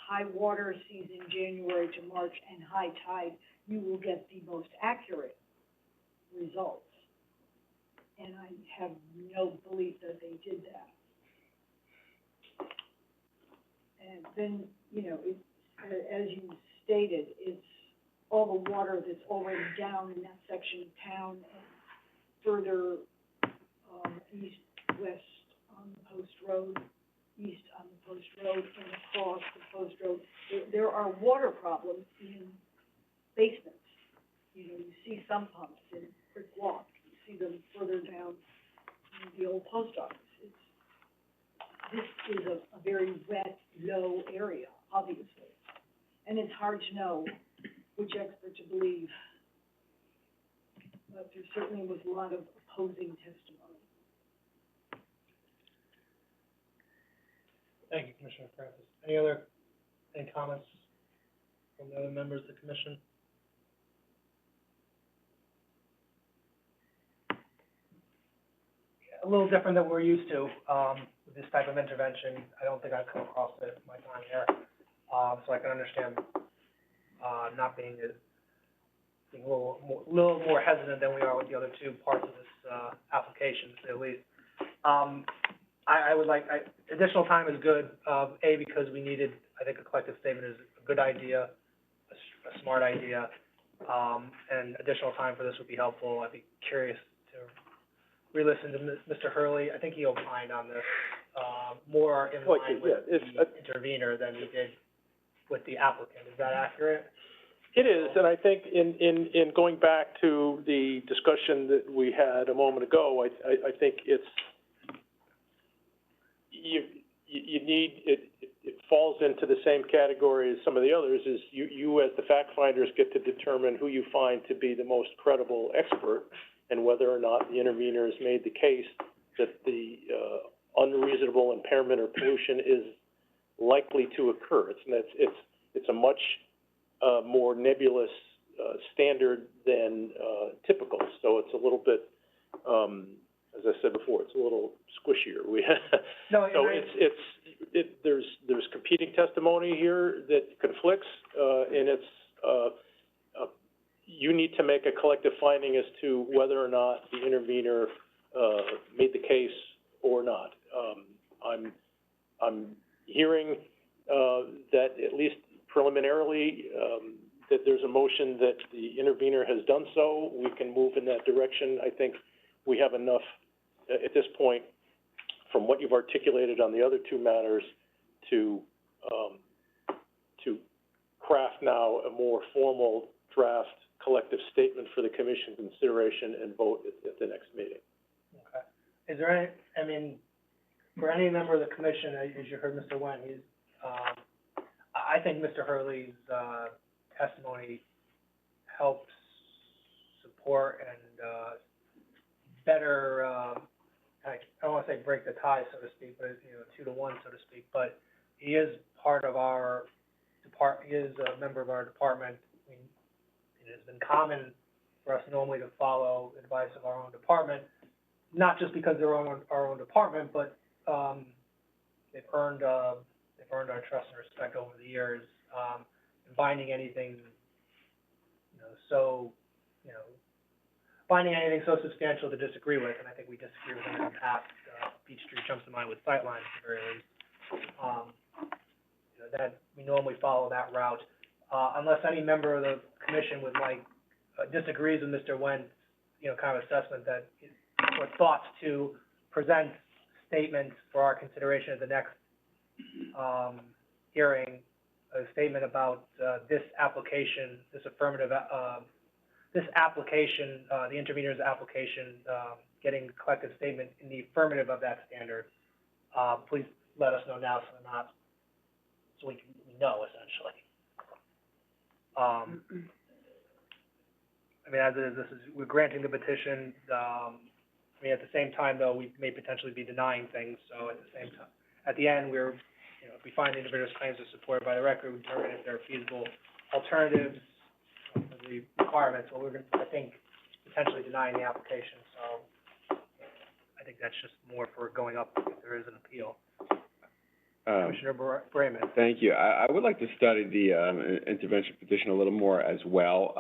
high water season, January to March, and high tide, you will get the most accurate results. And I have no belief that they did that. And then, you know, as you stated, it's all the water that's already down in that section of town and further east, west on the Post Road, east on the Post Road, and across the Post Road. There are water problems in basements. You know, you see some pumps in Brick Walk. You see them further down in the old post office. This is a very wet, low area, obviously. And it's hard to know which expert to believe. But there certainly was a lot of opposing testimony. Thank you, Commissioner Francis. Any comments from the other members of the commission? A little different than we're used to, with this type of intervention. I don't think I've come across it in my time here. So I can understand, not being a little more hesitant than we are with the other 2 parts of this, application, to say the least. I would like, additional time is good, because we needed, I think a collective statement is a good idea, a smart idea, and additional time for this would be helpful. I'd be curious to re-listen to Mr. Hurley. I think he opined on this, more in line with the intervener than he did with the applicant. Is that accurate? It is, and I think in going back to the discussion that we had a moment ago, I think it's, you need, it falls into the same category as some of the others, is you as the fact finders get to determine who you find to be the most credible expert, and whether or not the intervener has made the case that the unreasonable impairment or pollution is likely to occur. It's a much more nebulous standard than typical, so it's a little bit, as I said before, it's a little squishier. There's competing testimony here that conflicts, and it's you need to make a collective finding as to whether or not the intervener made the case or not. I'm hearing that at least preliminarily, that there's a motion that the intervener has done so, we can move in that direction. I think we have enough, at this point, from what you've articulated on the other two matters, to craft now a more formal draft collective statement for the commission consideration and vote at the next meeting. Okay. Is there any, I mean, for any member of the commission, as you heard Mr. Wen, he's, I think Mr. Hurley's, testimony helps support and, better, I don't wanna say break the tie, so to speak, but, 2-to-1, so to speak, but he is part of our he is a member of our department. I mean, it has been common for us normally to follow advice of our own department, not just because they're our own department, but, they've earned our trust and respect over the years, and finding anything, finding anything so substantial to disagree with, and I think we disagree with them in the past. Beach Street jumps to mind with sightlines at the very least. That, we normally follow that route, unless any member of the commission would disagrees with Mr. Wen's, kind of assessment that, or thoughts to present statements for our consideration at the next, hearing, a statement about, this application, this affirmative, this application, the intervener's application, getting a collective statement in the affirmative of that standard. Please let us know now so we know, essentially. I mean, as it is, we're granting the petition, at the same time, though, we may potentially be denying things, so at the same time, at the end, we're, if we find the individual's claims are supported by the record, we determine if there are feasible alternatives for the requirements, well, we're going to, I think, potentially denying the application, so I think that's just more for going up if there is an appeal. Commissioner Brayman. Thank you. I would like to study the, intervention petition a little more as well.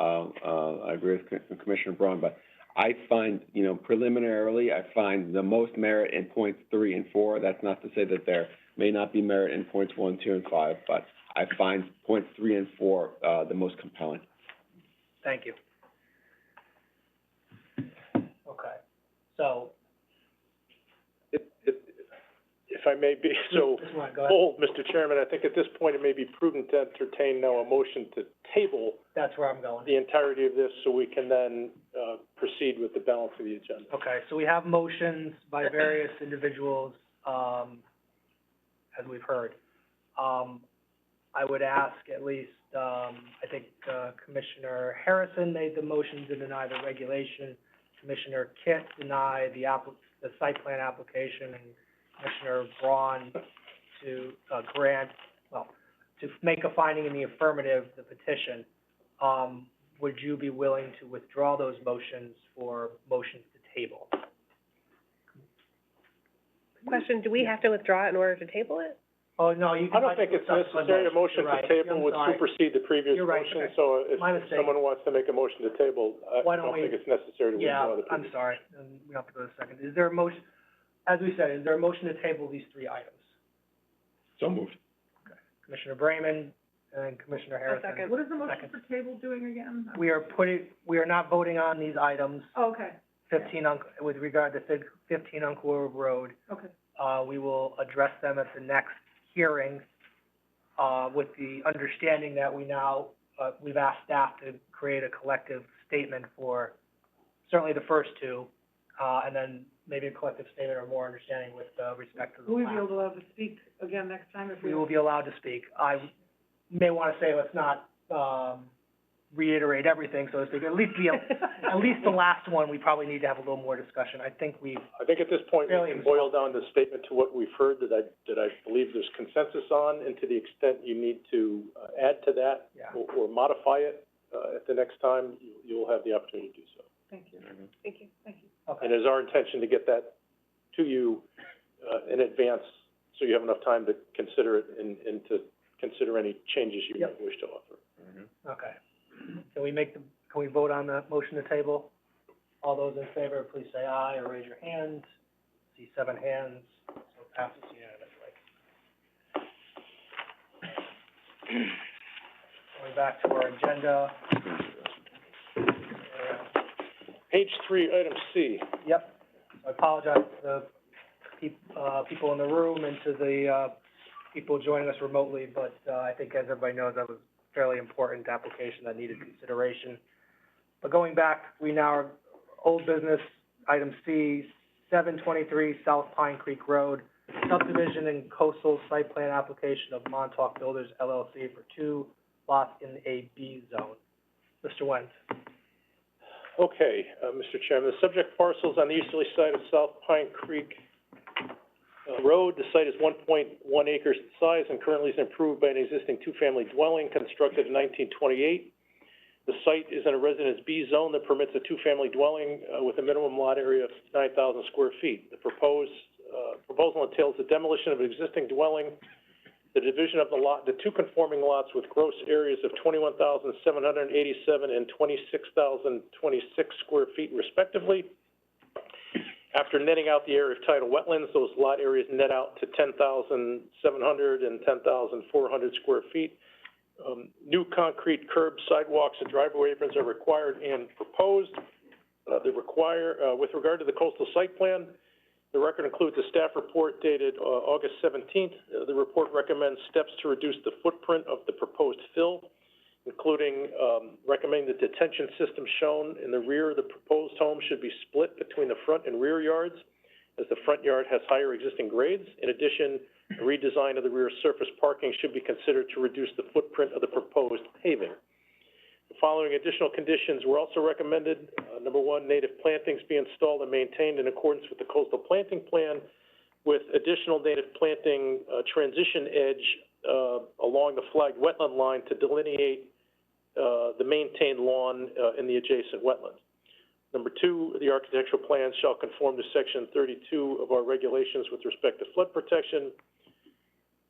I agree with Commissioner Braun, but I find, preliminarily, I find the most merit in points 3 and 4. That's not to say that there may not be merit in points 1, 2, and 5, but I find points 3 and 4, the most compelling. Thank you. Okay, so. If I may be so bold, Mr. Chairman, I think at this point it may be prudent to entertain now a motion to table That's where I'm going. the entirety of this so we can then proceed with the balance of the agenda. Okay, so we have motions by various individuals, as we've heard. I would ask at least, I think, Commissioner Harrison made the motion to deny the regulation. Commissioner Kitt denied the site plan application, and Commissioner Braun to to make a finding in the affirmative, the petition. Would you be willing to withdraw those motions for motions to table? Question, do we have to withdraw it in order to table it? Oh, no, you can. I don't think it's necessary. A motion to table would supersede the previous You're right. motion, Okay. so if My mistake. someone wants to make a motion to table, I Why don't don't we- think it's necessary to withdraw the Yeah, I'm previous. sorry, and we have to go to the second. Is there a motion, as we said, is there a motion to table these 3 items? So moved. Commissioner Brayman and Commissioner Harrison. second. What is the motion Second. for table doing again? We are not voting on these items, Oh, okay, 15 with regard to 15 Uncle Road. okay. We will address them at the next hearing, with the understanding that we've asked staff to create a collective statement for certainly the first 2, and then maybe a collective statement or more understanding with, respect to the Will we last. be able to speak again next time if we? We will be allowed to speak. I may want to say, let's not, reiterate everything, so to speak, at least the last one, we probably need to have a little more discussion. I think I think at this point, we Fairly can boil down the statement to what we've heard that I believe there's consensus on, and to the extent you need to, add to that Yeah. or modify it, at the next time, you'll have the opportunity to do so. Thank you, Thank you. thank you. And Okay, it is our intention to get that to you, in advance, so you have enough time to consider it and to consider any changes you Yep. might wish to offer. okay. Can we vote on the motion to table? All those in favor, please say aye or raise your hand. See 7 hands, so it passes unanimously. Going back to our agenda. Page 3, item C. Yep, I apologize to the people in the room and to the, people joining us remotely, but, I think as everybody knows, that was a fairly important application that needed consideration. But going back, we now are old business, item C, 723 South Pine Creek Road, subdivision and coastal site plan application of Montauk Builders LLC for 2 lots in a B zone. Mr. Wentz. Okay, Mr. Chairman, the subject parcel is on the easterly side of South Pine Creek Road. The site is 1.1 acres in size and currently is improved by an existing two-family dwelling constructed in 1928. The site is in a Residence B zone that permits a two-family dwelling with a minimum lot area of 9,000 square feet. The proposal entails the demolition of an existing dwelling, the division of the lot into 2 conforming lots with gross areas of 21,787 and 26,026 square feet respectively. After netting out the area of tidal wetlands, those lot areas net out to 10,700 and 10,400 square feet. New concrete curbs, sidewalks, and driveway aprons are required and proposed. With regard to the coastal site plan, the record includes a staff report dated August 17th. The report recommends steps to reduce the footprint of the proposed fill, including recommending the detention system shown in the rear of the proposed home should be split between the front and rear yards, as the front yard has higher existing grades. In addition, a redesign of the rear surface parking should be considered to reduce the footprint of the proposed paving. The following additional conditions were also recommended. Number 1, native plantings be installed and maintained in accordance with the coastal planting plan, with additional native planting transition edge along the flagged wetland line to delineate the maintained lawn in the adjacent wetlands. Number 2, the architectural plans shall conform to Section 32 of our regulations with respect to flood protection.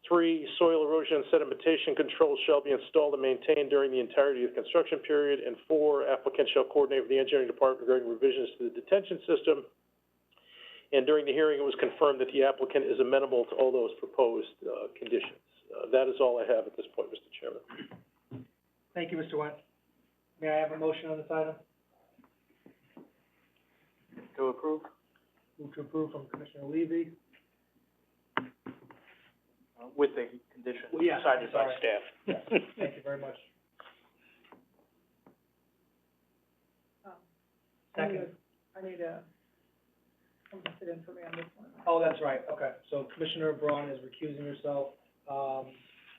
3, soil erosion and sedimentation controls shall be installed and maintained during the entirety of the construction period. And 4, applicants shall coordinate with the engineering department regarding revisions to the detention system. And during the hearing, it was confirmed that the applicant is amenable to all those proposed conditions. That is all I have at this point, Mr. Chairman. Thank you, Mr. Wentz. May I have a motion on this item? To approve? Move to approve from Commissioner Levy. With the conditions Well, yeah, decided by sorry. staff. Yes, thank you very much. Second. I need someone to sit in for me on this one. Oh, that's right, okay. So Commissioner Braun is recusing herself.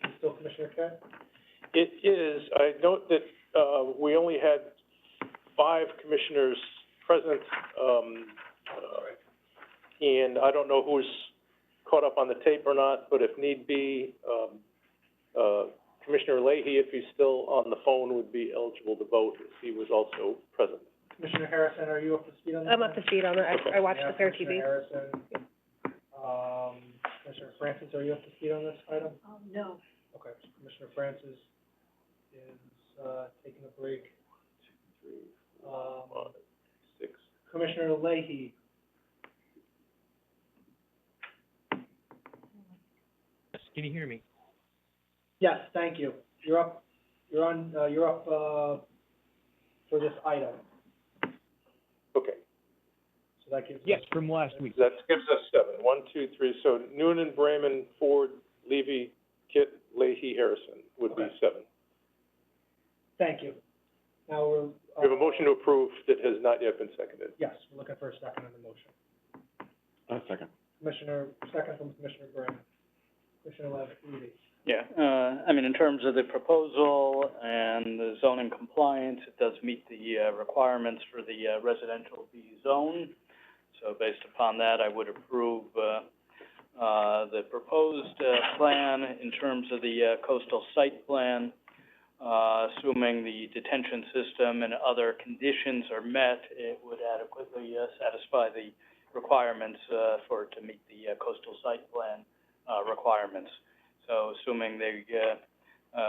Is still Commissioner Kett? It is. I note that we only had 5 commissioners present, and I don't know who's caught up on the tape or not, but if need be, Commissioner Leahy, if he's still on the phone, would be eligible to vote if he was also present. Commissioner Harrison, are you up to speed on this? I'm up to speed on that. I watched the Fair TV. Commissioner Harrison. Commissioner Francis, are you up to speed on this item? No. Okay, so Commissioner Francis is, taking a break. 1, 2, 3, 4, 5, 6. Commissioner Leahy. Can you hear me? Yes, thank you. You're up for this item. Okay. So that gives us. Yes, from last week. That gives us 7. 1, 2, 3. So Noonan, Brayman, Ford, Levy, Kit, Leahy, Harrison would be 7. Thank you. Now we're. We have a motion to approve that has not yet been seconded. Yes, we're looking for a second on the motion. Second. Second from Commissioner Graham. Commissioner Levy. Yeah, I mean, in terms of the proposal and the zoning compliance, it does meet the requirements for the residential B zone. So based upon that, I would approve the proposed plan in terms of the coastal site plan, assuming the detention system and other conditions are met. It would adequately satisfy the requirements for it to meet the coastal site plan requirements. So assuming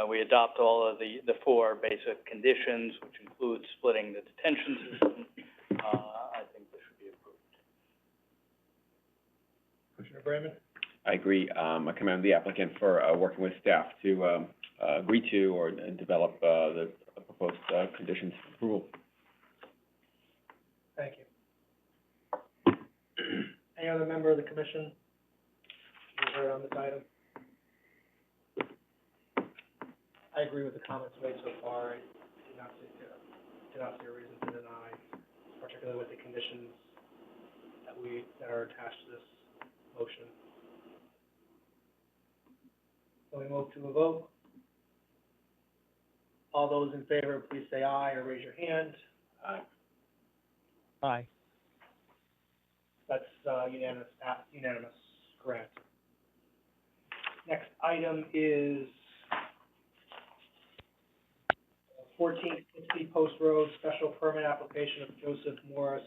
we adopt all of the 4 basic conditions, which include splitting the detention system, I think this should be approved. Commissioner Brayman? I agree. I commend the applicant for, working with staff to, agree to or develop, the proposed, conditions of approval. Thank you. Any other member of the commission you heard on this item? I agree with the comments made so far. I do not see a reason to deny, particularly with the conditions that are attached to this motion. So we move to a vote. All those in favor, please say aye or raise your hand. Aye. Aye. That's, unanimous grant. Next item is 1460 Post Road, special permit application of Joseph Morris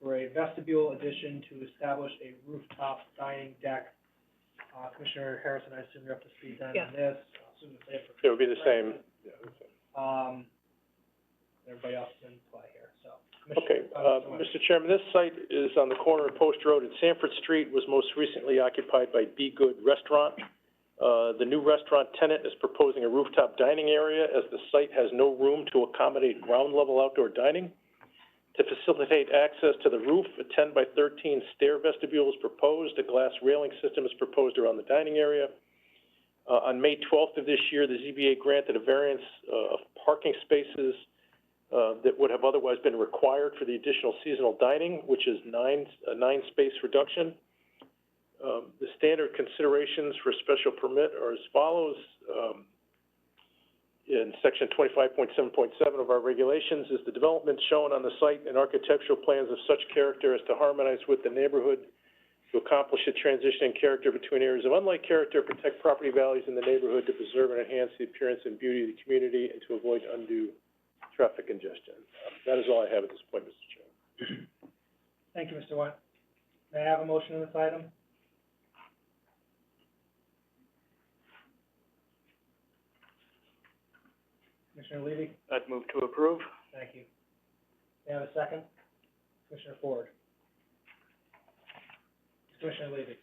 for a vestibule addition to establish a rooftop dining deck. Commissioner Harrison, I assume you're up to speed then on this. I'll assume the same for. It would be the same, yeah, the same. Everybody else is in play here, so. Okay, Mr. Chairman, this site is on the corner of Post Road and Sanford Street, was most recently occupied by Be Good Restaurant. The new restaurant tenant is proposing a rooftop dining area as the site has no room to accommodate ground level outdoor dining. To facilitate access to the roof, a 10 by 13 stair vestibule is proposed. A glass railing system is proposed around the dining area. On May 12th of this year, the ZBA granted a variance of parking spaces that would have otherwise been required for the additional seasonal dining, which is a nine space reduction. The standard considerations for a special permit are as follows. In section 25.7.7 of our regulations is the development shown on the site and architectural plans of such character as to harmonize with the neighborhood, to accomplish a transition in character between areas of unlike character, protect property values in the neighborhood, to preserve and enhance the appearance and beauty of the community, and to avoid undue traffic congestion. That is all I have at this point, Mr. Chairman. Thank you, Mr. White. May I have a motion on this item? Commissioner Levy? I'd move to approve. Thank you. May I have a second? Commissioner Ford? Commissioner Levy?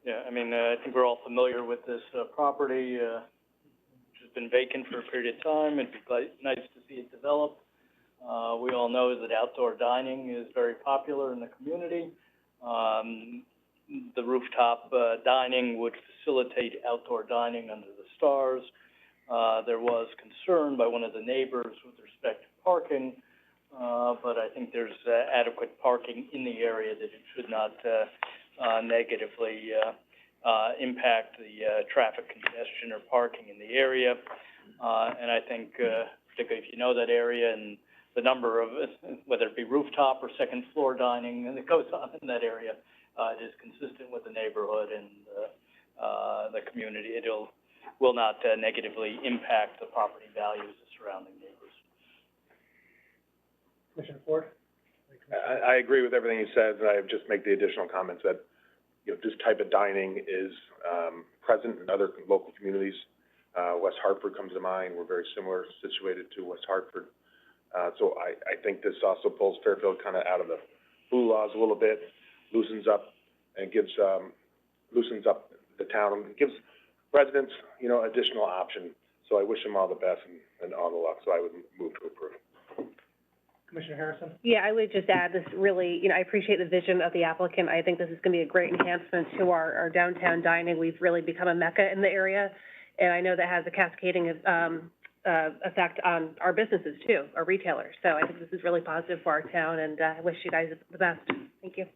Yeah, I mean, I think we're all familiar with this, property, which has been vacant for a period of time. It'd be nice to see it develop. We all know that outdoor dining is very popular in the community. The rooftop, dining would facilitate outdoor dining under the stars. There was concern by one of the neighbors with respect to parking, but I think there's adequate parking in the area that it should not negatively impact the traffic congestion or parking in the area. And I think, particularly if you know that area and the number of, whether it be rooftop or second floor dining that goes on in that area, it is consistent with the neighborhood and the community. Will not negatively impact the property values of surrounding neighbors. Commissioner Ford? I agree with everything you said, and I would just make the additional comments that, you know, this type of dining is present in other local communities. West Hartford comes to mind. We're very similar situated to West Hartford. So I think this also pulls Fairfield kind of out of the blue laws a little bit, loosens up and gives, loosens up the town and gives residents, you know, additional option. So I wish them all the best and all the luck. So I would move to approve. Commissioner Harrison? Yeah, I would just add this really, I appreciate the vision of the applicant. I think this is gonna be a great enhancement to our downtown dining. We've really become a mecca in the area, and I know that has a cascading effect on our businesses too, our retailers. So I think this is really positive for our town, and I wish you guys the best. Thank you.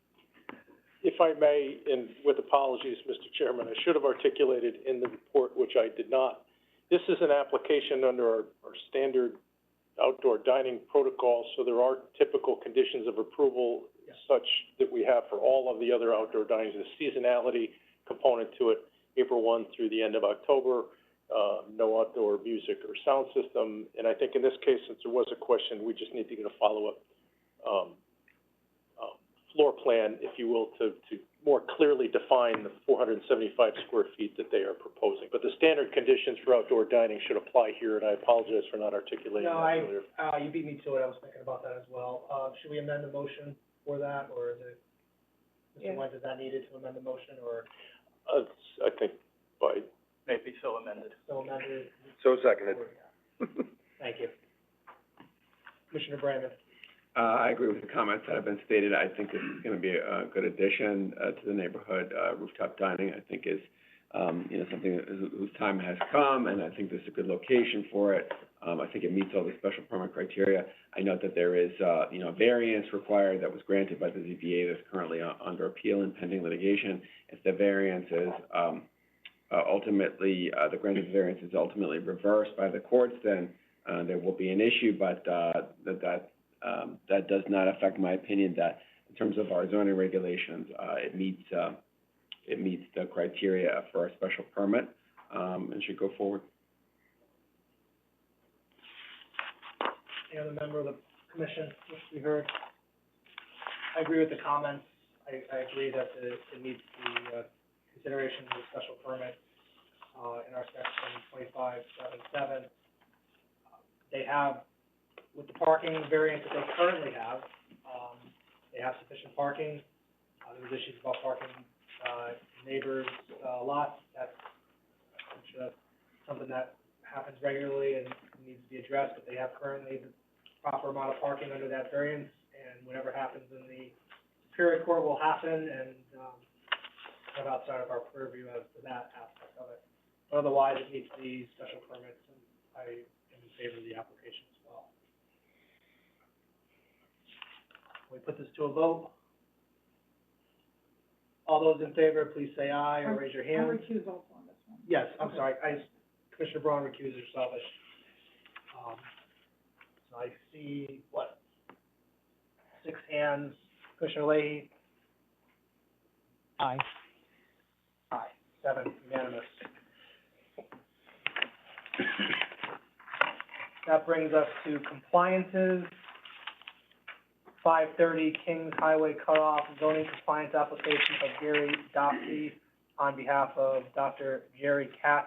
If I may, and with apologies, Mr. Chairman, I should have articulated in the report, which I did not. This is an application under our standard outdoor dining protocol, so there are typical conditions of approval such that we have for all of the other outdoor dining. The seasonality component to it, April 1 through the end of October, no outdoor music or sound system. And I think in this case, since there was a question, we just need to get a follow-up floor plan, if you will, to more clearly define the 475 square feet that they are proposing. But the standard conditions for outdoor dining should apply here, and I apologize for not articulating that earlier. No, you beat me to it. I was thinking about that as well. Should we amend the motion for that, or is it? Yeah. Mr. Wentz, is that needed to amend the motion, or I think by, Maybe so amended. so amended? So seconded. Thank you. Commissioner Brandon? I agree with the comments that have been stated. I think this is gonna be a good addition, to the neighborhood. Rooftop dining, I think, is, something whose time has come, and I think this is a good location for it. I think it meets all the special permit criteria. I note that there is, variance required that was granted by the ZBA that's currently under appeal and pending litigation. If the variance is, ultimately, the granted variance is ultimately reversed by the courts, then, there will be an issue, but, that does not affect my opinion that in terms of our zoning regulations, it meets the criteria for a special permit, and should go forward. Any other member of the commission wish to be heard? I agree with the comments. I agree that it meets the, consideration of the special permit, in our section 25.7.7. They have, with the parking variance that they currently have, they have sufficient parking. There's issues about parking, neighbors', lots. That's something that happens regularly and needs to be addressed, but they have currently the proper amount of parking under that variance, and whatever happens in the Superior Court will happen, and, kind of outside of our purview as to that aspect of it. But otherwise, it meets the special permits, and I am in favor of the application as well. We put this to a vote. All those in favor, please say aye or raise your hand. I'm recused also on this one. Yes, I'm sorry, Commissioner Braun recused herself. So I see, 6 hands. Commissioner Leahy? Aye. Aye. 7, unanimous. That brings us to compliances. 530 Kings Highway cutoff zoning compliance application of Gary Doffey on behalf of Dr. Jerry Katz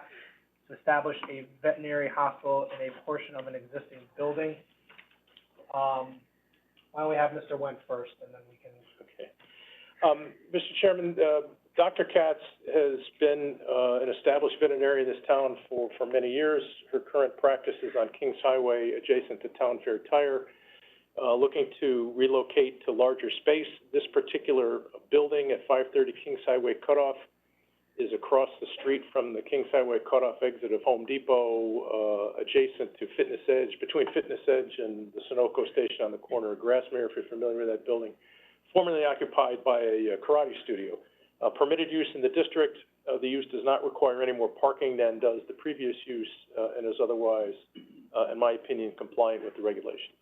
to establish a veterinary hospital in a portion of an existing building. Why don't we have Mr. Wentz first, and then we can... okay. Mr. Chairman, Dr. Katz has been, an established veterinarian in this town for many years. Her current practice is on Kings Highway adjacent to Town Fair Tire. Looking to relocate to larger space. This particular building at 530 Kings Highway Cutoff is across the street from the Kings Highway Cutoff exit of Home Depot, adjacent to Fitness Edge, between Fitness Edge and the Sunoco station on the corner of Grassmere, if you're familiar with that building, formerly occupied by a karate studio. Permitted use in the district, the use does not require any more parking than does the previous use, and is otherwise, in my opinion, compliant with the regulations.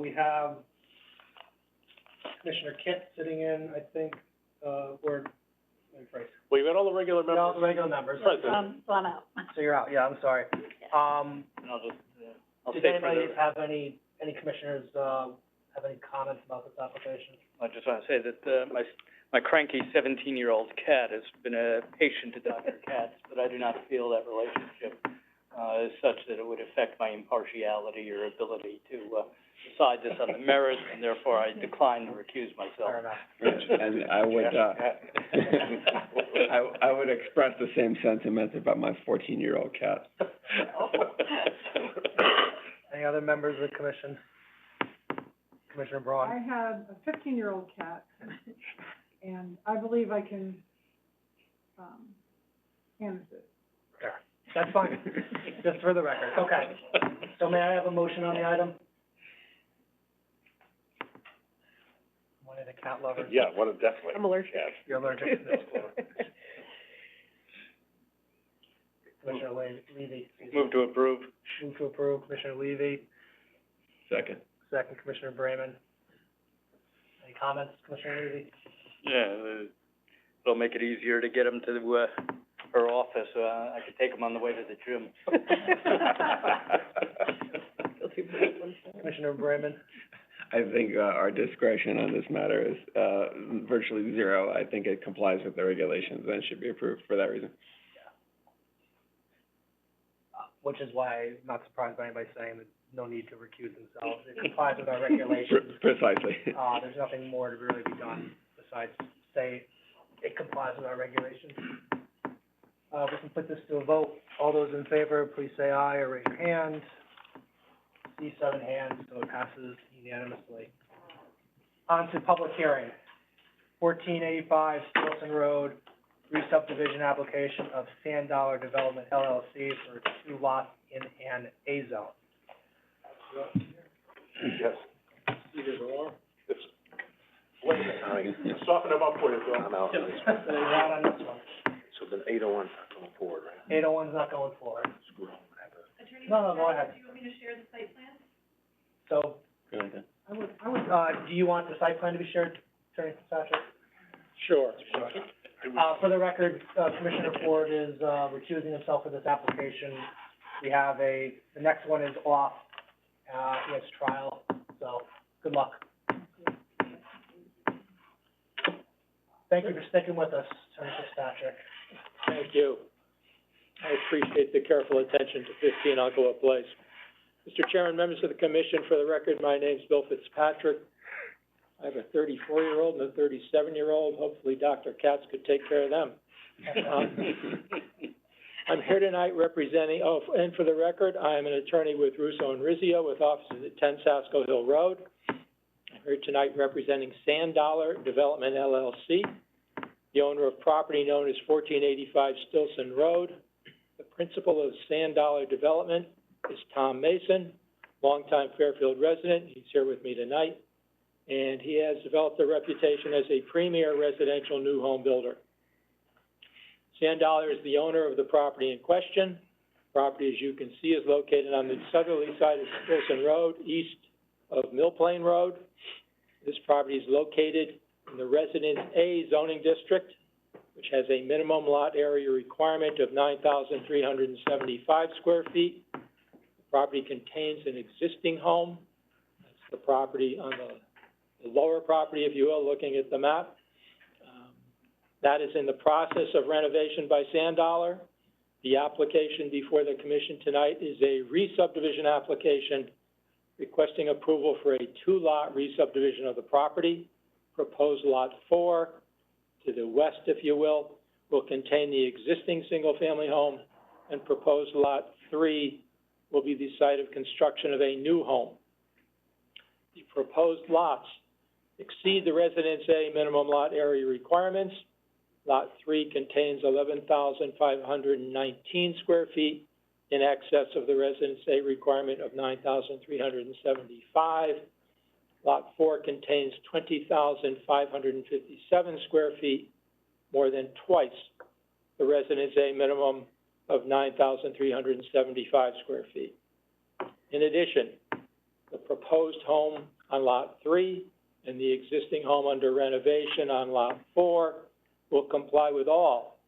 we have Commissioner Kent sitting in, I think, let me phrase. Well, you got all the regular members. All the regular members. Present. So I'm out. So you're out, yeah, I'm sorry. And I'll just, I'll Does stay for anybody the, have any commissioners, have any comments about this application? I just want to say that, my cranky 17-year-old cat has been a patient to Dr. Katz, but I do not feel that relationship, is such that it would affect my impartiality or ability to, decide this on the merits, and therefore I decline to recuse myself. Fair enough. And I would, I would express the same sentiments about my 14-year-old cat. Any other members of the commission? Commissioner Braun? I have a 15-year-old cat, and I believe I can, canvass it. There. That's fine, just for the record. Okay. So may I have a motion on the item? One of the cat lovers. Yeah, definitely. I'm allergic. You're allergic to this. Commissioner Levy. Move to approve. Move to approve, Commissioner Levy. Second. Second, Commissioner Brayman. Any comments, Commissioner Levy? Yeah, it'll make it easier to get him to, her office, I could take him on the way to the gym. Commissioner Brayman? I think, our discretion on this matter is, virtually zero. I think it complies with the regulations and should be approved for that reason. Which is why I'm not surprised by anybody saying that no need to recuse themselves. It complies with our regulations. Precisely. There's nothing more to really be done besides say it complies with our regulations. We can put this to a vote. All those in favor, please say aye or raise your hand. See 7 hands, so it passes unanimously. On to public hearing. 1485 Stilson Road, re-subdivision application of Sand Dollar Development LLC for 2 lots in an A zone. Yes. It's late, Tommy. Soften them up for you, Bill. I'm out. So you're out on this one. So then 801's not going forward, right? 801's not going forward. Screw it. No, go ahead. Do you want me to share the site plan? So, I would, do you want the site plan to be shared, Attorney Fitzpatrick? Sure. For the record, Commissioner Ford is, recusing himself for this application. We have the next one is off, he has trial, so, good luck. Thank you for sticking with us, Attorney Fitzpatrick. Thank you. I appreciate the careful attention to 15 Alcoa Place. Mr. Chairman, members of the commission, for the record, my name's Bill Fitzpatrick. I have a 34-year-old and a 37-year-old. Hopefully Dr. Katz could take care of them. I'm here tonight representing, and for the record, I am an attorney with Russo and Rizzio with offices at 10 Sasko Hill Road. I'm here tonight representing Sand Dollar Development LLC, the owner of property known as 1485 Stilson Road. The principal of Sand Dollar Development is Tom Mason, longtime Fairfield resident. He's here with me tonight. And he has developed a reputation as a premier residential new home builder. Sand Dollar is the owner of the property in question. Property, as you can see, is located on the southerly side of Stilson Road, east of Mill Plain Road. This property is located in the Residence A zoning district, which has a minimum lot area requirement of 9,375 square feet. The property contains an existing home. That's the property on the lower property, if you will, looking at the map. That is in the process of renovation by Sand Dollar. The application before the commission tonight is a re-subdivision application requesting approval for a 2-lot re-subdivision of the property. Proposed lot 4, to the west, if you will contain the existing single-family home, and proposed lot 3 will be the site of construction of a new home. The proposed lots exceed the Residence A minimum lot area requirements. Lot 3 contains 11,519 square feet, in excess of the Residence A requirement of 9,375. Lot 4 contains 20,557 square feet, more than twice the Residence A minimum of 9,375 square feet. In addition, the proposed home on Lot 3 and the existing home under renovation on Lot 4 will comply with all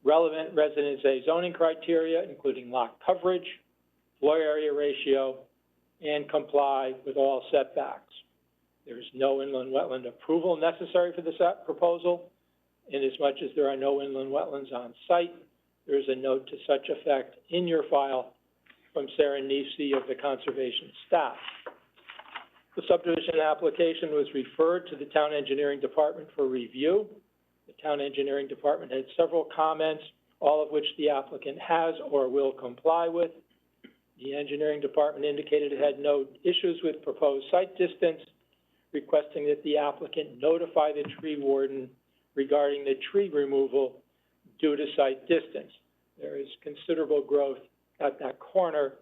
relevant Residence A zoning criteria, including lot coverage, floor area ratio, and comply with all setbacks. There is no inland wetland approval necessary for this proposal. Inasmuch as there are no inland wetlands on site, there is a note to such effect in your file from Sarah Nisi of the Conservation staff. The subdivision application was referred to the Town Engineering Department for review. The Town Engineering Department had several comments, all of which the applicant has or will comply with. The Engineering Department indicated it had no issues with proposed site distance, requesting that the applicant notify the tree warden regarding the tree removal due to site distance. There is considerable growth at that corner,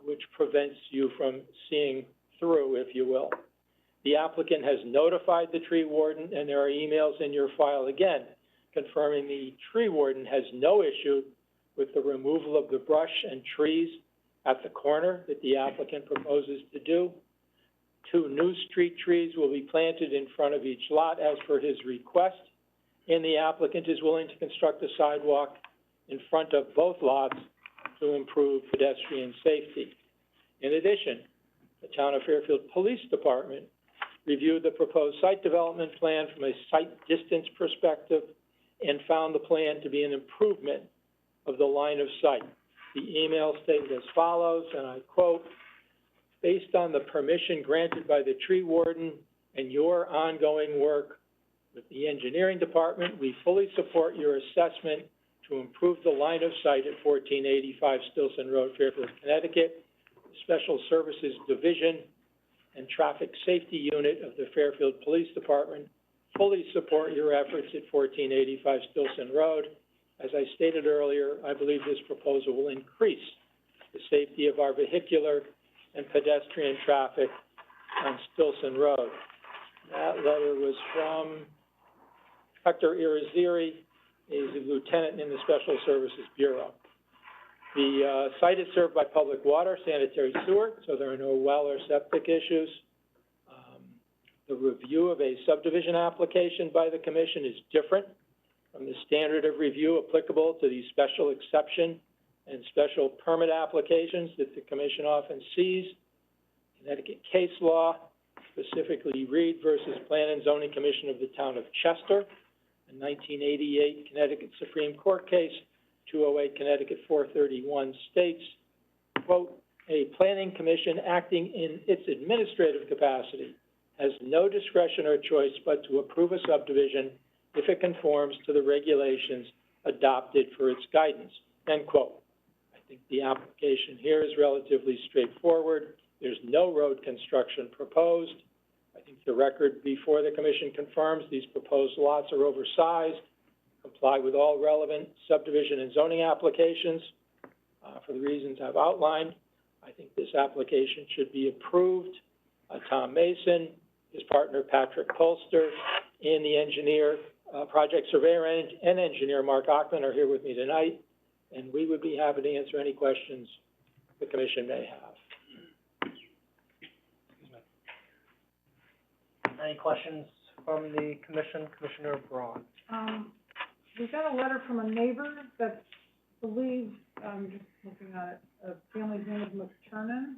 which prevents you from seeing through, if you will. The applicant has notified the tree warden, and there are emails in your file again confirming the tree warden has no issue with the removal of the brush and trees at the corner that the applicant proposes to do. 2 new street trees will be planted in front of each lot as per his request, and the applicant is willing to construct a sidewalk in front of both lots to improve pedestrian safety. In addition, the Town of Fairfield Police Department reviewed the proposed site development plan from a site distance perspective and found the plan to be an improvement of the line of sight. The email stated as follows, and I quote, based on the permission granted by the tree warden and your ongoing work with the engineering department, we fully support your assessment to improve the line of sight at 1485 Stilson Road, Fairfield, Connecticut. The Special Services Division and Traffic Safety Unit of the Fairfield Police Department fully support your efforts at 1485 Stilson Road. As I stated earlier, I believe this proposal will increase the safety of our vehicular and pedestrian traffic on Stilson Road. That letter was from Hector Irizarry. He's a lieutenant in the Special Services Bureau. The site is served by public water, sanitary sewer, so there are no well or septic issues. The review of a subdivision application by the commission is different from the standard of review applicable to these special exception and special permit applications that the commission often sees. Connecticut case law, specifically Reed versus Plan and Zoning Commission of the Town of Chester, a 1988 Connecticut Supreme Court case, 208 Connecticut 431 states, quote, a planning commission acting in its administrative capacity has no discretion or choice but to approve a subdivision if it conforms to the regulations adopted for its guidance, end quote. I think the application here is relatively straightforward. There's no road construction proposed. I think the record before the commission confirms these proposed lots are oversized, comply with all relevant subdivision and zoning applications. For the reasons I've outlined, I think this application should be approved. Tom Mason, his partner Patrick Polster, and the engineer, project surveyor and engineer Mark Ockman are here with me tonight, and we would be happy to answer any questions the commission may have. Any questions from the commission? Commissioner Braun? We got a letter from a neighbor that believes, just looking at it, a family's name is McTurnan.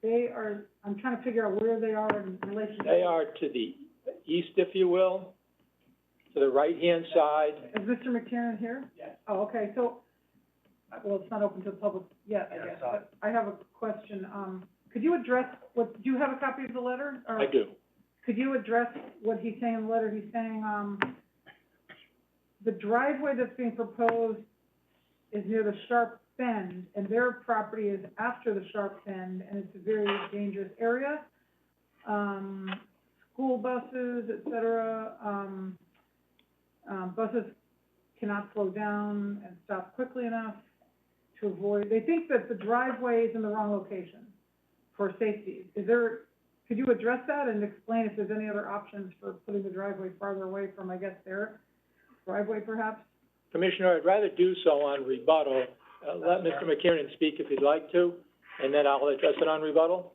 They are, I'm trying to figure out where they are in relation to... They are to the east, if you will, to the right-hand side. Is Mr. McTiernan here? Yes. Oh, okay, so, well, it's not open to the public yet, I Yes, guess, but I have a question. Could you address what, do you have a copy of the letter? Or I do. could you address what he's saying in the letter? He's saying, the driveway that's being proposed is near the sharp bend, and their property is after the sharp bend, and it's a very dangerous area. School buses, et cetera, buses cannot slow down and stop quickly enough to avoid, they think that the driveway is in the wrong location for safety. Could you address that and explain if there's any other options for putting the driveway farther away from, I guess, their driveway perhaps? Commissioner, I'd rather do so on rebuttal. Let Mr. McKiernan speak if he'd like to, and then I'll address it on rebuttal.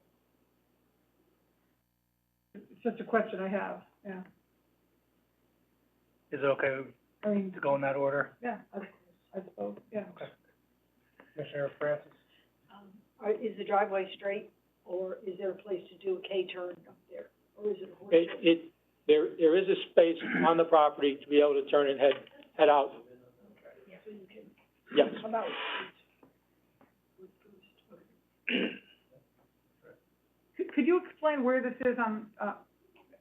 It's just a question I have, yeah. Is it okay I mean, to go in that order? yeah, I suppose, yeah. Okay. Commissioner Francis? Is the driveway straight, or is there a place to do a K-turn up there? Or is it a horse? There is a space on the property to be able to turn and head out. So you can Yes. come out. Could you explain where this is on,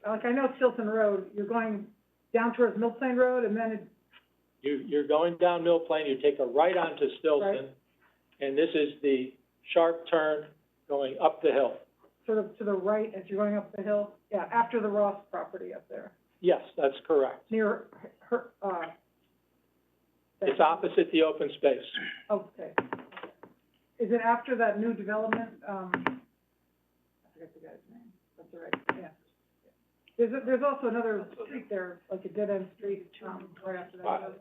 like, I know Stilson Road, you're going down towards Mill Plain Road, and then You're going down Mill Plain, you take a right onto Stilson, Right. and this is the sharp turn going up the hill. sort of to the right as you're going up the hill? Yeah, after the Ross property up there, Yes, that's correct. near her, It's opposite the open space. okay. Is it after that new development, I forget the guy's name, that's all right, yeah. There's also another street there, like a dead-end street, right after that.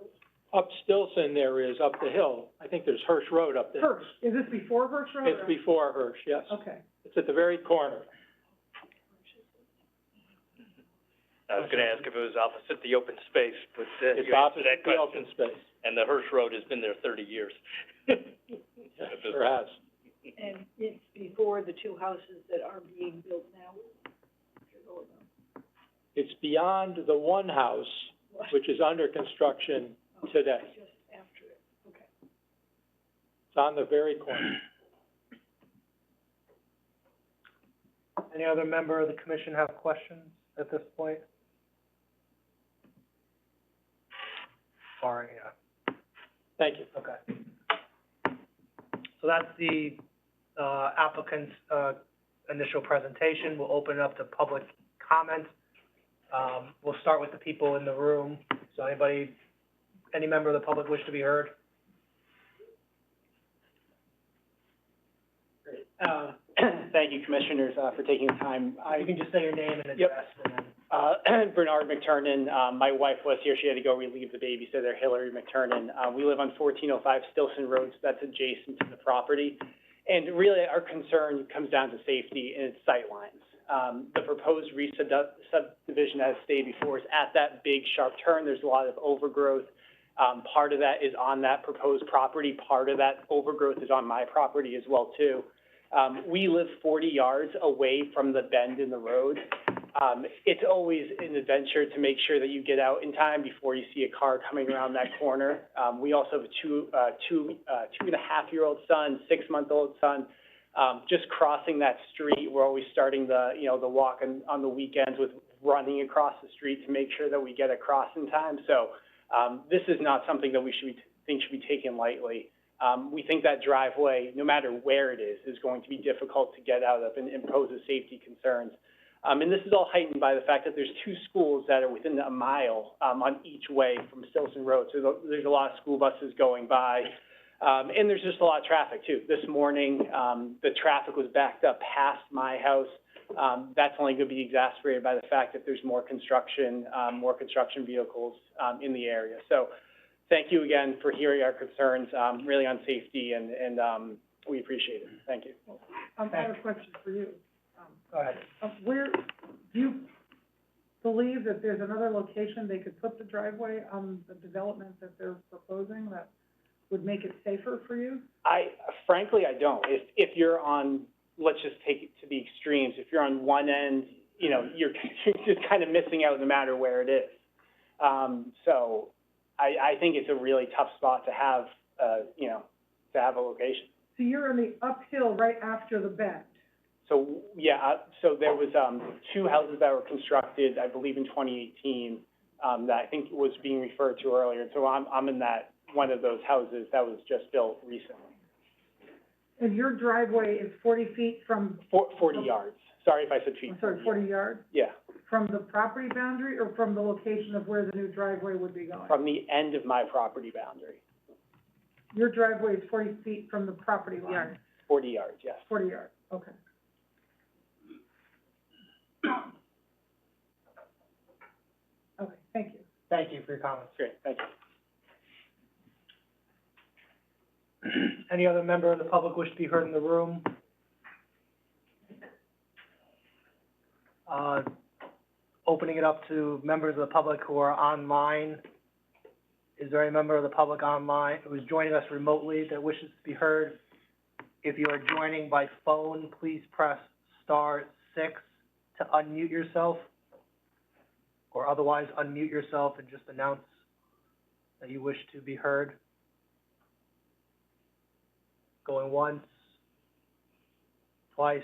Up Stilson there is, up the hill. I think there's Hirsch Road up there. Hirsch, is this before Hirsch Road? It's before Hirsch, yes. Okay. It's at the very corner. I was gonna ask if it was opposite the open space, but, It's you answered opposite that the question. open space. And the Hirsch Road has been there 30 years. Yes, sure has. And it's before the two houses that are being built now. It's beyond the one house, which is under construction today. Just after it, okay. It's on the very corner. Any other member of the commission have questions at this point? Sorry, yeah. Thank you. Okay. So that's the, applicant's, initial presentation. We'll open it up to public comment. We'll start with the people in the room. So any member of the public wish to be heard? Great. Thank you, Commissioners, for taking the time. You can just say your name and address, and then. Bernard McTurnan, my wife was here, she had to go relieve the babysitter, Hillary McTurnan. We live on 1405 Stilson Road, so that's adjacent to the property. And really, our concern comes down to safety and its sightlines. The proposed subdivision, as stated before, is at that big sharp turn. There's a lot of overgrowth. Part of that is on that proposed property. Part of that overgrowth is on my property as well, too. We live 40 yards away from the bend in the road. It's always an adventure to make sure that you get out in time before you see a car coming around that corner. We also have a two and a half year old son, 6-month-old son. Just crossing that street, we're always starting the walk on the weekends with running across the street to make sure that we get across in time. So, this is not something that we should be taken lightly. We think that driveway, no matter where it is going to be difficult to get out of and poses safety concerns. And this is all heightened by the fact that there's 2 schools that are within a mile, on each way from Stilson Road. So there's a lot of school buses going by. And there's just a lot of traffic too. This morning, the traffic was backed up past my house. That's only going to be exacerbated by the fact that there's more construction vehicles, in the area. So thank you again for hearing our concerns, really on safety, and we appreciate it. Thank you. I have a question for you. Go ahead. Where, do you believe that there's another location they could put the driveway on the development that they're proposing that would make it safer for you? Frankly, I don't. If you're on, let's just take it to the extremes. If you're on one end, you're just kind of missing out no matter where it is. So I think it's a really tough spot to have, to have a location. So you're in the uphill right after the bend? So, yeah, so there was, 2 houses that were constructed, I believe in 2018, that I think was being referred to earlier. So I'm in one of those houses that was just built recently. And your driveway is 40 feet from? 40 yards. Sorry if I said feet. I'm sorry, 40 yards? Yeah. From the property boundary or from the location of where the new driveway would be going? From the end of my property boundary. Your driveway is 40 feet from the property line? 40 yards, yes. 40 yards, okay. Okay, thank you. Thank you for your comments. Great, thank you. Any other member of the public wish to be heard in the room? Opening it up to members of the public who are online. Is there any member of the public online who is joining us remotely that wishes to be heard? If you are joining by phone, please press *6 to unmute yourself, or otherwise unmute yourself and just announce that you wish to be heard. Going once, twice.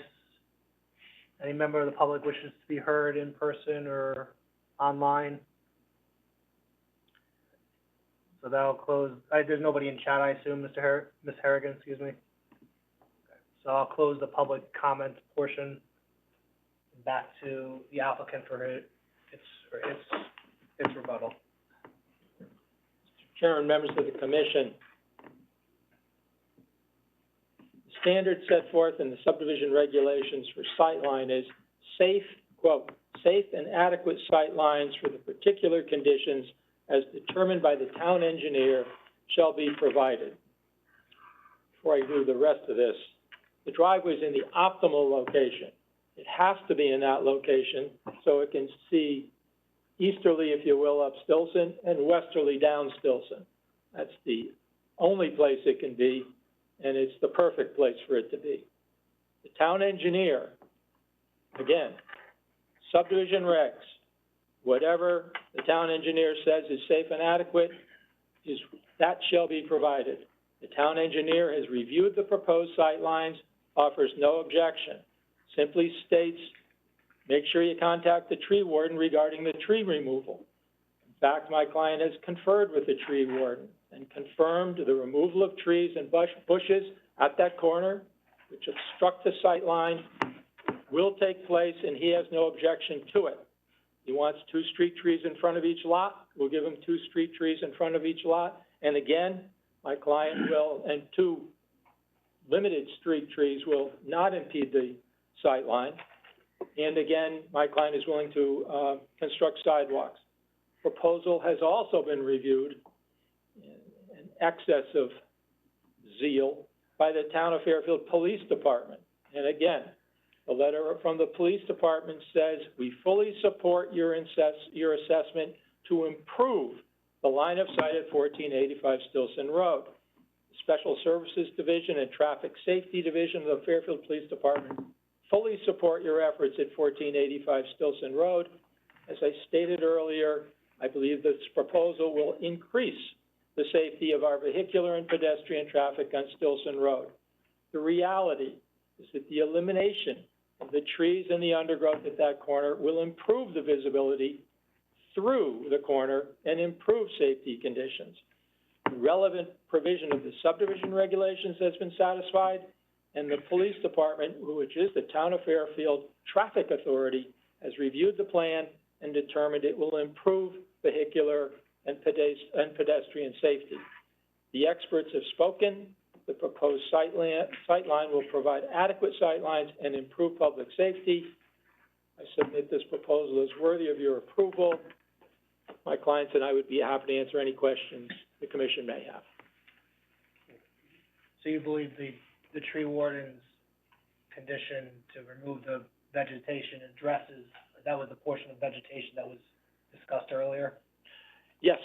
Any member of the public wishes to be heard in person or online? So that'll close. There's nobody in chat, I assume, Ms. Harrigan, excuse me. Okay. So I'll close the public comment portion. Back to the applicant for its rebuttal. Mr. Chairman, members of the commission, the standard set forth in the subdivision regulations for sightline is safe, quote, safe and adequate sightlines for the particular conditions as determined by the town engineer shall be provided. Before I do the rest of this, the driveway is in the optimal location. It has to be in that location so it can see easterly, if you will, up Stilson and westerly down Stilson. That's the only place it can be, and it's the perfect place for it to be. The town engineer, again, subdivision regs, whatever the town engineer says is safe and adequate, that shall be provided. The town engineer has reviewed the proposed sightlines, offers no objection. simply states, make sure you contact the tree warden regarding the tree removal. In fact, my client has conferred with the tree warden and confirmed the removal of trees and bushes at that corner, which obstruct the sight line, will take place, and he has no objection to it. He wants 2 street trees in front of each lot, we'll give him 2 street trees in front of each lot. And again, my client will, and 2 limited street trees will not impede the sight line. And again, my client is willing to construct sidewalks. Proposal has also been reviewed in excess of zeal by the Town of Fairfield Police Department. And again, the letter from the police department says, we fully support your assessment to improve the line of sight at 1485 Stilson Road. Special Services Division and Traffic Safety Division of the Fairfield Police Department fully support your efforts at 1485 Stilson Road. As I stated earlier, I believe this proposal will increase the safety of our vehicular and pedestrian traffic on Stilson Road. The reality is that the elimination of the trees and the undergrowth at that corner will improve the visibility through the corner and improve safety conditions. The relevant provision of the subdivision regulations has been satisfied, and the police department, which is the Town of Fairfield Traffic Authority, has reviewed the plan and determined it will improve vehicular and pedestrian safety. The experts have spoken. The proposed sightline will provide adequate sightlines and improve public safety. I submit this proposal is worthy of your approval. My clients and I would be happy to answer any questions the commission may have. So you believe the tree warden's condition to remove the vegetation addresses, that was the portion of vegetation that was discussed earlier? Yes,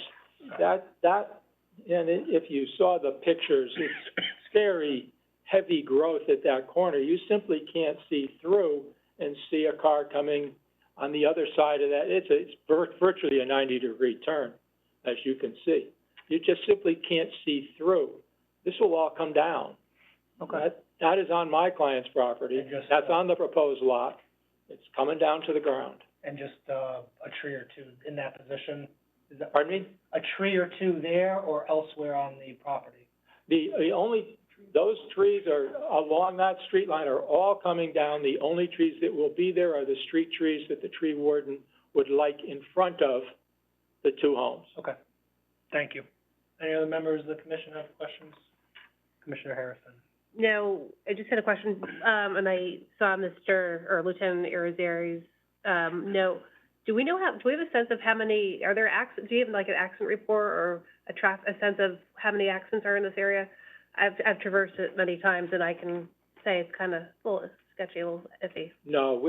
that, and if you saw the pictures, it's very heavy growth at that corner. You simply can't see through and see a car coming on the other side of that. It's virtually a 90-degree turn, as you can see. You just simply can't see through. This will all come down. Okay. That is on my client's property. That's on the proposed lot. It's coming down to the ground. And just, a tree or 2 in that position? Is that, Pardon me? a tree or 2 there or elsewhere on the property? Those trees are along that street line are all coming down. The only trees that will be there are the street trees that the tree warden would like in front of the 2 homes. Okay, thank you. Any other members of the commission have questions? Commissioner Harrison. No, I just had a question, and I saw Lieutenant Irizarry's, note. Do we have a sense of how many, are there do you have like an accident report or a sense of how many accidents are in this area? I've traversed it many times, and I can say it's kind of a little sketchy, a little iffy. No,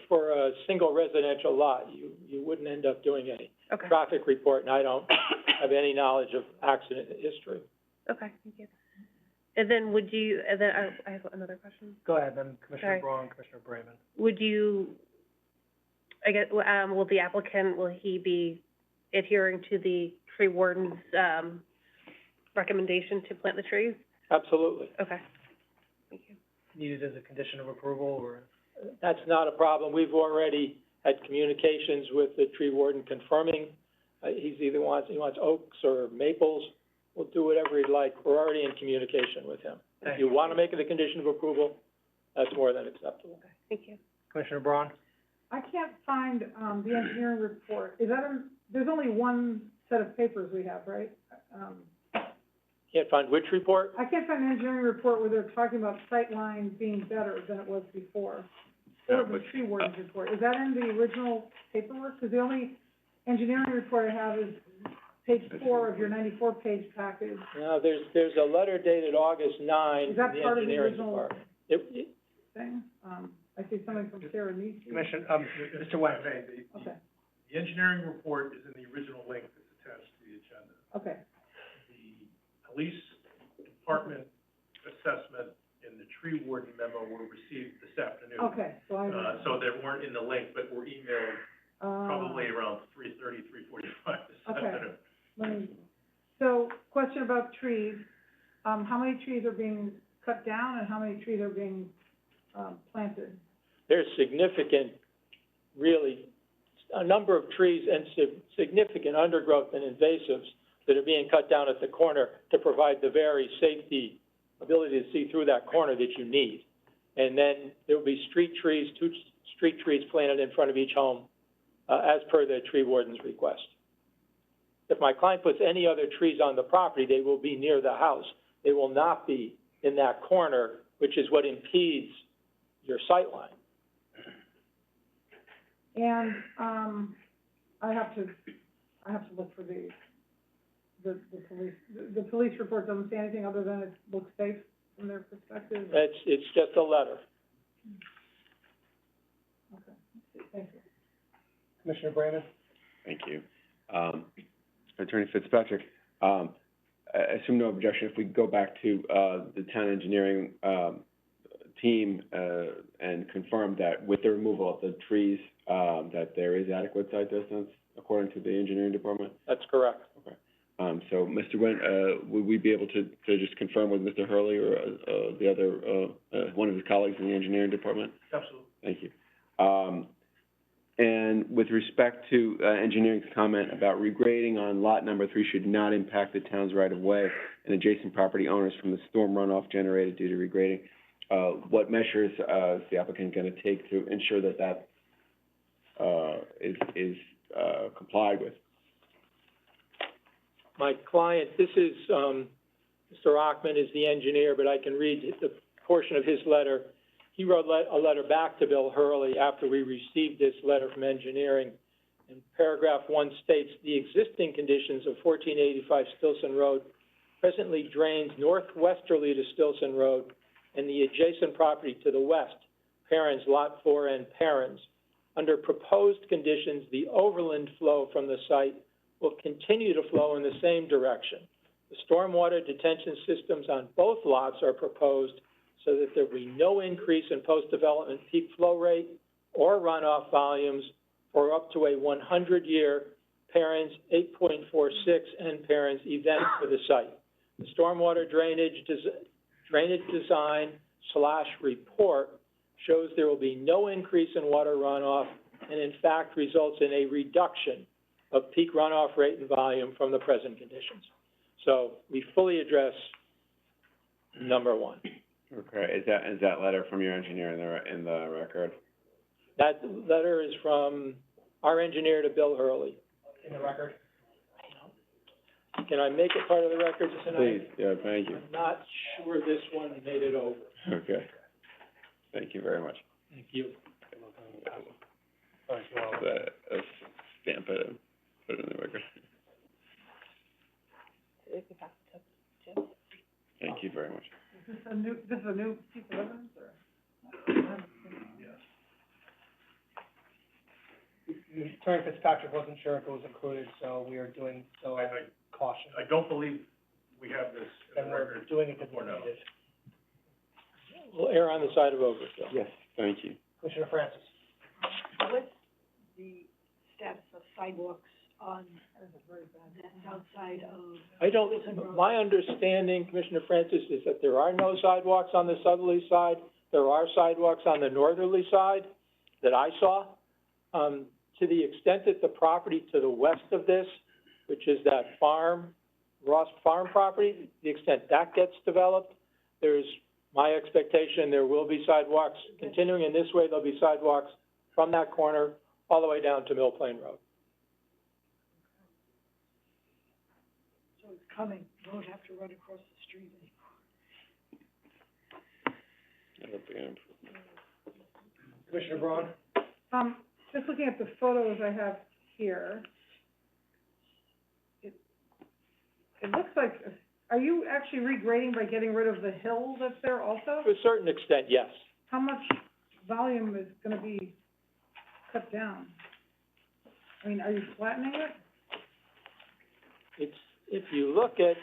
for a single residential lot, you wouldn't end up doing a Okay. traffic report, and I don't have any knowledge of accident history. Okay, thank you. And then I have another question. Go ahead, then Commissioner Sorry. Braun, Commissioner Braman. Will the applicant, will he be adhering to the tree warden's, recommendation to plant the trees? Absolutely. Okay, thank you. Needed as a condition of approval, or? That's not a problem. We've already had communications with the tree warden confirming, he wants oaks or maples. We'll do whatever he'd like. We're already in communication with him. If you want to make it a condition of approval, that's more than acceptable. Okay, thank you. Commissioner Braun? I can't find, the engineering report. Is that there's only one set of papers we have, right? Can't find which report? I can't find an engineering report where they're talking about sight lines being better than it was before. Or the tree warden's report. Is that in the original paperwork? Because the only engineering report I have is page 4 of your 94-page package. No, there's a letter dated August 9 Is that from the part of the engineering original department. thing? I see something from Sarah Neese. Commissioner, Mr. West. Okay, The engineering report is in the original link that's attached to the agenda. okay. The police department assessment and the tree warden memo were received this afternoon. Okay, so So they weren't in the link, but were emailed probably around 3:30, 3:45 this afternoon. So, question about trees. How many trees are being cut down and how many trees are being planted? There's significant, really, a number of trees and significant undergrowth and invasives that are being cut down at the corner to provide the very safety, ability to see through that corner that you need. And then there'll be street trees, 2 street trees planted in front of each home, as per the tree warden's request. If my client puts any other trees on the property, they will be near the house. They will not be in that corner, which is what impedes your sight line. And, I have to look for the police, the police report doesn't say anything other than it looks safe from their perspective? It's just a letter. Okay, thank you. Commissioner Brandon? Thank you. Attorney Fitzpatrick, I assume no objection if we go back to, the town engineering, team, and confirm that with the removal of the trees, that there is adequate sight distance according to the engineering department? That's correct. Okay. So, Mr. Nguyen, would we be able to just confirm with Mr. Hurley or, the other, one of his colleagues in the engineering department? Absolutely. Thank you. And with respect to, engineering's comment about regrading on lot number 3 should not impact the town's right-of-way and adjacent property owners from the storm runoff generated due to regrading, what measures, is the applicant gonna take to ensure that that, is complied with? My client, this is, Mr. Ockman is the engineer, but I can read the portion of his letter. He wrote a letter back to Bill Hurley after we received this letter from engineering. And paragraph 1 states, the existing conditions of 1485 Stilson Road presently drains northwesterly to Stilson Road and the adjacent property to the west, Perrins, Lot 4 and Perrins. Under proposed conditions, the overland flow from the site will continue to flow in the same direction. The stormwater detention systems on both lots are proposed so that there will be no increase in post-development peak flow rate or runoff volumes for up to a 100-year Perrins 8.46 and Perrins event for the site. The stormwater drainage design / report shows there will be no increase in water runoff and in fact results in a reduction of peak runoff rate and volume from the present conditions. So we fully address number 1. Okay, is that letter from your engineer in the record? That letter is from our engineer to Bill Hurley. In the record? Can I make it part of the record tonight? Please, yeah, thank you. I'm not sure this one made it over. Okay. Thank you very much. Thank you. Stamp it and put it in the record. Thank you very much. Is this a new piece of evidence, or? Attorney Fitzpatrick wasn't sure if it was included, so we are doing so out of caution. I don't believe we have this in And the we're record. doing it because we Or no. need it. We'll err on the side of overkill. Yes, thank you. Commissioner Francis? What's the status of sidewalks on the south side of? My understanding, Commissioner Francis, is that there are no sidewalks on the southerly side. There are sidewalks on the northerly side that I saw. To the extent that the property to the west of this, which is that Ross Farm property, the extent that gets developed, there's my expectation there will be sidewalks. Continuing in this way, there'll be sidewalks from that corner all the way down to Mill Plain Road. So it's coming, you won't have to run across the street anymore. Commissioner Braun? Just looking at the photos I have here, it looks like, are you actually regrading by getting rid of the hill that's there also? To a certain extent, yes. How much volume is gonna be cut down? I mean, are you flattening it? If you look at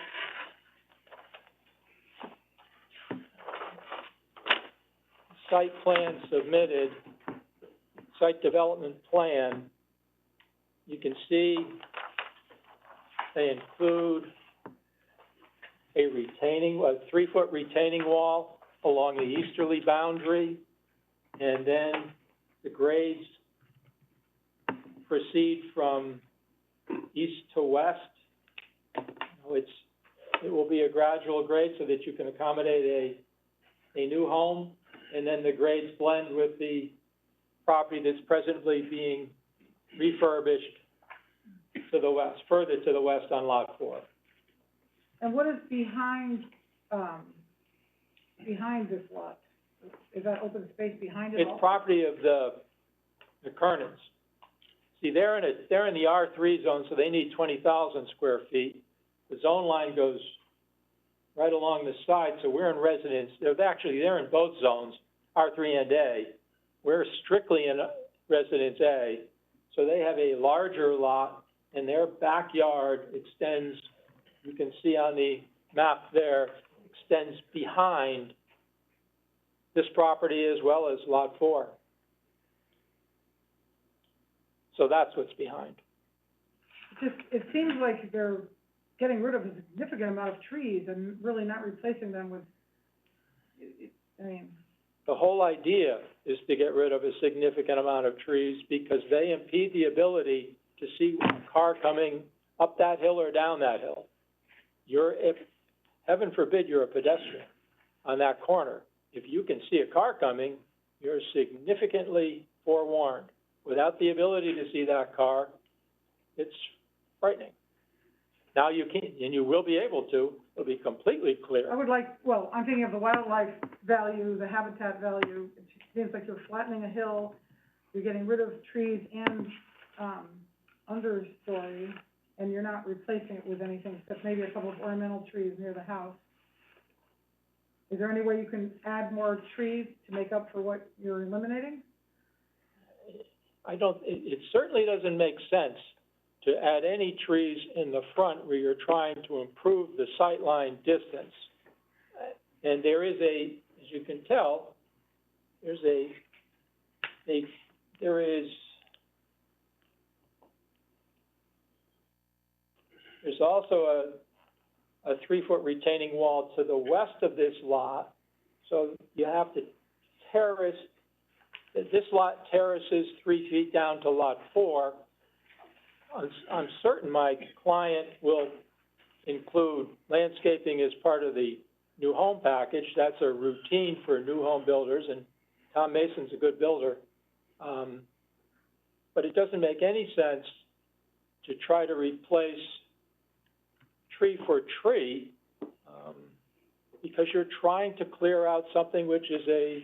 site plan submitted, site development plan, you can see they include a 3-foot retaining wall along the easterly boundary and then the grades proceed from east to west. It will be a gradual grade so that you can accommodate a new home, and then the grades blend with the property that's presently being refurbished to the west, further to the west on Lot 4. And what is behind this lot? Is that open space behind it all? It's property of the Kernans. See, they're in the R3 zone, so they need 20,000 square feet. The zone line goes right along the side, so we're in residence. They're in both zones, R3 and A. We're strictly in residence A, so they have a larger lot, and their backyard extends, you can see on the map there, extends behind this property as well as Lot 4. So that's what's behind. It seems like they're getting rid of a significant amount of trees and really not replacing them with, The whole idea is to get rid of a significant amount of trees because they impede the ability to see a car coming up that hill or down that hill. If heaven forbid you're a pedestrian on that corner, if you can see a car coming, you're significantly forewarned. Without the ability to see that car, it's frightening. Now you can, and you will be able to, it'll be completely clear. I'm thinking of the wildlife value, the habitat value. It seems like you're flattening a hill, you're getting rid of trees and, understory, and you're not replacing it with anything except maybe a couple of ornamental trees near the house. Is there any way you can add more trees to make up for what you're eliminating? It certainly doesn't make sense to add any trees in the front where you're trying to improve the sightline distance. And there is as you can tell, there's also a 3-foot retaining wall to the west of this lot, so you have to terrace. This lot terraces 3 feet down to Lot 4. I'm certain my client will include landscaping as part of the new home package. That's a routine for new home builders, and Tom Mason's a good builder. But it doesn't make any sense to try to replace tree for tree, because you're trying to clear out something which is a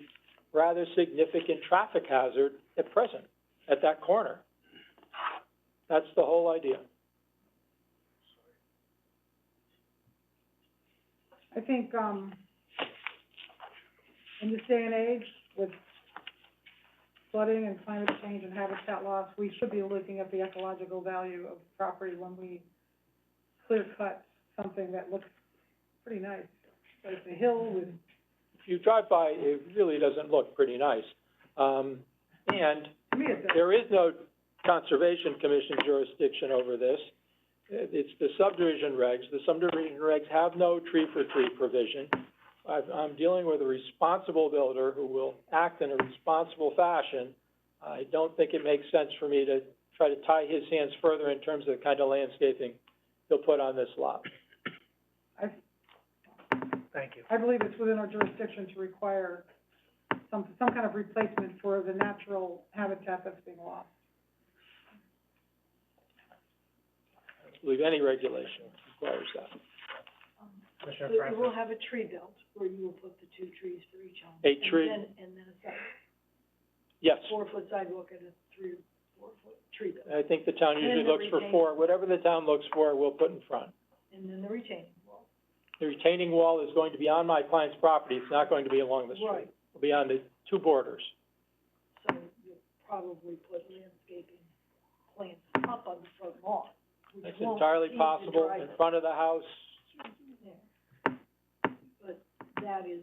rather significant traffic hazard at present, at that corner. That's the whole idea. I think, in this day and age, with flooding and climate change and habitat loss, we should be looking at the ecological value of property when we clear cut something that looks pretty nice. Like the hill with... If you drive by, it really doesn't look pretty nice. And there is no Conservation Commission jurisdiction over this. It's the subdivision regs. The subdivision regs have no tree-for-tree provision. I'm dealing with a responsible builder who will act in a responsible fashion. I don't think it makes sense for me to try to tie his hands further in terms of the kind of landscaping he'll put on this lot. Thank you. I believe it's within our jurisdiction to require some kind of replacement for the natural habitat that's being lost. I believe any regulation requires that. Commissioner So Francis. you will have a tree belt where you will put the 2 trees for each home. A tree? And then a Yes. 4-foot sidewalk and a 3 or 4-foot tree belt. I think the town And usually the looks for retaining- 4. Whatever the town looks for, we'll put in front. And then the retaining wall. The retaining wall is going to be on my client's property. It's not going to be along the street. Right. It'll be on the 2 borders. So you'll probably put landscaping plants up on the front lawn. which It's won't entirely impede the possible in driveway. front of the house. Yeah. But that is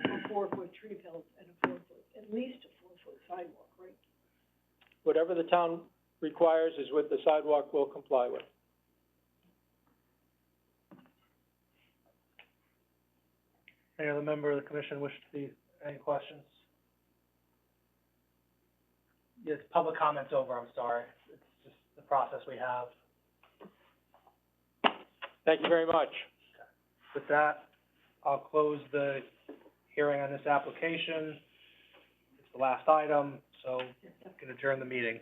a 4-foot tree belt and a 4-foot, at least a 4-foot sidewalk, right? Whatever the town requires is what the sidewalk will comply with. Any other member of the commission wish to see any questions? yes, public comment's over, I'm sorry. It's just the process we have. Thank you very much. With that, I'll close the hearing on this application. It's the last item, so we can adjourn the meeting.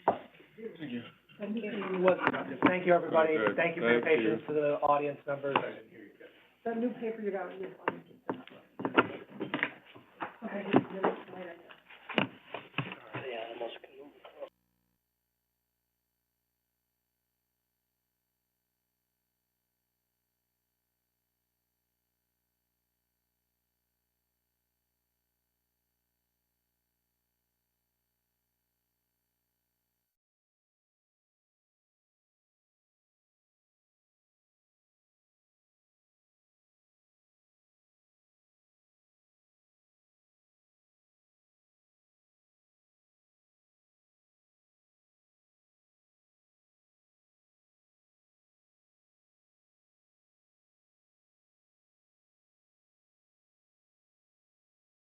That new paper, It was productive. Thank you, everybody. Very good. Thank you for your Thank you. patience to the audience members. that new paper you got, okay,